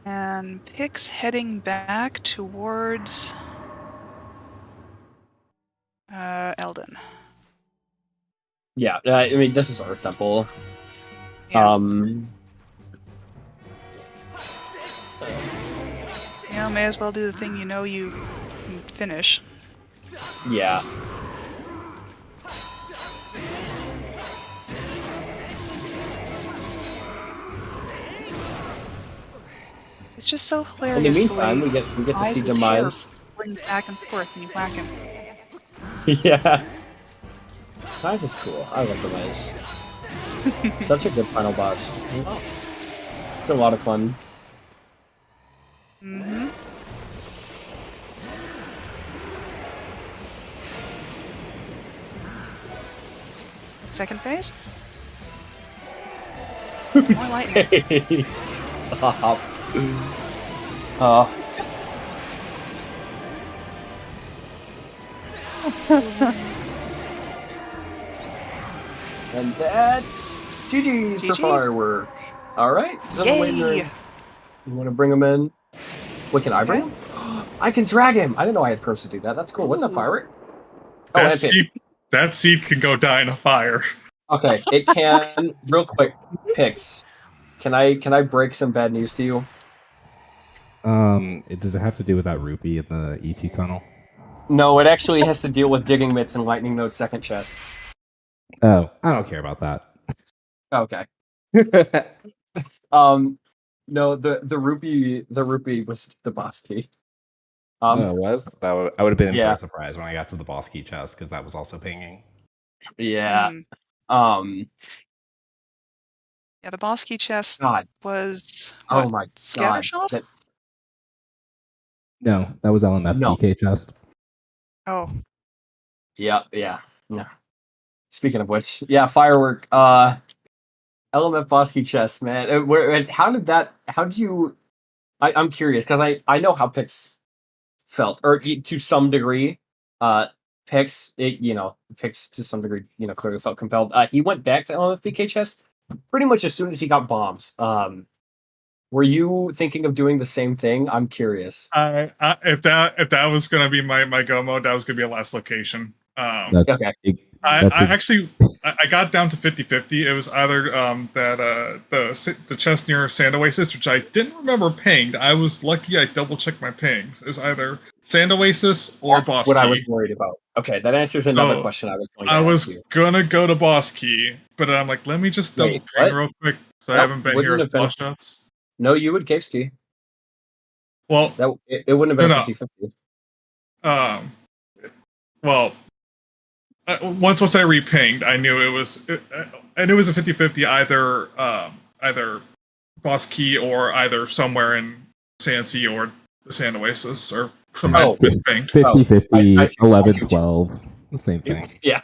And Pix heading back towards Eldin. Yeah, I mean, this is Earth Temple. Yeah. May as well do the thing you can finish. Yeah. It's just so hilarious. In the meantime, we get to see Demise. Swings back and forth when you whack him. Yeah. Demise is cool. I love Demise. Such a good final boss. It's a lot of fun. Mm-hmm. Second phase? More lightning. Stop. And that's GG's for Firework. Alright, ZeldaSpeedRuns. You want to bring him in? What, can I bring him? I can drag him! I didn't know I had pros to do that. That's cool. What's up, Firework? Oh, that seed can go die in a fire. Okay, it can. Real quick, Pix. Can I break some bad news to you? Does it have to do with that rupee in the ET tunnel? No, it actually has to deal with Digging Mitts and Lightning Node's second chest. Oh, I don't care about that. Okay. No, the rupee was the boss key. It was? I would have been very surprised when I got to the boss key chest because that was also pinging. Yeah. Yeah, the boss key chest was oh my Scattershot? God. No, that was LMF BK chest. Oh. Yeah. Speaking of which, Firework, LMF boss key chest, man. I'm curious, because I know how Pix felt, or to some degree, Pix to some degree, clearly felt compelled. He went back to LMF BK chest pretty much as soon as he got bombs. Were you thinking of doing the same thing? I'm curious. If that was gonna be my go mode, that was gonna be a last location. Okay. I got down to 50-50. It was either the chest near Sand Oasis, which I didn't remember pinged. I was lucky I double checked my pings. It was either Sand Oasis or Boss Key. What I was worried about. Okay, that answers another question I was going to ask you. Gonna go to Boss Key, but I'm like, let me just double ping real quick. So I haven't been here at boss shots. No, you would cave ski. Well, it wouldn't have been 50-50. Well, once I repinged, I knew it was, and it was a 50-50 either Boss Key or either somewhere in Sand Sea or the Sand Oasis or somewhere with pinged. 50-50, 11-12, the same thing. Yeah.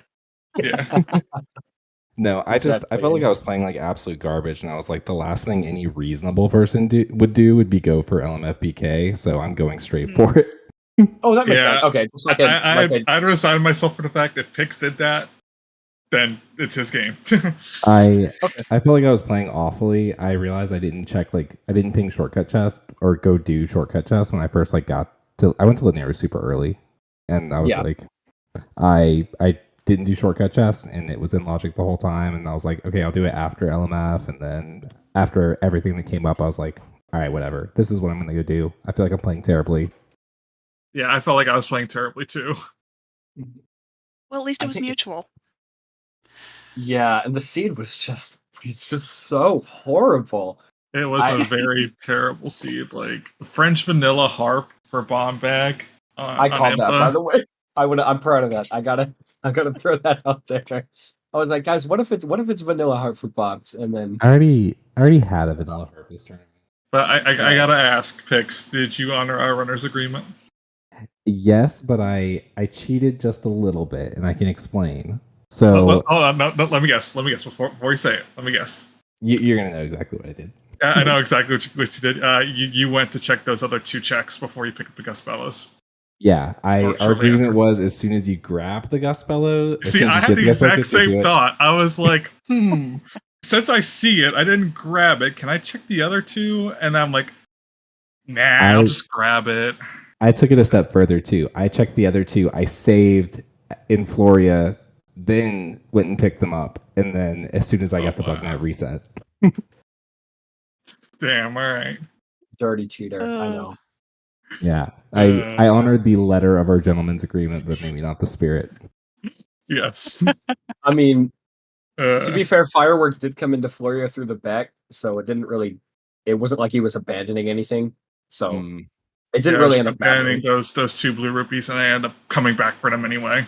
No, I felt like I was playing like absolute garbage, and I was like, the last thing any reasonable person would be go for LMFBK, so I'm going straight for it. Oh, that makes sense. Okay, just I'd resigned myself for the fact if Pix did that, then it's his game. I feel like I was playing awfully. I realized I didn't ping shortcut chest or go do shortcut chest when I first I went to Lanier super early, and I was I didn't do shortcut chest, and it was in logic the whole time, and I was like, okay, I'll do it after LMF, and then after everything that came up, I was like, all right, whatever. This is what I'm gonna go do. I feel like I'm playing terribly. Yeah, I felt like I was playing terribly too. Well, at least it was mutual. Yeah, and the seed was just so horrible. It was a very terrible seed. Like French vanilla harp for bomb bag. I called that, by the way. I'm proud of that. I gotta throw that out there. I was like, guys, what if it's vanilla harp for bombs? And then I already had a vanilla harp this tournament. But I gotta ask, Pix, did you honor our runner's agreement? Yes, but I cheated just a little bit, and I can explain. So hold on, no, let me guess before you say it. Let me guess. You're gonna know exactly what I did. I know exactly what you did. You went to check those other 2 checks before you picked up the Gus Bellows. Yeah, our agreement was as soon as you grab the Gus Bellows. See, I had the exact same thought. I was like, since I see it, I didn't grab it. Can I check the other 2? And I'm like, nah, I'll just grab it. I took it a step further too. I checked the other 2. I saved in Floria, then went and picked them up, and then as soon as I got the bug, I reset. Damn, all right. Dirty cheater, I know. Yeah, I honored the letter of our gentleman's agreement, but maybe not the spirit. Yes. I mean, to be fair, Firework did come into Floria through the back, so it wasn't like he was abandoning anything. So it didn't really end up abandoning those 2 blue rupees, and I ended up coming back for them anyway.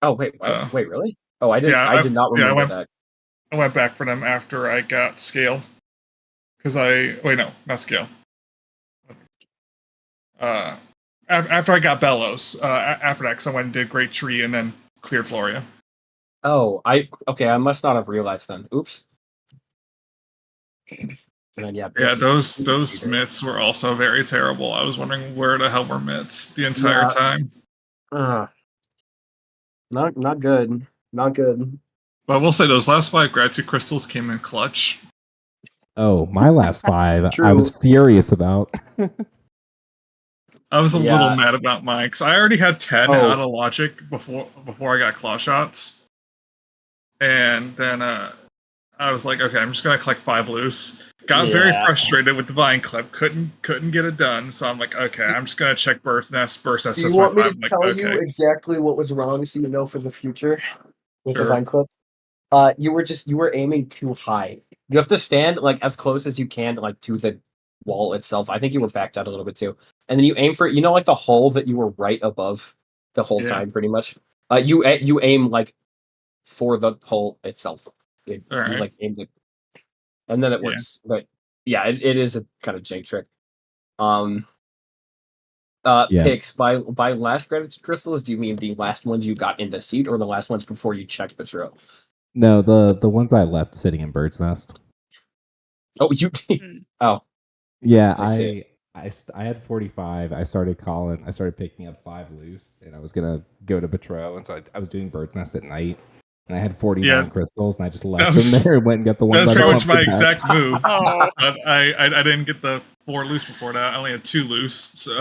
Oh wait, really? Oh, I did not remember that. I went back for them after I got scale. Because not scale. After I got Bellows, after that, because I went and did Great Tree and then cleared Floria. Oh, I must not have realized then. Oops. And then, those mitts were also very terrible. I was wondering where the hell were mitts the entire time. Not good. Not good. But I will say those last 5 gratitude crystals came in clutch. Oh, my last 5, I was furious about. I was a little mad about mine because I already had 10 out of logic before I got claw shots, and then I was like, okay, I'm just gonna collect 5 loose. Got very frustrated with the vine clip, couldn't get it done, so I'm like, okay, I'm just gonna check burst nest. Do you want me to tell you exactly what was wrong so you know for the future with the vine clip? You were aiming too high. You have to stand like as close as you can to the wall itself. I think you were backed out a little bit too. And then you aim for like the hole that you were right above the whole time, pretty much. You aim for the hole itself. You aimed it, and then it works. But yeah, it is a kind of jank trick. Picks by last gratitude crystals. Do you mean the last ones you got in the seat, or the last ones before you checked Betrayal? No, the ones that I left sitting in Bird's Nest. Oh, you. Oh. Yeah, I had 45. I started picking up 5 loose, and I was gonna go to Betrayal, and so I was doing Bird's Nest at night, and I had 49 crystals, and I just left them there and went and got the ones. That was pretty much my exact move. But I didn't get the 4 loose before that. I only had 2 loose, so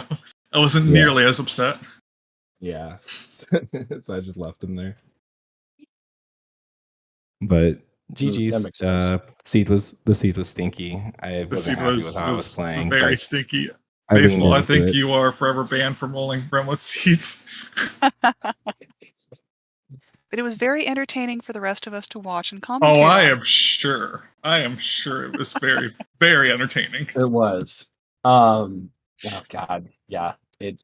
I wasn't nearly as upset. Yeah, so I just left them there. But GG's the seed was stinky. I wasn't happy with how I was playing. Very stinky. Baseball, I think you are forever banned from rolling Remlits seeds. But it was very entertaining for the rest of us to watch and commentate. Oh, I am sure. It was very, very entertaining. It was. Oh God, yeah. I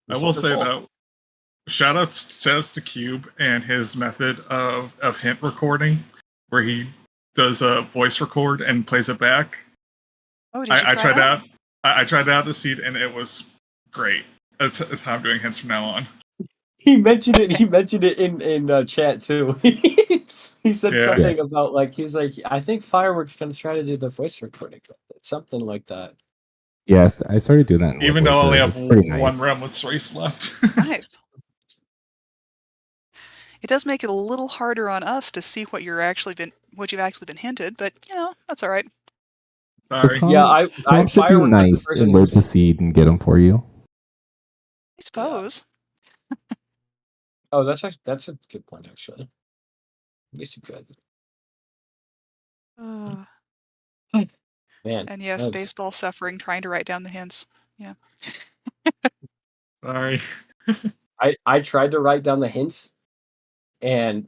will say though, shoutouts to Cube and his method of hint recording, where he does a voice record and plays it back. Oh, did you try tried that? I tried out the seed, and it was great. That's how I'm doing hints from now on. He mentioned it. He mentioned it in chat too. He said something about he was like, I think Fireworks gonna try to do the voice recording, something like that. Yes, I started doing that. In Even though I only Woodward. have It's pretty one nice. Remlits race left. Nice. It does make it a little harder on us to see what you've actually been hinted, but that's all right. Sorry. Yeah, I Tom should be Firework was the nice person and who load the seed and get them for you. I suppose. Oh, that's a good point, actually. At least you could. Man. And yes, baseball suffering trying to write down the hints. Yeah. Sorry. I tried to write down the hints, and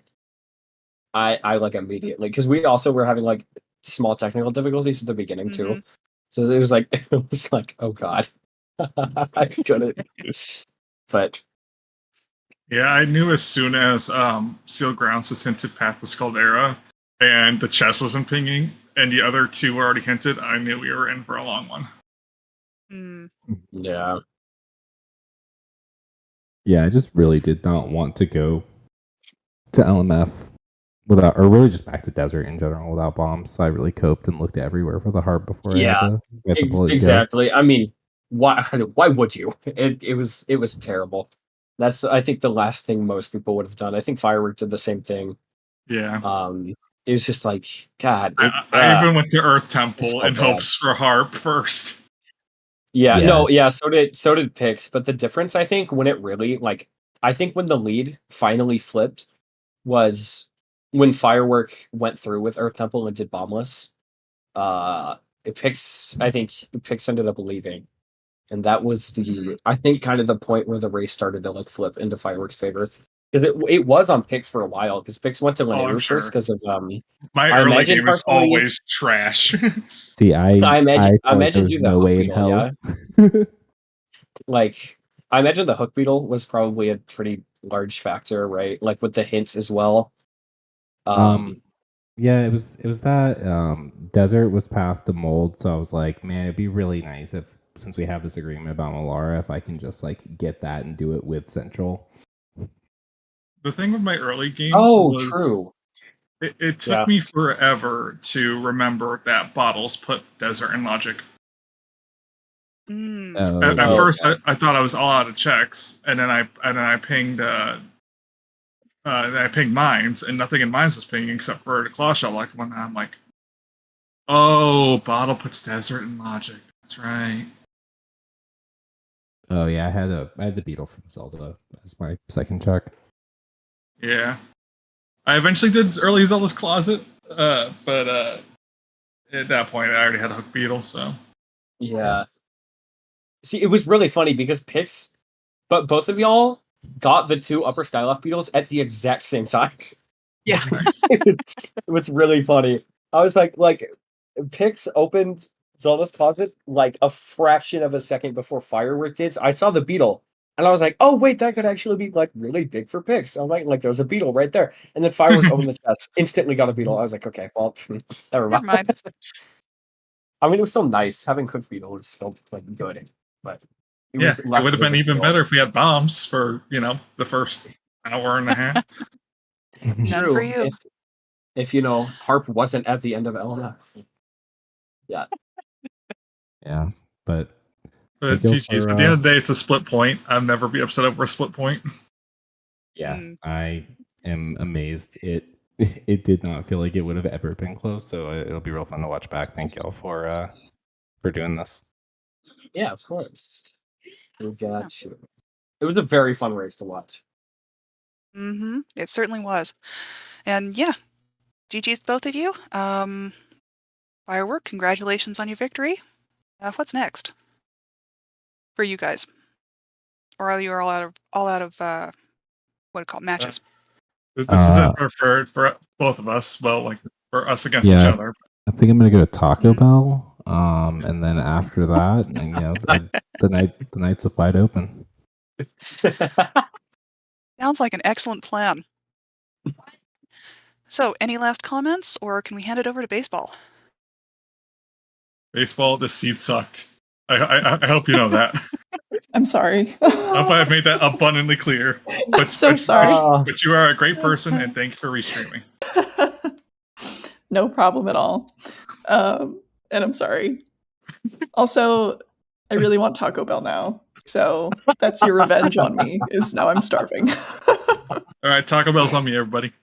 I like immediately, because we also were having like small technical difficulties at the beginning too. So it was like oh god. I couldn't. But Yeah, I knew as soon as Sealed Grounds was hinted past the Scaldera and the chest wasn't pinging and the other two were already hinted, I knew we were in for a long one. Yeah. Yeah, I just really did not want to go to LMF without, or really just back to desert in general without bombs. So I really coped and looked everywhere for the harp before I had to get the bullet. Exactly. I mean, why would you? It was terrible. That's, I think, the last thing most people would have done. I think Firework did the same thing. Yeah. It was just like, God. I even went to Earth Temple so in bad. hopes for harp first. Yeah, no, yeah, so did Pix, but the difference, I think, when it really, I think when the lead finally flipped was when Firework went through with Earth Temple and did Bombless. Pix ended up leaving. And that was I think, kind of the point where the race started to flip into Fireworks' favor. Because it was on Pix for a while, because Pix went to Laneru first because of my early game is always trash. See, I imagine there's do no the way in beetle, hell. Yeah? I imagine the hook beetle was probably a pretty large factor, right? With the hints as well. Yeah, it was that desert was path to mold, so I was like, man, it'd be really nice if, since we have this agreement about Malara, if I can just get that and do it with Central. The thing with my early game was true. It took me forever to remember that bottles put desert in logic. At first, I thought I was all out of checks, and then I pinged mines, and nothing in mines was pinging except for the claw shell one. I'm like, oh, bottle puts desert in logic. That's right. Oh yeah, I had the beetle from Zelda as my second check. Yeah, I eventually did early Zelda's Closet, but at that point I already had a hook beetle. So yeah. See, it was really funny because Pix, but both of y'all got the two upper Skyloft beetles at the exact same time. Yeah. It was really funny. I was like Pix opened Zelda's Closet a fraction of a second before Firework did. So I saw the beetle and I was like, oh wait, that could actually be really big for Pix. I'm like there's a beetle right there. And then Firework opened the chest, instantly got a beetle. I was like, okay, well, never mind. I mean, it was so nice having cooked beetle. It's still good, but it would have been even better if we had bombs for the first hour and a half. None for you. If harp wasn't at the end of LMF. Yeah. Yeah, but GG's, at the end of the day, it's a split point. I'll never be upset over a split point. Yeah, I am amazed. It did not feel like it would have ever been close, so it'll be real fun to watch back. Thank y'all for doing this. Yeah, of course. We got you. It was a very fun race to watch. It certainly was. And yeah, GG's both of you. Firework, congratulations on your victory. What's next for you guys? Or are you all out of what do you call it, matches? This isn't for both of us. Well, for us against each other. I think I'm gonna go to Taco Bell. And then after that, the night's wide open. Sounds like an excellent plan. So, any last comments, or can we hand it over to baseball? Baseball, the seed sucked. I hope you know that. I'm sorry. I hope I made that abundantly clear. I'm so sorry. But you are a great person, and thank you for restreaming. No problem at all. And I'm sorry. Also, I really want Taco Bell now. So that's your revenge on me, is now I'm starving. All right, Taco Bell's on me, everybody.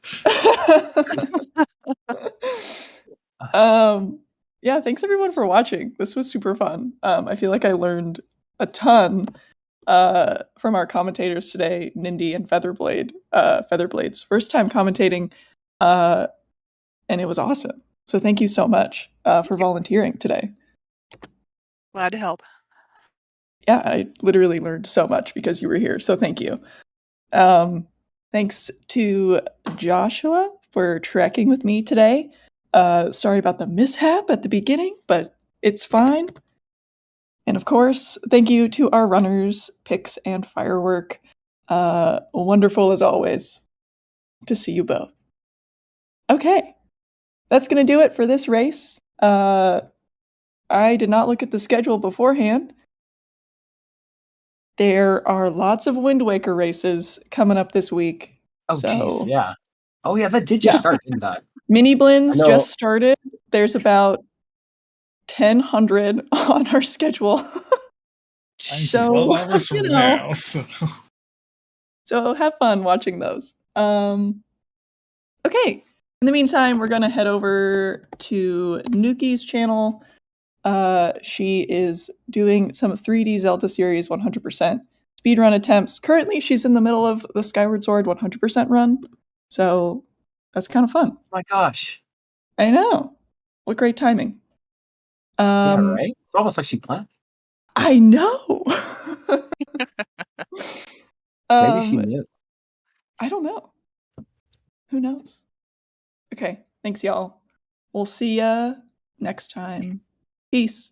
Yeah, thanks everyone for watching. This was super fun. I feel like I learned a ton from our commentators today, Nindy and Featherblade's first time commentating, and it was awesome. So thank you so much for volunteering today. Glad to help. Yeah, I literally learned so much because you were here. So thank you. Thanks to Joshua for tracking with me today. Sorry about the mishap at the beginning, but it's fine. And of course, thank you to our runners, Pix and Firework. Wonderful as always to see you both. Okay, that's going to do it for this race. I did not look at the schedule beforehand. There are lots of Wind Waker races coming up this week. Oh, so jeez, yeah. Oh, yeah, that did just start, didn't that? Mini Blins know. just started. There's about 1,000 on our schedule. So, 12 hours from you know. now. So have fun watching those. Okay. In the meantime, we're gonna head over to Nuki's channel. She is doing some 3D Zelda series 100% speedrun attempts. Currently, she's in the middle of the Skyward Sword 100% run. So that's kind of fun. Oh my gosh. I know. What great timing. Yeah, right? It's almost like she planned. I know. Maybe she knew. I don't know. Who knows? Okay. Thanks, y'all. We'll see ya next time. Peace.